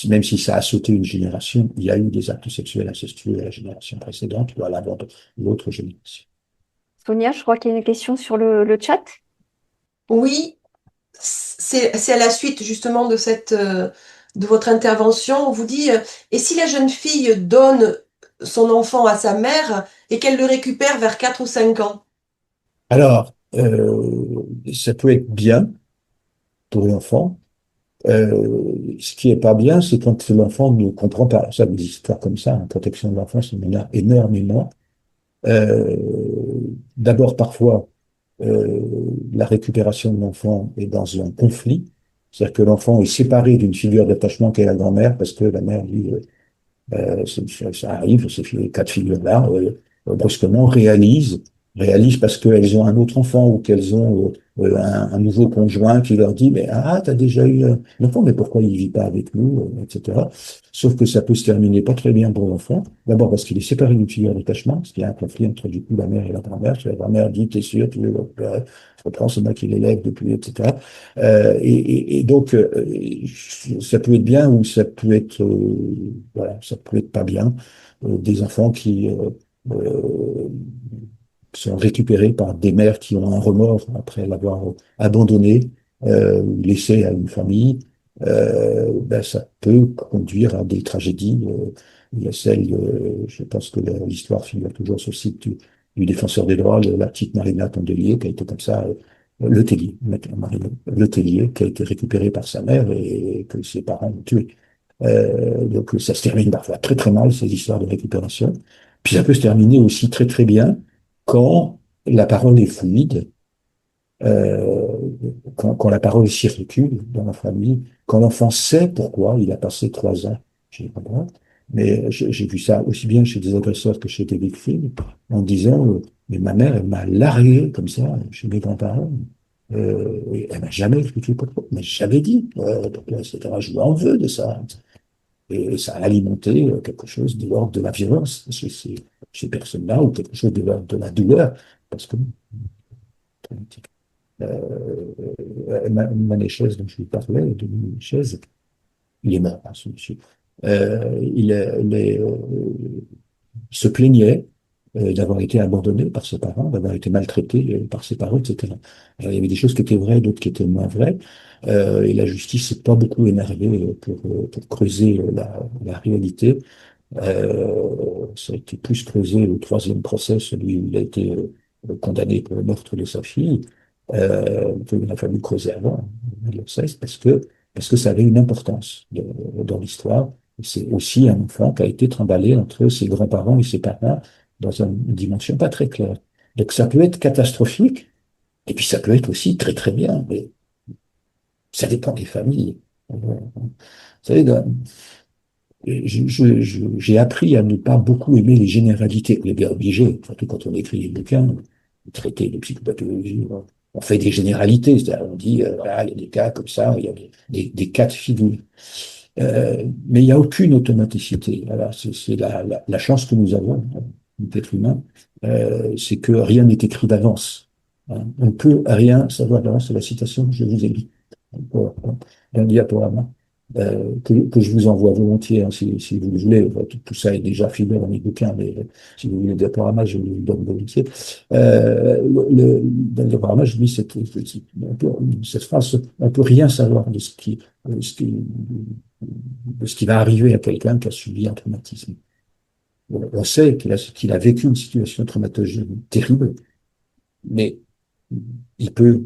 même si ça a sauté une génération, il y a eu des actes sexuels incestueux à la génération précédente ou à l'autre génération. Sonia, je crois qu'il y a une question sur le chat. Oui, c'est à la suite justement de votre intervention. On vous dit, et si la jeune fille donne son enfant à sa mère et qu'elle le récupère vers 4 ou 5 ans? Alors, ça peut être bien pour l'enfant. Ce qui est pas bien, c'est quand l'enfant ne comprend pas. Ça, des histoires comme ça, en protection de l'enfance, il y en a énormément. Euh, D'abord, parfois, euh, la récupération de l'enfant est dans un conflit. C'est-à-dire que l'enfant est séparé d'une figure d'attachement qu'est la grand-mère, parce que la mère, lui, ça arrive, ces cas de figure-là, brusquement réalisent parce qu'elles ont un autre enfant ou qu'elles ont un nouveau conjoint qui leur dit, mais t'as déjà eu un enfant, mais pourquoi il vit pas avec nous, etc. Sauf que ça peut se terminer pas très bien pour l'enfant. D'abord parce qu'il est séparé d'une figure d'attachement, parce qu'il y a un conflit entre du coup la mère et la grand-mère. La grand-mère dit, t'es sûr, tu veux le récupérer, je reprends, c'est moi qui l'élève depuis, etc. Et donc, ça peut être bien ou ça peut être, voilà, ça peut être pas bien. Des enfants qui euh, sont récupérés par des mères qui ont un remords après l'avoir abandonné, laissé à une famille. Ben, ça peut conduire à des tragédies. Il y a celle, je pense que l'histoire figure toujours sur le site du défenseur des droits, la petite Marina Tondelier, qui a été comme ça, Le Tellier, Le Tellier, qui a été récupéré par sa mère et que ses parents ont tué. Donc ça se termine parfois très très mal, ces histoires de récupération. Puis ça peut se terminer aussi très très bien quand la parole est fluide, euh, quand la parole circule dans la famille, quand l'enfant sait pourquoi il a passé 3 ans chez les parents. Mais j'ai vu ça aussi bien chez des agresseurs que chez des victimes, en disant, mais ma mère, elle m'a largué comme ça chez mes grands-parents. Et elle m'a jamais expliqué pourquoi, elle m'a jamais dit, pourquoi, etc. Je lui en veux de ça. Et ça a alimenté quelque chose de l'ordre de la violence chez ces personnes-là, ou quelque chose de l'ordre de la douleur. Parce que Manéchez, dont je vous parlais, de Manéchez, il est mort, hein, ce monsieur. Il se plaignait d'avoir été abandonné par ses parents, d'avoir été maltraité par ses parents, etc. Alors, il y avait des choses qui étaient vraies, d'autres qui étaient moins vraies. Et la justice s'est pas beaucoup énervée pour creuser la réalité. Ça a été plus creusé au troisième procès, celui où il a été condamné pour le meurtre de sa fille. Il a fallu creuser avant, en 2016, parce que ça avait une importance dans l'histoire. C'est aussi un enfant qui a été trimballé entre ses grands-parents et ses parents dans une dimension pas très claire. Donc ça peut être catastrophique, et puis ça peut être aussi très très bien. Mais Ça dépend des familles. Vous savez, j'ai appris à ne pas beaucoup aimer les généralités. On est bien obligé, surtout quand on écrit des bouquins, traiter de psychopathologie. On fait des généralités, c'est-à-dire on dit, voilà, il y a des cas comme ça, il y a des cas de figure. Mais il n'y a aucune automaticité. Voilà, c'est la chance que nous avons, l'être humain, c'est que rien n'est écrit d'avance. Hein. On ne peut rien savoir d'avance. C'est la citation que je vous ai dit d'un diaporama que je vous envoie volontiers, hein, si vous le voulez. Tout ça est déjà filé dans mes bouquins, mais si vous voulez le diaporama, je vous le donne volontiers. Dans le diaporama, je dis cette phrase, on ne peut rien savoir de ce qui, de ce qui va arriver à quelqu'un qui a subi un traumatisme. On sait qu'il a vécu une situation traumatique terrible, mais il peut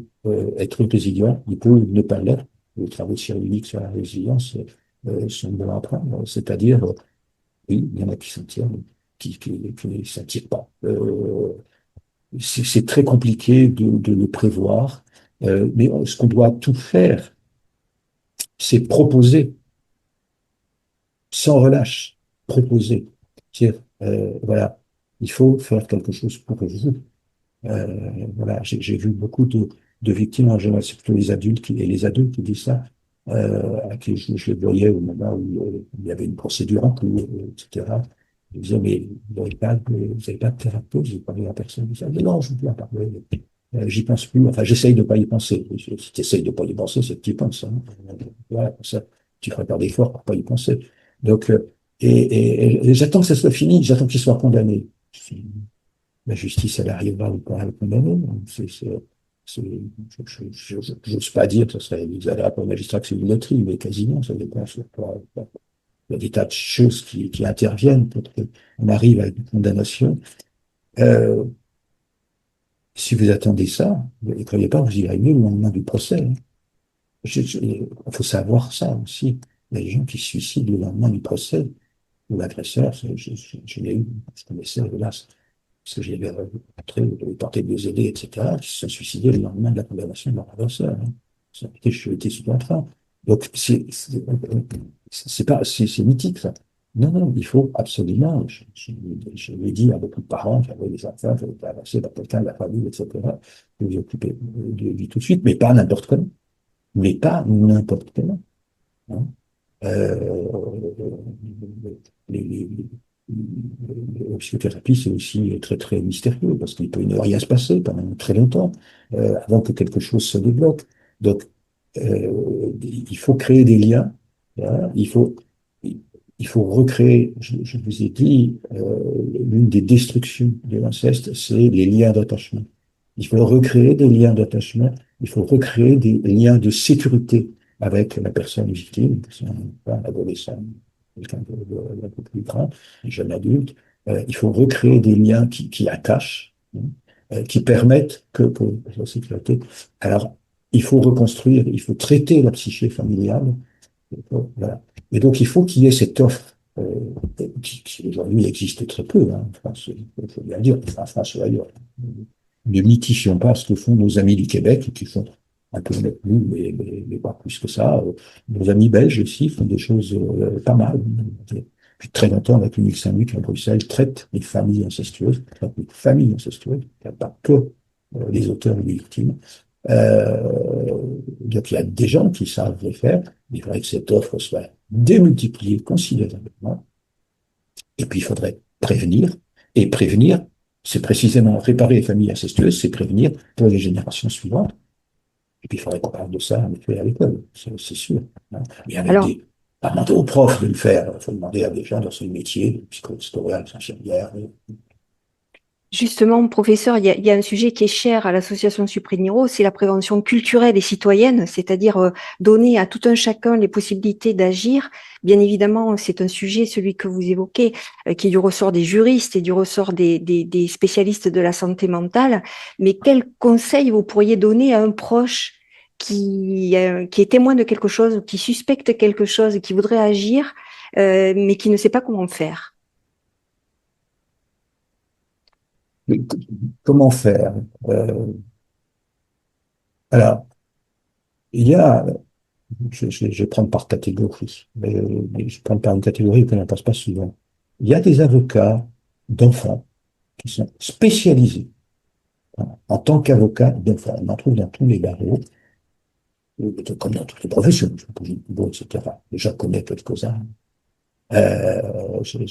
être résilient, il peut ne pas l'être. Les travaux scientifiques sur la résilience sont bons à prendre. C'est-à-dire, oui, il y en a qui s'en tirent, qui ne s'en tirent pas. C'est très compliqué de le prévoir, mais ce qu'on doit tout faire, c'est proposer sans relâche, proposer. C'est-à-dire, voilà, il faut faire quelque chose pour vous. Voilà, j'ai vu beaucoup de victimes en général, c'est plutôt les adultes et les adultes qui disent ça, à qui je les voyais au moment où il y avait une procédure en cours, etc. Ils disaient, mais vous n'avez pas de thérapeute, vous parlez à la personne, vous savez, non, je ne veux pas parler, j'y pense plus, enfin, j'essaye de ne pas y penser. Si tu essayes de ne pas y penser, c'est que tu y penses. Hein. Voilà, pour ça, tu ferais pas d'efforts pour ne pas y penser. Donc, et j'attends que ça soit fini, j'attends qu'il soit condamné. La justice, elle arrivera ou pas à le condamner. Je n'ose pas dire que ce serait exagérable pour le magistrat que c'est une loterie, mais quasiment, ça dépend. Il y a des tas de choses qui interviennent pour qu'on arrive à une condamnation. Euh, si vous attendez ça, ne croyez pas, vous irez mieux le lendemain du procès. Hein. Il faut savoir ça aussi. Il y a des gens qui se suicident le lendemain du procès, ou l'agresseur, je l'ai eu, je connaissais, hélas, parce que j'avais rencontré, j'avais tenté de les aider, etc., qui se sont suicidés le lendemain de la condamnation de leur adversaire. Hein. Je été sous contrat. Donc, c'est mythique, ça. Non, non, il faut absolument, je l'ai dit à beaucoup de parents qui avaient des enfants, qui avaient avancé dans quelqu'un de la famille, etc., de vous occuper de lui tout de suite, mais pas n'importe comment. Mais pas n'importe comment. Hein. Euh, la psychothérapie, c'est aussi très, très mystérieux parce qu'il peut ne rien se passer pendant très longtemps avant que quelque chose se débloque. Donc, il faut créer des liens. Hein, il faut recréer, je vous ai dit, l'une des destructions de l'inceste, c'est les liens d'attachement. Il faut recréer des liens d'attachement, il faut recréer des liens de sécurité avec la personne victime, un adolescent, quelqu'un d'un peu plus grand, un jeune adulte. Il faut recréer des liens qui attachent, hein, qui permettent que la sécurité. Alors, il faut reconstruire, il faut traiter la psyché familiale. Voilà. Et donc, il faut qu'il y ait cette offre qui aujourd'hui existe très peu, hein, en France, il faut bien dire, en France ou ailleurs. Ne mythifions pas ce que font nos amis du Québec, qui font un peu avec nous, mais pas plus que ça. Nos amis belges aussi font des choses pas mal. Depuis très longtemps, la clinique Saint-Luc à Bruxelles traite les familles incestueuses, traite les familles incestueuses, il n'y a pas que les auteurs et les victimes. Donc il y a des gens qui savent les faire. Il faudrait que cette offre soit démultipliée considérablement. Et puis il faudrait prévenir. Et prévenir, c'est précisément réparer les familles incestueuses, c'est prévenir pour les générations suivantes. Et puis il faudrait qu'on parle de ça en effet à l'école, c'est sûr. Hein. Mais avec Alors, des. Pas demander aux profs de le faire, il faut demander à des gens dans ce métier, psychohistoriens, infirmières. justement, professeur, il y a un sujet qui est cher à l'association Supriniro, c'est la prévention culturelle et citoyenne, c'est-à-dire donner à tout un chacun les possibilités d'agir. Bien évidemment, c'est un sujet, celui que vous évoquez, qui est du ressort des juristes et du ressort des spécialistes de la santé mentale. Mais quel conseil vous pourriez donner à un proche qui est témoin de quelque chose, qui suspecte quelque chose, qui voudrait agir, mais qui ne sait pas comment faire? Mais comment faire Alors, il y a je vais prendre par catégorie, mais je prends par une catégorie que l'on ne passe pas souvent. Il y a des avocats d'enfants qui sont spécialisés en tant qu'avocats d'enfants. On en trouve dans tous les barreaux, comme dans toutes les professions, etc. J'en connais quelques-uns. Bien sûr,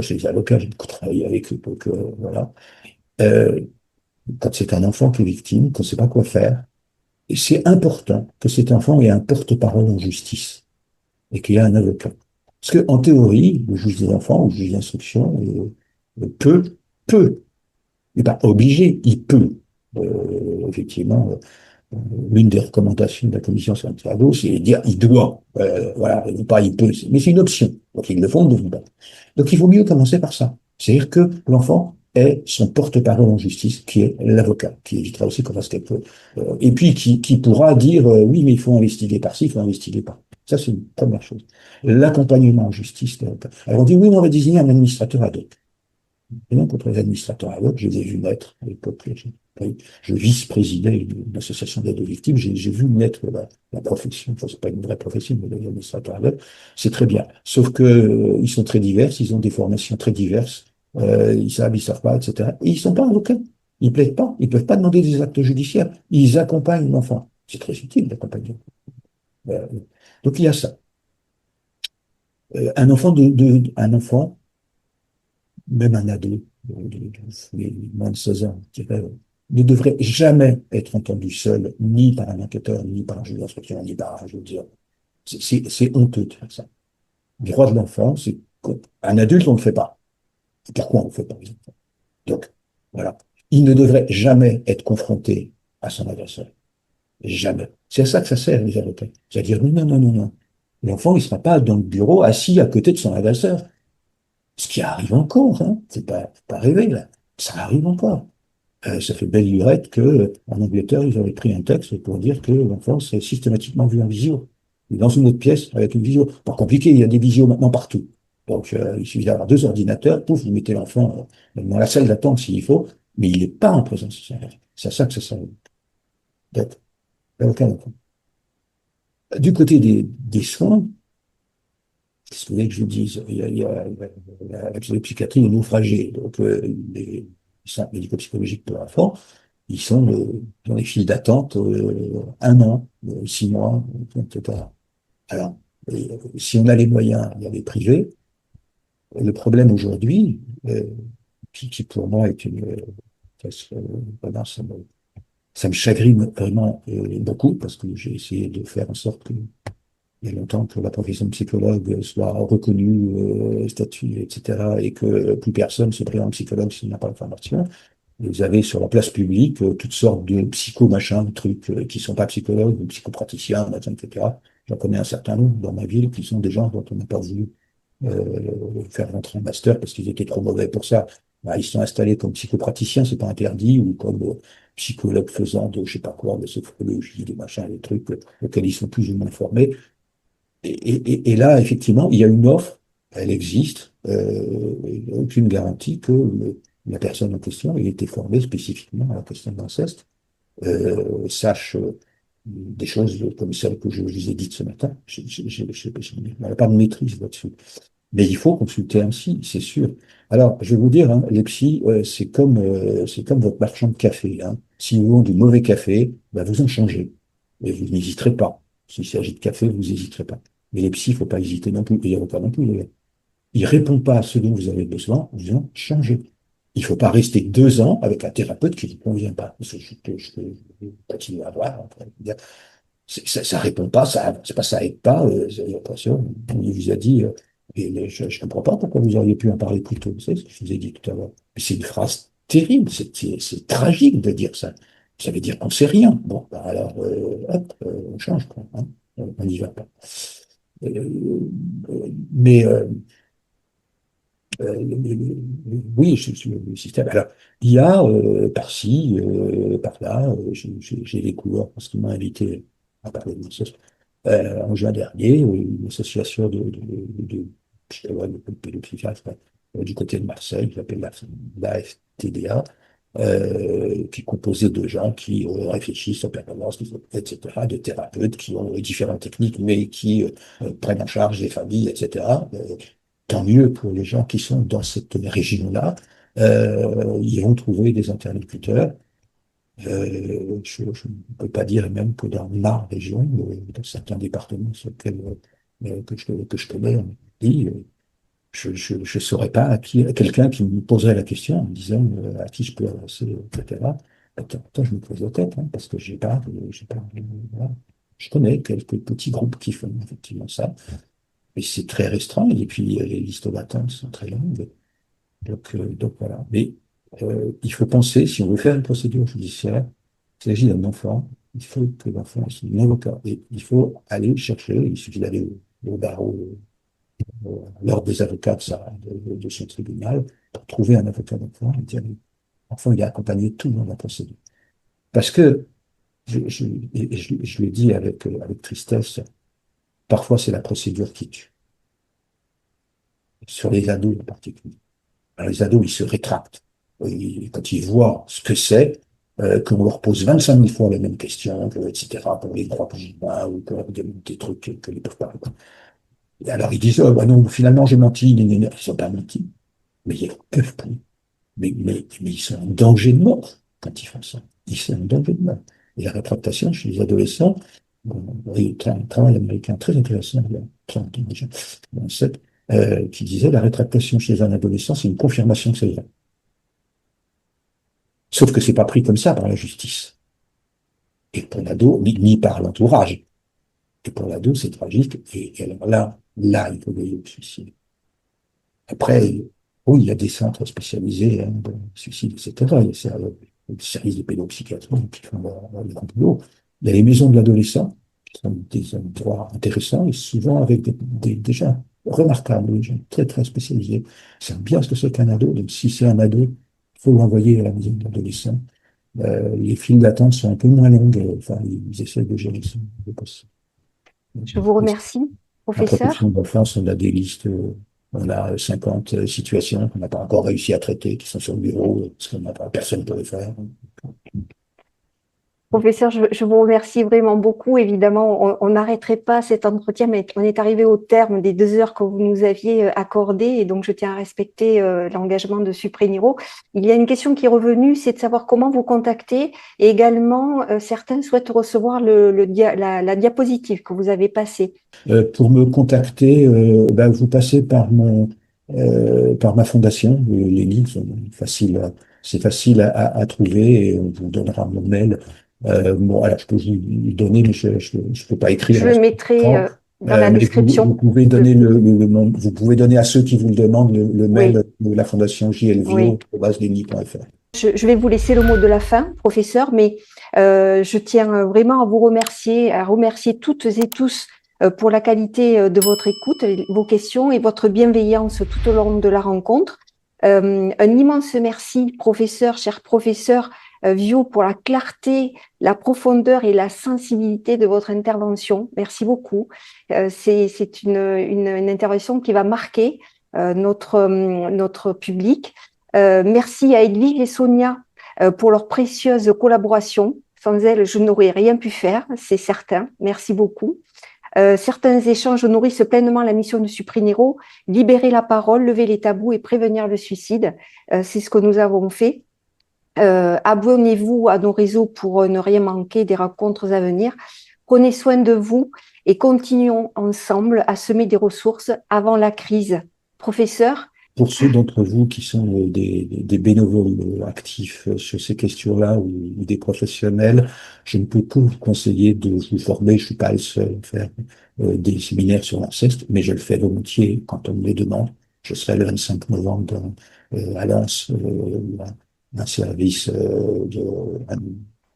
chez les avocats, j'ai beaucoup travaillé avec eux, donc voilà. Euh, Quand c'est un enfant qui est victime, qu'on ne sait pas quoi faire, et c'est important que cet enfant ait un porte-parole en justice et qu'il y ait un avocat. Parce que en théorie, le juge des enfants ou le juge d'instruction peut, il n'est pas obligé, il peut. Effectivement, l'une des recommandations de la commission sur l'intervalle, c'est de dire il doit, voilà, et non pas il peut, mais c'est une option. Donc ils le font, ne le font pas. Donc il vaut mieux commencer par ça. C'est-à-dire que l'enfant est son porte-parole en justice, qui est l'avocat, qui évitera aussi qu'on fasse quelque et puis qui pourra dire oui, mais il faut investiguer par-ci, il faut investiguer par. Ça, c'est une première chose. L'accompagnement en justice. Alors on dit oui, mais on va désigner un administrateur ad hoc. Et donc, contre les administrateurs ad hoc, je les ai vus naître à l'époque. Je vice-présidais une association d'aide aux victimes. J'ai vu naître la profession. Enfin, c'est pas une vraie profession, mais les administrateurs ad hoc, c'est très bien. Sauf que ils sont très divers, ils ont des formations très diverses. Ils savent pas, etc. Et ils sont pas avocats. Ils plaident pas. Ils peuvent pas demander des actes judiciaires. Ils accompagnent l'enfant. C'est très utile d'accompagner. Euh, donc il y a ça. Un enfant, même un ado, moins de 16 ans, je dirais, ne devrait jamais être entendu seul, ni par un enquêteur, ni par un juge d'instruction, ni par un, je veux dire, c'est honteux de faire ça. Le droit de l'enfant, c'est qu'un adulte, on ne le fait pas. Pourquoi on ne le fait pas, les enfants? Donc, voilà. Il ne devrait jamais être confronté à son agresseur. Jamais. C'est à ça que ça sert, les avocats. C'est-à-dire, non, non, non, non, non. L'enfant, il ne sera pas dans le bureau assis à côté de son agresseur. Ce qui arrive encore, hein. C'est pas rêvé, là. Ça arrive encore. Ça fait belle lurette que, en Angleterre, ils avaient pris un texte pour dire que l'enfant c'est systématiquement vu en visio. Et dans une autre pièce, avec une visio. Pas compliqué, il y a des visios maintenant partout. Donc, il suffit d'avoir deux ordinateurs, pouf, vous mettez l'enfant dans la salle d'attente s'il faut, mais il n'est pas en présence. C'est à ça que ça sert d'être avocat d'enfant. Du côté des soins, qu'est-ce que vous voulez que je vous dise? La psychiatrie est naufragée. Donc, les centres médico-psychologiques pour enfants, ils sont dans les files d'attente 1 an, 6 mois, etc. Alors, si on a les moyens, il y a les privés. Le problème aujourd'hui, qui pour moi est vraiment, ça me chagrine vraiment beaucoup, parce que j'ai essayé de faire en sorte que il y a longtemps que la profession de psychologue soit reconnue, statut, etc., et que plus personne ne se présente psychologue s'il n'a pas de formation. Vous avez sur la place publique toutes sortes de psycho-machins, de trucs qui sont pas psychologues, ou psychopraticiens, machin, etc. J'en connais un certain nombre dans ma ville qui sont des gens dont on n'a pas voulu faire rentrer en master parce qu'ils étaient trop mauvais pour ça. Bah, ils sont installés comme psychopraticiens, c'est pas interdit, ou comme psychologues faisant de je sais pas quoi, de sophrologie, des machins, des trucs auxquels ils sont plus ou moins formés. Et là, effectivement, il y a une offre, elle existe, il n'y a aucune garantie que la personne en question ait été formée spécifiquement à la question de l'inceste, sache des choses comme celles que je vous ai dites ce matin. Je n'ai pas de maîtrise là-dessus. Mais il faut consulter un psy, c'est sûr. Alors, je vais vous dire, hein, les psys, c'est comme votre marchand de café. Hein. S'ils vous vendent du mauvais café, ben vous en changez. Et vous n'hésiterez pas. S'il s'agit de café, vous n'hésiterez pas. Mais les psys, il ne faut pas hésiter non plus. Et les avocats non plus, d'ailleurs. Ils ne répondent pas à ce dont vous avez besoin, vous en changez. Il ne faut pas rester 2 ans avec un thérapeute qui ne vous convient pas. Je continue à voir. Ça répond pas, c'est pas ça aide pas. J'ai l'impression, on vous a dit, et je ne comprends pas pourquoi vous auriez pu en parler plus tôt. C'est ce que je vous ai dit tout à l'heure. Mais c'est une phrase terrible, c'est tragique de dire ça. Ça veut dire qu'on sait rien. Bon, ben alors, hop, on change, quoi, hein. On n'y va pas. Mais oui, le système. Alors, il y a par-ci, par-là, j'ai découvert parce qu'il m'a invité à parler de ça en juin dernier, une association de psychologues, de pédopsychiatres du côté de Marseille, qui s'appelle la FTDA, qui est composé de gens qui réfléchissent en permanence, etc., de thérapeutes qui ont différentes techniques, mais qui prennent en charge les familles, etc. Tant mieux pour les gens qui sont dans cette région-là. Ils vont trouver des interlocuteurs. Je ne peux pas dire même que dans ma région, dans certains départements sur lesquels, que je connais, on dit, je saurais pas à qui, à quelqu'un qui me poserait la question en me disant à qui je peux avancer, etc. Attends, je me pose la tête, hein, parce que j'ai pas, voilà. Je connais quelques petits groupes qui font effectivement ça, mais c'est très restreint, et puis les listes d'attente sont très longues. Donc voilà. Mais il faut penser, si on veut faire une procédure judiciaire, il s'agit d'un enfant, il faut que l'enfant ait un avocat. Et il faut aller chercher, il suffit d'aller au barreau, l'ordre des avocats de son tribunal, pour trouver un avocat d'enfant et dire, l'enfant, il est accompagné tout dans la procédure. Parce que, je le dis avec tristesse, parfois c'est la procédure qui tue. Sur les ados en particulier. Alors, les ados, ils se rétractent. Quand ils voient ce que c'est, qu'on leur pose 25 000 fois les mêmes questions, etc., pour les droits conjugaux, ou pour des trucs qu'ils ne peuvent pas répondre. Et alors, ils disent, oh, bah non, finalement, j'ai menti. Ils ne sont pas menti. Mais ils ne peuvent plus. Mais ils sont en danger de mort quand ils font ça. Ils sont en danger de mort. Et la rétractation chez les adolescents, il y a un travail américain très intéressant, il y a 30 ans déjà, qui disait la rétractation chez un adolescent, c'est une confirmation que c'est vrai. Sauf que c'est pas pris comme ça par la justice. Et pour l'ado, ni par l'entourage. Et pour l'ado, c'est tragique. Et alors là, il faut aller au suicide. Après, oui, il y a des centres spécialisés, hein, dans le suicide, etc. Il y a des services de pédopsychiatrie qui font le grand boulot. Il y a les maisons de l'adolescent, qui sont des endroits intéressants, et souvent avec des gens remarquables, des gens très, très spécialisés. C'est bien ce que c'est qu'un ado. Donc, si c'est un ado, il faut l'envoyer à la maison de l'adolescent. Les files d'attente sont un peu moins longues. Enfin, ils essaient de gérer ça le possible. Je vous remercie, La professeur. protection de l'enfance, on a des listes, on a 50 situations qu'on n'a pas encore réussi à traiter, qui sont sur le bureau, parce qu'on n'a pas, personne ne peut le faire. Professeur, je vous remercie vraiment beaucoup. Évidemment, on n'arrêterait pas cet entretien, mais on est arrivé au terme des 2 heures que vous nous aviez accordées, et donc je tiens à respecter l'engagement de Supreniro. Il y a une question qui est revenue, c'est de savoir comment vous contacter, et également certains souhaitent recevoir la diapositive que vous avez passée. Pour me contacter, vous passez par ma fondation. Les lignes sont faciles, c'est facile à trouver, et on vous donnera mon mail. Bon, alors je peux vous le donner, mais je peux pas écrire. Je le mettrai dans la Mais description. vous pouvez donner vous pouvez donner à ceux qui vous le demandent le mail de la fondation jlvio@leni.fr. Je vais vous laisser le mot de la fin, professeur, mais je tiens vraiment à remercier toutes et tous pour la qualité de votre écoute, vos questions et votre bienveillance tout au long de la rencontre. Un immense merci, professeur, cher professeur Viaud, pour la clarté, la profondeur et la sensibilité de votre intervention. Merci beaucoup. C'est une intervention qui va marquer notre public. Merci à Edwige et Sonia pour leur précieuse collaboration. Sans elles, je n'aurais rien pu faire, c'est certain. Merci beaucoup. Certains échanges nourrissent pleinement la mission de Supreniro, libérer la parole, lever les tabous et prévenir le suicide. C'est ce que nous avons fait. Abonnez-vous à nos réseaux pour ne rien manquer des rencontres à venir. Prenez soin de vous et continuons ensemble à semer des ressources avant la crise. Professeur? Pour ceux d'entre vous qui sont des bénévoles actifs sur ces questions-là ou des professionnels, je ne peux que vous conseiller de vous former. Je suis pas le seul à faire des séminaires sur l'inceste, mais je le fais volontiers quand on me les demande. Je serai le 25 novembre à Lens, un service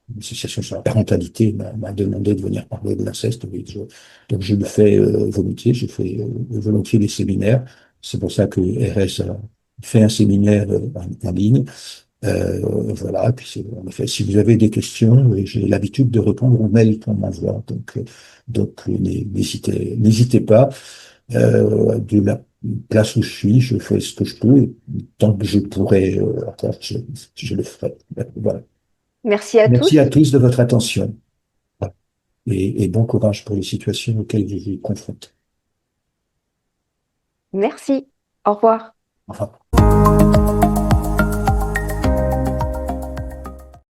une association sur la parentalité m'a demandé de venir parler de l'inceste. Donc je le fais volontiers, je fais volontiers des séminaires. C'est pour ça que RS a fait un séminaire en ligne. Voilà. Puis en effet, si vous avez des questions, j'ai l'habitude de répondre aux mails qu'on m'envoie. Donc n'hésitez pas. de la place où je suis, je fais ce que je peux, et tant que je pourrai encore, je le ferai. Voilà. Merci à tous. Merci à tous de votre attention. Voilà. Et bon courage pour les situations auxquelles vous vous confrontez. Merci. Au revoir. Au revoir.